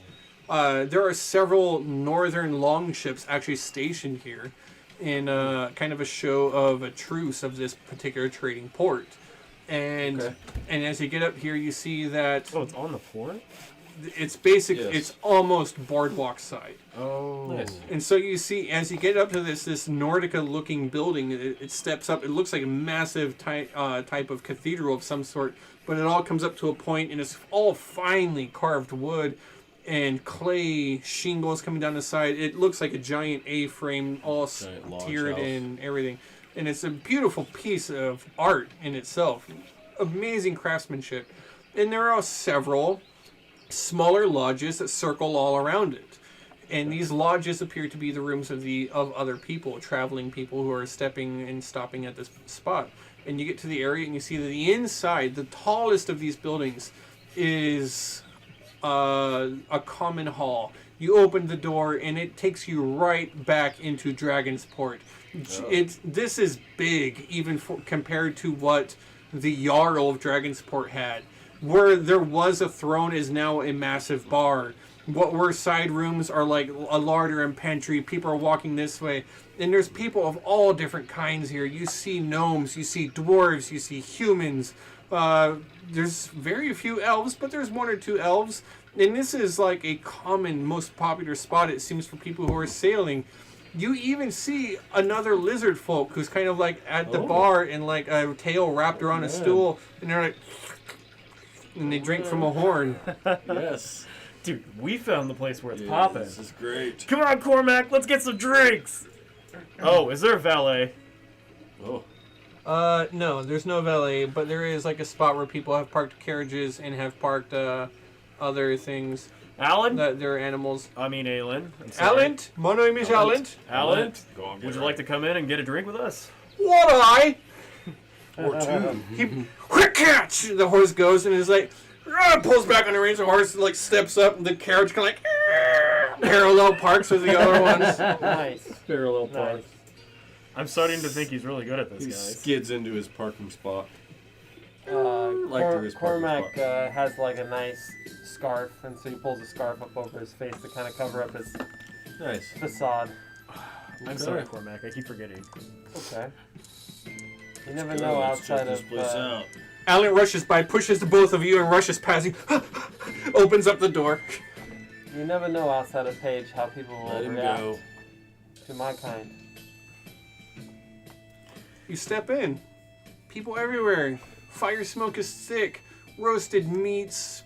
Speaker 2: There are several northern longships actually stationed here in kind of a show of a truce of this particular trading port. And and as you get up here, you see that
Speaker 5: Oh, it's on the floor?
Speaker 2: it's basic.
Speaker 6: Yes.
Speaker 2: It's almost boardwalk side.
Speaker 5: Oh.
Speaker 6: Nice.
Speaker 2: And so you see, as you get up to this Nordica-looking building, it steps up. It looks like a massive type of cathedral of some sort, but it all comes up to a point, and it's all finely carved wood and clay shingles coming down the side. It looks like a giant A-frame, all
Speaker 6: Giant lodge
Speaker 2: tiered
Speaker 6: house.
Speaker 2: and everything. And it's a beautiful piece of art in itself. Amazing craftsmanship. And there are several smaller lodges that circle all around it. And these lodges appear to be the rooms of other people, traveling people who are stepping and stopping at this spot. And you get to the area and you see that the inside, the tallest of these buildings, is a common hall. You open the door and it takes you right back into Dragon's Port. This is big, even compared to what the Jarl of Dragon's Port had. Where there was a throne is now a massive bar. What were side rooms are like a larder and pantry. People are walking this way. And there's people of all different kinds here. You see gnomes, you see dwarves, you see humans. There's very few elves, but there's one or two elves. And this is like a common, most popular spot, it seems, for people who are sailing. You even see another lizard folk who's kind of like at the bar and like a tail wrapped around a stool. And they're like... and they drink from a horn.
Speaker 6: Yes.
Speaker 5: Dude, we found the place where it's
Speaker 6: Yeah,
Speaker 5: popping.
Speaker 6: This is great.
Speaker 5: Come on, Cormac, let's get some drinks! Oh, is there a valet?
Speaker 6: Oh.
Speaker 2: No, there's no valet, but there is like a spot where people have parked carriages and have parked other things.
Speaker 5: Alan?
Speaker 2: They're animals.
Speaker 5: I mean, Alan. I'm sorry.
Speaker 2: Alan? My name is Alan.
Speaker 5: Alan?
Speaker 4: Go on, get
Speaker 5: Would you
Speaker 4: her.
Speaker 5: like to come in and get a drink with us?
Speaker 2: What I?
Speaker 4: Or two.
Speaker 2: He quick catch! The horse goes and is like, pulls back on the reins. The horse like steps up, and the carriage kind of like parallel parks with the other ones.
Speaker 1: Nice.
Speaker 6: Parallel park.
Speaker 1: Nice.
Speaker 5: I'm starting to think he's really good at this,
Speaker 6: He
Speaker 5: guys.
Speaker 6: skids into his parking spot.
Speaker 1: Cormac
Speaker 6: there is parking spot.
Speaker 1: has like a nice scarf, and so he pulls a scarf up over his face to kind of cover up his
Speaker 6: Nice.
Speaker 1: facade.
Speaker 5: I'm sorry, Cormac. I keep forgetting.
Speaker 1: Okay. You never know outside
Speaker 4: this
Speaker 1: of.
Speaker 4: place out.
Speaker 2: Alan rushes by, pushes the both of you, and rushes past you. Opens up the door.
Speaker 1: You never know outside of Page how people will
Speaker 4: Let him
Speaker 1: react
Speaker 4: go.
Speaker 1: to my kind.
Speaker 2: You step in. People everywhere. Fire smoke is thick. Roasted meats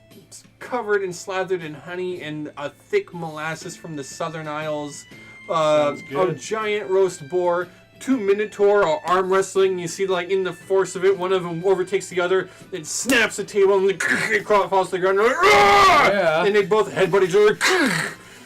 Speaker 2: covered and slathered in honey and a thick molasses from the Southern Isles. A
Speaker 6: good.
Speaker 2: giant roast boar. 2 minotaur are arm wrestling. You see, like, in the force of it, one of them overtakes the other. It snaps the table and it falls to the ground. Like,
Speaker 6: Yeah.
Speaker 2: and they both headbutt each other.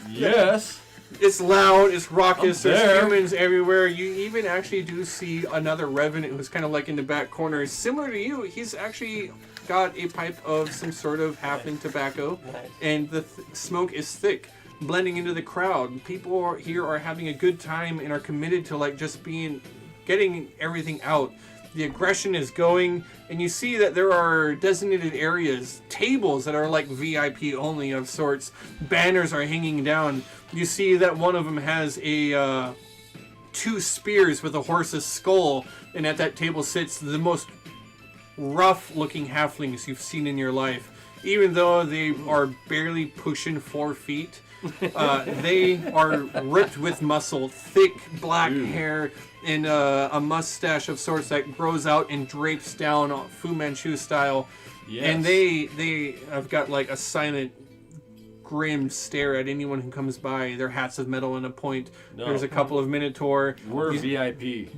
Speaker 6: Yes.
Speaker 2: It's loud, it's raucous,
Speaker 6: I'm
Speaker 2: there's
Speaker 6: there.
Speaker 2: humans everywhere. You even actually do see another revenant who's kind of like in the back corner. Similar to you, he's actually got a pipe of some sort of halfling tobacco,
Speaker 1: Nice.
Speaker 2: and the smoke is thick, blending into the crowd. People here are having a good time and are committed to like just getting everything out. The aggression is going, and you see that there are designated areas, tables that are like VIP only of sorts. Banners are hanging down. You see that one of them has a 2 spears with a horse's skull, and at that table sits the most rough-looking halflings you've seen in your life. Even though they are barely pushing 4 feet, they are ripped with muscle, thick black hair, and a mustache of sorts that grows out and drapes down Fu Manchu style.
Speaker 6: Yes.
Speaker 2: And they have got like a silent, grim stare at anyone who comes by. Their hats of metal and a point.
Speaker 6: No.
Speaker 2: There's a couple of minotaur.
Speaker 6: We're VIP.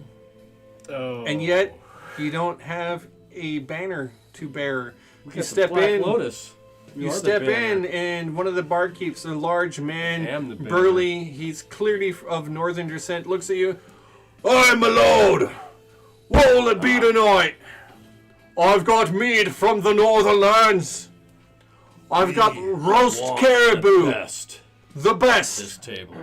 Speaker 5: Oh.
Speaker 2: And yet, you don't have a banner to bear.
Speaker 6: We
Speaker 2: You
Speaker 6: got the
Speaker 2: step
Speaker 6: Black
Speaker 2: in.
Speaker 6: Lotus. We
Speaker 2: You
Speaker 6: are the
Speaker 2: step
Speaker 6: banner.
Speaker 2: in, and one of the barkeeps, a large man,
Speaker 6: am the banner.
Speaker 2: burly, he's clearly of northern descent, looks at you. "Aye, my lord. What'll it be tonight? I've got meat from the northern lands. I've got roast
Speaker 4: Want
Speaker 2: caribou,
Speaker 4: the best.
Speaker 2: the best.
Speaker 4: This table.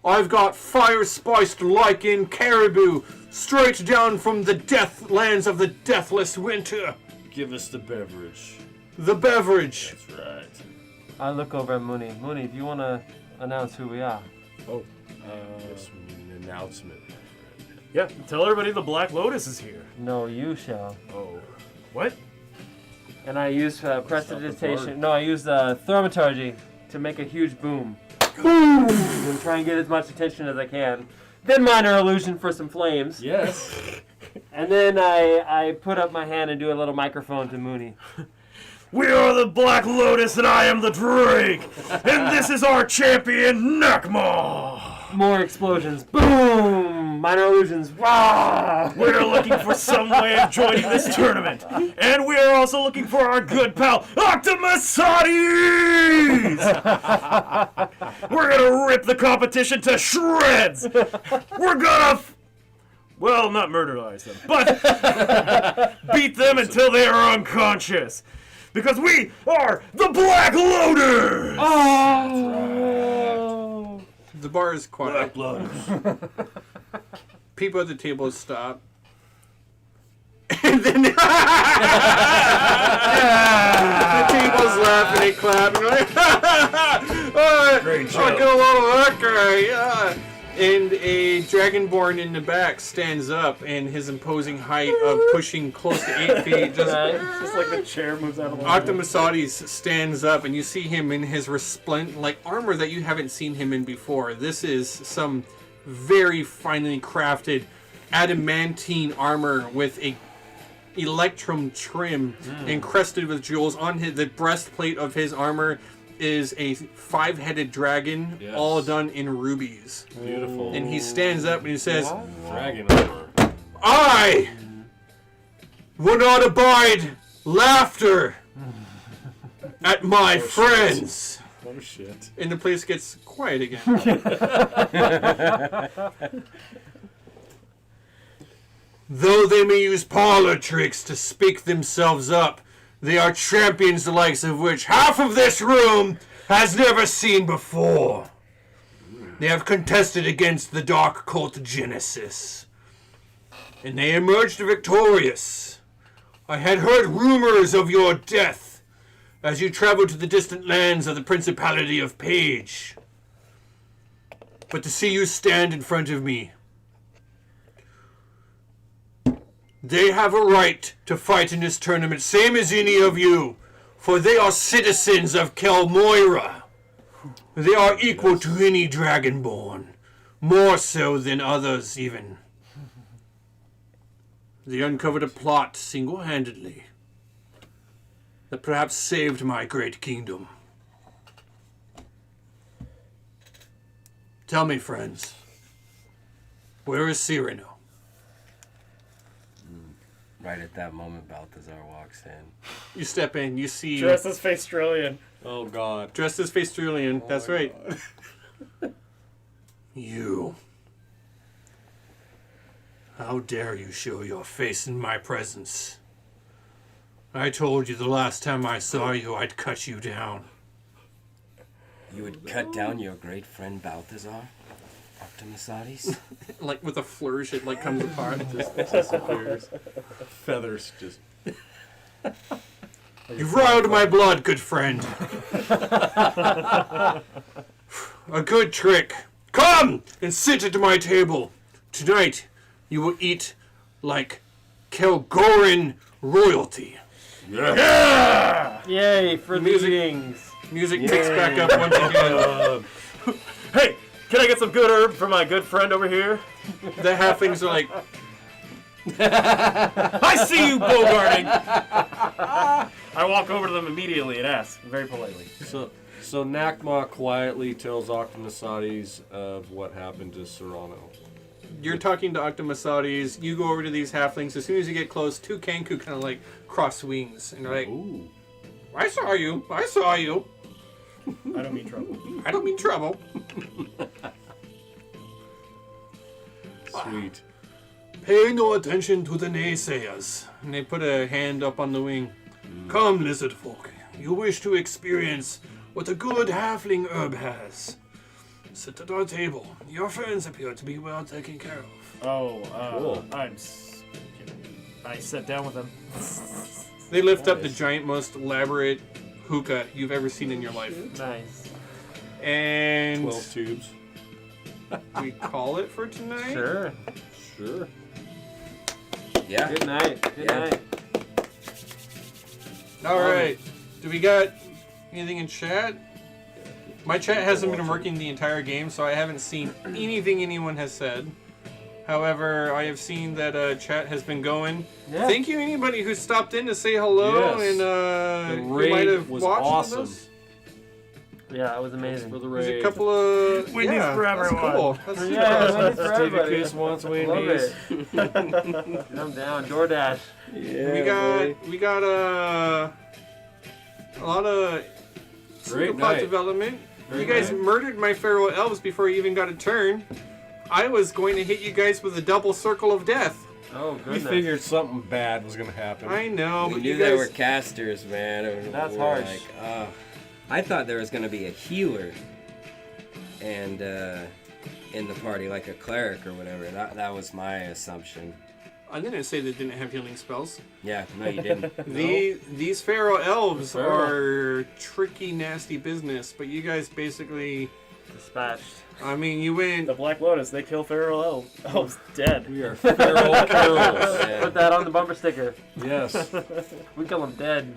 Speaker 2: I've got fire-spiced lichen caribou, straight down from the death lands of the deathless winter.
Speaker 4: Give us the beverage.
Speaker 2: The beverage."
Speaker 4: That's right.
Speaker 1: I look over at Mooney. Mooney, do you want to announce who we are?
Speaker 4: Yes, we need an announcement.
Speaker 5: Yeah, tell everybody the Black Lotus is here.
Speaker 1: No, you shall.
Speaker 5: Oh. What?
Speaker 1: And I use prestidigitation.
Speaker 6: bird.
Speaker 1: No, I use thaumaturgy to make a huge boom. Boom! And try and get as much attention as I can. Then minor illusion for some flames.
Speaker 6: Yes.
Speaker 1: And then I put up my hand and do a little microphone to Mooney.
Speaker 5: We are the Black Lotus and I am the Drake! And this is our champion, Nakma!
Speaker 1: More explosions. Boom! Minor illusions. Rah!
Speaker 5: We're looking for some way of joining this tournament. And we are also looking for our good pal, Octomasades! We're gonna rip the competition to shreds! We're gonna... well, not murderize them, but beat them until they are unconscious. Because we are the Black Lotus!
Speaker 1: Oh!
Speaker 2: The bar is quiet.
Speaker 4: Black Lotus.
Speaker 2: People at the table stop. And then the table's laughing and clapping. Like,
Speaker 4: Great
Speaker 2: I
Speaker 4: joke.
Speaker 2: get a lot of that guy. Yeah. And a dragonborn in the back stands up, and his imposing height of pushing close to 8 feet just
Speaker 1: Right.
Speaker 5: Just like the chair moves out of the way.
Speaker 2: Octomasades stands up, and you see him in his resplendent, like armor that you haven't seen him in before. This is some very finely crafted adamantine armor with a electrum trim encrusted with jewels. On the breastplate of his armor is a 5-headed dragon,
Speaker 6: Yes.
Speaker 2: all done in rubies.
Speaker 6: Beautiful.
Speaker 2: And he stands up and he says,
Speaker 6: Dragon armor.
Speaker 2: "I
Speaker 8: will not abide laughter at my friends.
Speaker 6: Oh shit.
Speaker 2: And the place gets quiet again.
Speaker 8: Though they may use parlor tricks to speak themselves up, they are champions the likes of which half of this room has never seen before. They have contested against the dark cult Genesis, and they emerged victorious. I had heard rumors of your death as you traveled to the distant lands of the Principality of Page. But to see you stand in front of me, they have a right to fight in this tournament, same as any of you, for they are citizens of Kelmoira. They are equal to any Dragonborn, more so than others even. They uncovered a plot single-handedly that perhaps saved my great kingdom. Tell me, friends, where is Cyrano?
Speaker 3: Right at that moment, Balthazar walks in.
Speaker 2: You step in, you see...
Speaker 5: Dressed as Faestrelian.
Speaker 6: Oh god.
Speaker 2: Dressed as Faestrelian, that's right.
Speaker 8: You. How dare you show your face in my presence? I told you the last time I saw you, I'd cut you down.
Speaker 3: You would cut down your great friend Balthazar? Optimusades?
Speaker 2: Like with a flourish, it like comes apart.
Speaker 6: Just disappears. Feathers just.
Speaker 8: You've riled my blood, good friend. A good trick. Come and sit at my table. Tonight, you will eat like Kelgoran royalty.
Speaker 1: Yay for the eatings.
Speaker 2: Music picks back up once again.
Speaker 5: Hey, can I get some good herb for my good friend over here?
Speaker 2: The halflings are like,
Speaker 5: I see you, bogarting! I walk over to them immediately and ask, very politely.
Speaker 6: So Nakma quietly tells Octonasades of what happened to Serrano.
Speaker 2: you're talking to Octomasades, you go over to these halflings. As soon as you get close, two Kenku kind of like cross wings. And they're like,
Speaker 6: Ooh.
Speaker 2: I saw you. I saw you.
Speaker 5: I don't mean trouble.
Speaker 2: I don't mean trouble.
Speaker 6: Sweet.
Speaker 8: Pay no attention to the naysayers.
Speaker 2: And they put a hand up on the wing.
Speaker 8: Come, lizard folk. You wish to experience what a good halfling herb has. Sit at our table. Your friends appear to be well taken care of.
Speaker 5: Oh,
Speaker 6: Cool.
Speaker 5: I sat down with them.
Speaker 2: They lift up the giant, most elaborate hookah you've ever seen in your life.
Speaker 1: Nice.
Speaker 2: And
Speaker 6: 12 tubes.
Speaker 2: we call it for tonight.
Speaker 1: Sure.
Speaker 6: Sure.
Speaker 3: Yeah.
Speaker 1: Good night. Good
Speaker 3: Yeah.
Speaker 1: night.
Speaker 2: All right. Do we got anything in chat? My chat hasn't been working the entire game, so I haven't seen anything anyone has said. However, I have seen that chat has been going.
Speaker 1: Yeah.
Speaker 2: Thank you, anybody who stopped in to say hello
Speaker 6: Yes.
Speaker 2: and
Speaker 6: The
Speaker 2: who
Speaker 6: raid
Speaker 2: might have
Speaker 6: was
Speaker 2: watched
Speaker 6: awesome.
Speaker 2: this.
Speaker 1: Yeah, it was amazing.
Speaker 6: For the
Speaker 2: There's
Speaker 6: raid.
Speaker 2: a couple of
Speaker 5: Wendy's for
Speaker 2: that's
Speaker 5: everyone.
Speaker 2: cool. That's super
Speaker 1: Yeah,
Speaker 2: awesome.
Speaker 1: Wendy's for
Speaker 6: Stevie
Speaker 1: everybody.
Speaker 6: Case wants
Speaker 1: Love
Speaker 6: Wendy's.
Speaker 1: it. I'm down. DoorDash.
Speaker 6: Yeah,
Speaker 2: We got a lot of
Speaker 6: Great
Speaker 2: single plot
Speaker 6: night.
Speaker 2: development.
Speaker 6: Great
Speaker 2: You guys
Speaker 6: night.
Speaker 2: murdered my feral elves before you even got a turn. I was going to hit you guys with a double circle of death.
Speaker 1: Oh,
Speaker 6: We
Speaker 1: goodness.
Speaker 6: figured something bad was gonna happen.
Speaker 2: I know,
Speaker 3: We
Speaker 2: but
Speaker 3: knew
Speaker 2: you
Speaker 3: they
Speaker 2: guys.
Speaker 3: were casters, man. And
Speaker 1: That's
Speaker 3: we were
Speaker 1: harsh.
Speaker 3: Like, I thought there was going to be a healer and in the party, like a cleric or whatever. That was my assumption.
Speaker 2: I didn't say they didn't have healing spells.
Speaker 3: Yeah, no, you didn't.
Speaker 2: These feral elves
Speaker 6: They're feral.
Speaker 2: are tricky, nasty business. But you guys basically,
Speaker 1: Dispatched.
Speaker 2: I mean, you went.
Speaker 5: The Black Lotus, they kill feral elves. Elves dead.
Speaker 6: We are feral kills.
Speaker 3: Yeah.
Speaker 1: Put that on the bumper sticker.
Speaker 6: Yes. If
Speaker 1: We kill them dead.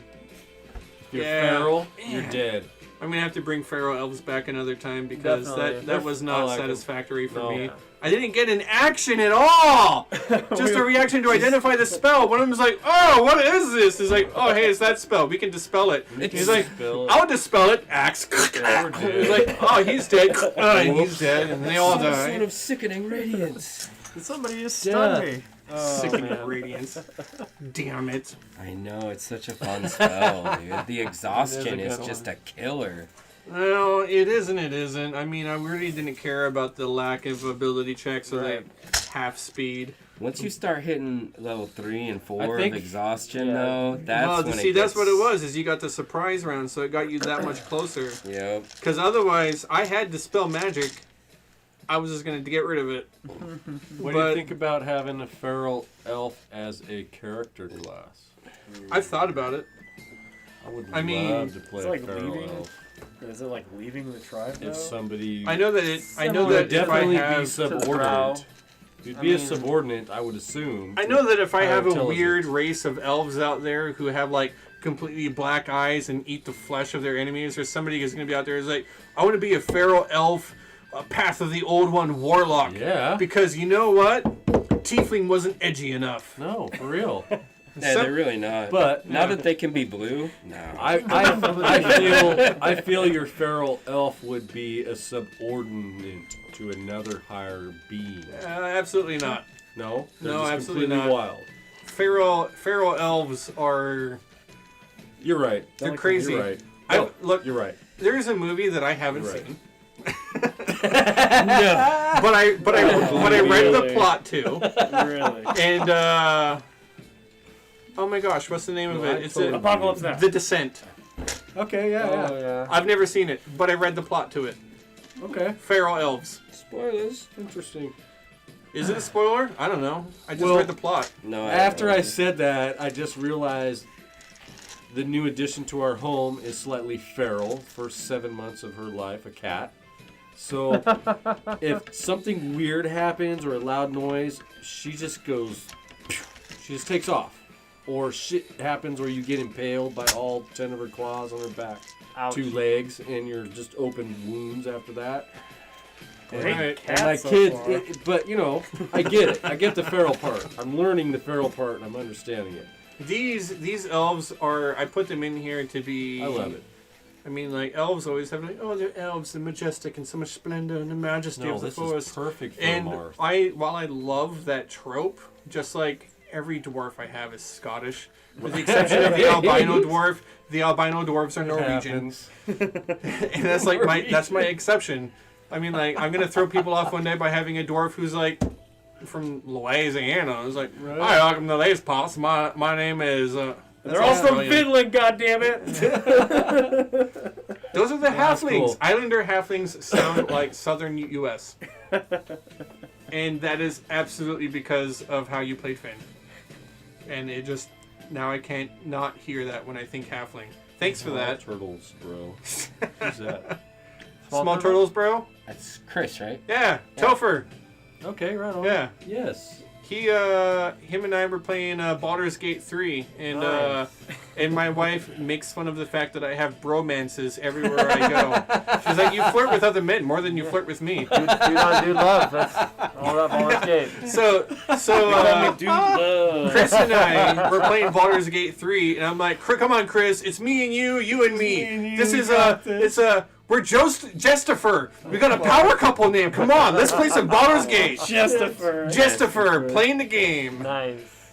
Speaker 6: you're
Speaker 2: Yeah.
Speaker 6: feral, you're dead.
Speaker 2: I'm gonna have to bring feral elves back another time because
Speaker 1: Definitely.
Speaker 2: that was
Speaker 6: I
Speaker 2: not
Speaker 6: like 'em.
Speaker 2: satisfactory for
Speaker 6: No.
Speaker 2: me. I didn't get an action at all. Just a reaction to identify the spell. One of them was like, "Oh, what is this?" He's like, "Oh, hey, it's that spell. We can dispel it." He's like,
Speaker 6: Dispel it.
Speaker 2: "I'll dispel it." Axe.
Speaker 6: Yeah, we're
Speaker 2: He's
Speaker 6: dead.
Speaker 2: like, "Oh, he's dead." He's dead, and they all
Speaker 3: Some
Speaker 2: die.
Speaker 3: sort of sickening radiance.
Speaker 5: Somebody just stunned
Speaker 6: Death.
Speaker 5: me.
Speaker 2: Sickening radiance. Damn it.
Speaker 3: I know, it's such a fun spell, dude. The exhaustion
Speaker 6: It is a
Speaker 3: is
Speaker 6: good
Speaker 3: just a killer.
Speaker 2: Well, it isn't. It isn't. I mean, I really didn't care about the lack of ability checks or
Speaker 1: Right.
Speaker 2: the half speed.
Speaker 3: Once you start hitting level 3 and 4
Speaker 6: think-
Speaker 3: of exhaustion,
Speaker 1: yeah.
Speaker 3: though, that's
Speaker 2: Well,
Speaker 3: when
Speaker 2: see,
Speaker 3: it
Speaker 2: that's
Speaker 3: gets...
Speaker 2: what it was. Is you got the surprise round, so it got you that much closer.
Speaker 3: Yep.
Speaker 2: Because otherwise, I had to spell magic. I was just gonna get rid of it.
Speaker 6: What do
Speaker 2: But-
Speaker 6: you think about having a feral elf as a character class?
Speaker 2: I've thought about it.
Speaker 6: I would
Speaker 2: I mean,
Speaker 6: love to play
Speaker 5: it's
Speaker 6: a
Speaker 5: like
Speaker 6: feral
Speaker 5: leaving-
Speaker 6: elf.
Speaker 5: Is it like leaving the tribe though?
Speaker 6: If somebody,
Speaker 2: I know that it. I know
Speaker 1: Similar
Speaker 2: that
Speaker 6: would definitely
Speaker 2: if I
Speaker 6: be
Speaker 2: have.
Speaker 6: subordinate. You'd
Speaker 1: I
Speaker 6: be a
Speaker 1: mean-
Speaker 6: subordinate, I would assume.
Speaker 2: I know that if I
Speaker 6: Higher
Speaker 2: have a
Speaker 6: intelligence.
Speaker 2: weird race of elves out there who have like completely black eyes and eat the flesh of their enemies, or somebody is going to be out there who's like, I want to be a feral elf, a Path of the Old One warlock.
Speaker 6: Yeah.
Speaker 2: Because you know what? Tiefling wasn't edgy enough.
Speaker 6: No, for real.
Speaker 3: Yeah, they're really not.
Speaker 6: But
Speaker 3: now that they can be blue, no.
Speaker 6: I feel your feral elf would be a subordinate to another higher being.
Speaker 2: Absolutely not.
Speaker 6: No, they're
Speaker 2: No,
Speaker 6: just
Speaker 2: absolutely
Speaker 6: completely
Speaker 2: not.
Speaker 6: wild.
Speaker 2: Feral elves are.
Speaker 6: You're right.
Speaker 2: They're crazy.
Speaker 6: You're right.
Speaker 2: I,
Speaker 6: No,
Speaker 2: look,
Speaker 6: you're right.
Speaker 2: there's a movie that I haven't
Speaker 6: You're right.
Speaker 2: seen,
Speaker 6: No.
Speaker 2: but I read the
Speaker 5: Really?
Speaker 2: plot too,
Speaker 5: Really?
Speaker 2: and oh my gosh, what's the name of
Speaker 6: No, I
Speaker 2: it? It's
Speaker 6: totally-
Speaker 5: Apocalypse Now.
Speaker 2: The Descent.
Speaker 6: Okay, yeah,
Speaker 1: Oh
Speaker 6: yeah.
Speaker 1: yeah.
Speaker 2: I've never seen it, but I read the plot to it.
Speaker 6: Okay.
Speaker 2: Feral elves.
Speaker 3: Spoilers.
Speaker 6: Interesting.
Speaker 2: Is it a spoiler? I don't know. I just
Speaker 6: Well-
Speaker 2: read the plot.
Speaker 3: No.
Speaker 6: After I said that, I just realized the new addition to our home is slightly feral. First 7 months of her life, a cat. So if something weird happens or a loud noise, she just goes, phew. She just takes off. Or shit happens where you get impaled by all 10 of her claws on her back.
Speaker 1: Ouch.
Speaker 6: 2 legs, and you're just open wounds after that. And,
Speaker 2: Great
Speaker 6: and my
Speaker 5: so
Speaker 6: kids,
Speaker 5: far.
Speaker 6: but you know, I get it. I get the feral part. I'm learning the feral part, and I'm understanding it.
Speaker 2: These elves are. I put them in here to be.
Speaker 6: I love it.
Speaker 2: I mean, like elves always have like, oh, they're elves, the majestic and so much splendor and the majesty
Speaker 6: No,
Speaker 2: of the
Speaker 6: this
Speaker 2: forest.
Speaker 6: is perfect for
Speaker 2: And
Speaker 6: Marth.
Speaker 2: while I love that trope, just like every dwarf I have is Scottish, with the exception of the albino dwarf. The albino dwarves are Norwegian,
Speaker 6: Happens.
Speaker 2: and that's like my exception. I mean, like I'm gonna throw people off one day by having a dwarf who's like from Louisiana. It's like,
Speaker 6: Right.
Speaker 2: hi, welcome to these parts. My name is.
Speaker 5: They're all from
Speaker 2: Australian.
Speaker 5: Finland, goddammit!
Speaker 2: Those are the
Speaker 6: That's
Speaker 2: halflings.
Speaker 6: cool.
Speaker 2: Islander halflings sound like southern U.S. And that is absolutely because of how you played Finn. And it just now I can't not hear that when I think halfling. Thanks for that.
Speaker 6: Turtles, bro. Who's that?
Speaker 2: Small turtles, bro.
Speaker 3: That's Chris, right?
Speaker 2: Yeah, Topher.
Speaker 6: Okay, right on.
Speaker 2: Yeah,
Speaker 6: Yes.
Speaker 2: him and I were playing Baldur's Gate 3, and my wife makes fun of the fact that I have bromances everywhere I go. She's like, you flirt with other men more than you flirt with me.
Speaker 1: Dude on dude love. That's all that Baldur's Gate.
Speaker 2: So
Speaker 5: Dude, love.
Speaker 2: Chris and I were playing Baldur's Gate 3, and I'm like, come on, Chris, it's me and you and me. This is we're Jestifer. We got a power couple name. Come on, let's play some Baldur's Gate. Jestifer, playing the game.
Speaker 1: Nice.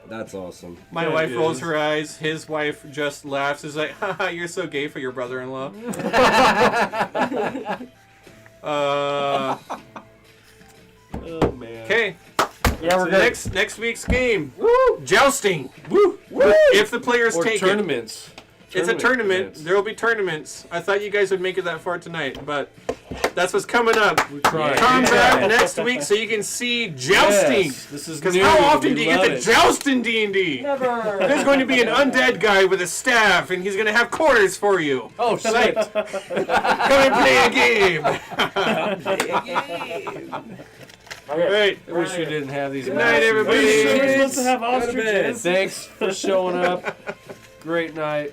Speaker 3: That's awesome.
Speaker 2: My
Speaker 6: That
Speaker 2: wife rolls
Speaker 6: is.
Speaker 2: her eyes. His wife just laughs. Is like, haha, you're so gay for your brother-in-law.
Speaker 6: Oh man.
Speaker 2: Okay,
Speaker 1: Yeah, we're good.
Speaker 2: next week's game. Jousting.
Speaker 6: Woo!
Speaker 2: If the players
Speaker 6: Or
Speaker 2: take it.
Speaker 6: tournaments.
Speaker 2: It's a tournament.
Speaker 6: events.
Speaker 2: There will be tournaments. I thought you guys would make it that far tonight, but that's what's coming up.
Speaker 6: We tried.
Speaker 2: Come back
Speaker 6: Yeah.
Speaker 2: next week so you can see jousting.
Speaker 6: Yes, this is
Speaker 2: Because
Speaker 6: new.
Speaker 2: how often
Speaker 6: We
Speaker 2: do you get
Speaker 6: love
Speaker 2: to
Speaker 6: it.
Speaker 2: joust in D&D?
Speaker 1: Never.
Speaker 2: There's going to be an undead guy with a staff, and he's going to have quarters for you.
Speaker 6: Oh, shit.
Speaker 2: Come and play a game. All right.
Speaker 6: I wish we didn't have these.
Speaker 2: Good night,
Speaker 6: massive-
Speaker 2: everybody.
Speaker 5: We're supposed to have
Speaker 3: Go to bed.
Speaker 5: ostriches.
Speaker 6: Thanks for showing up. Great night.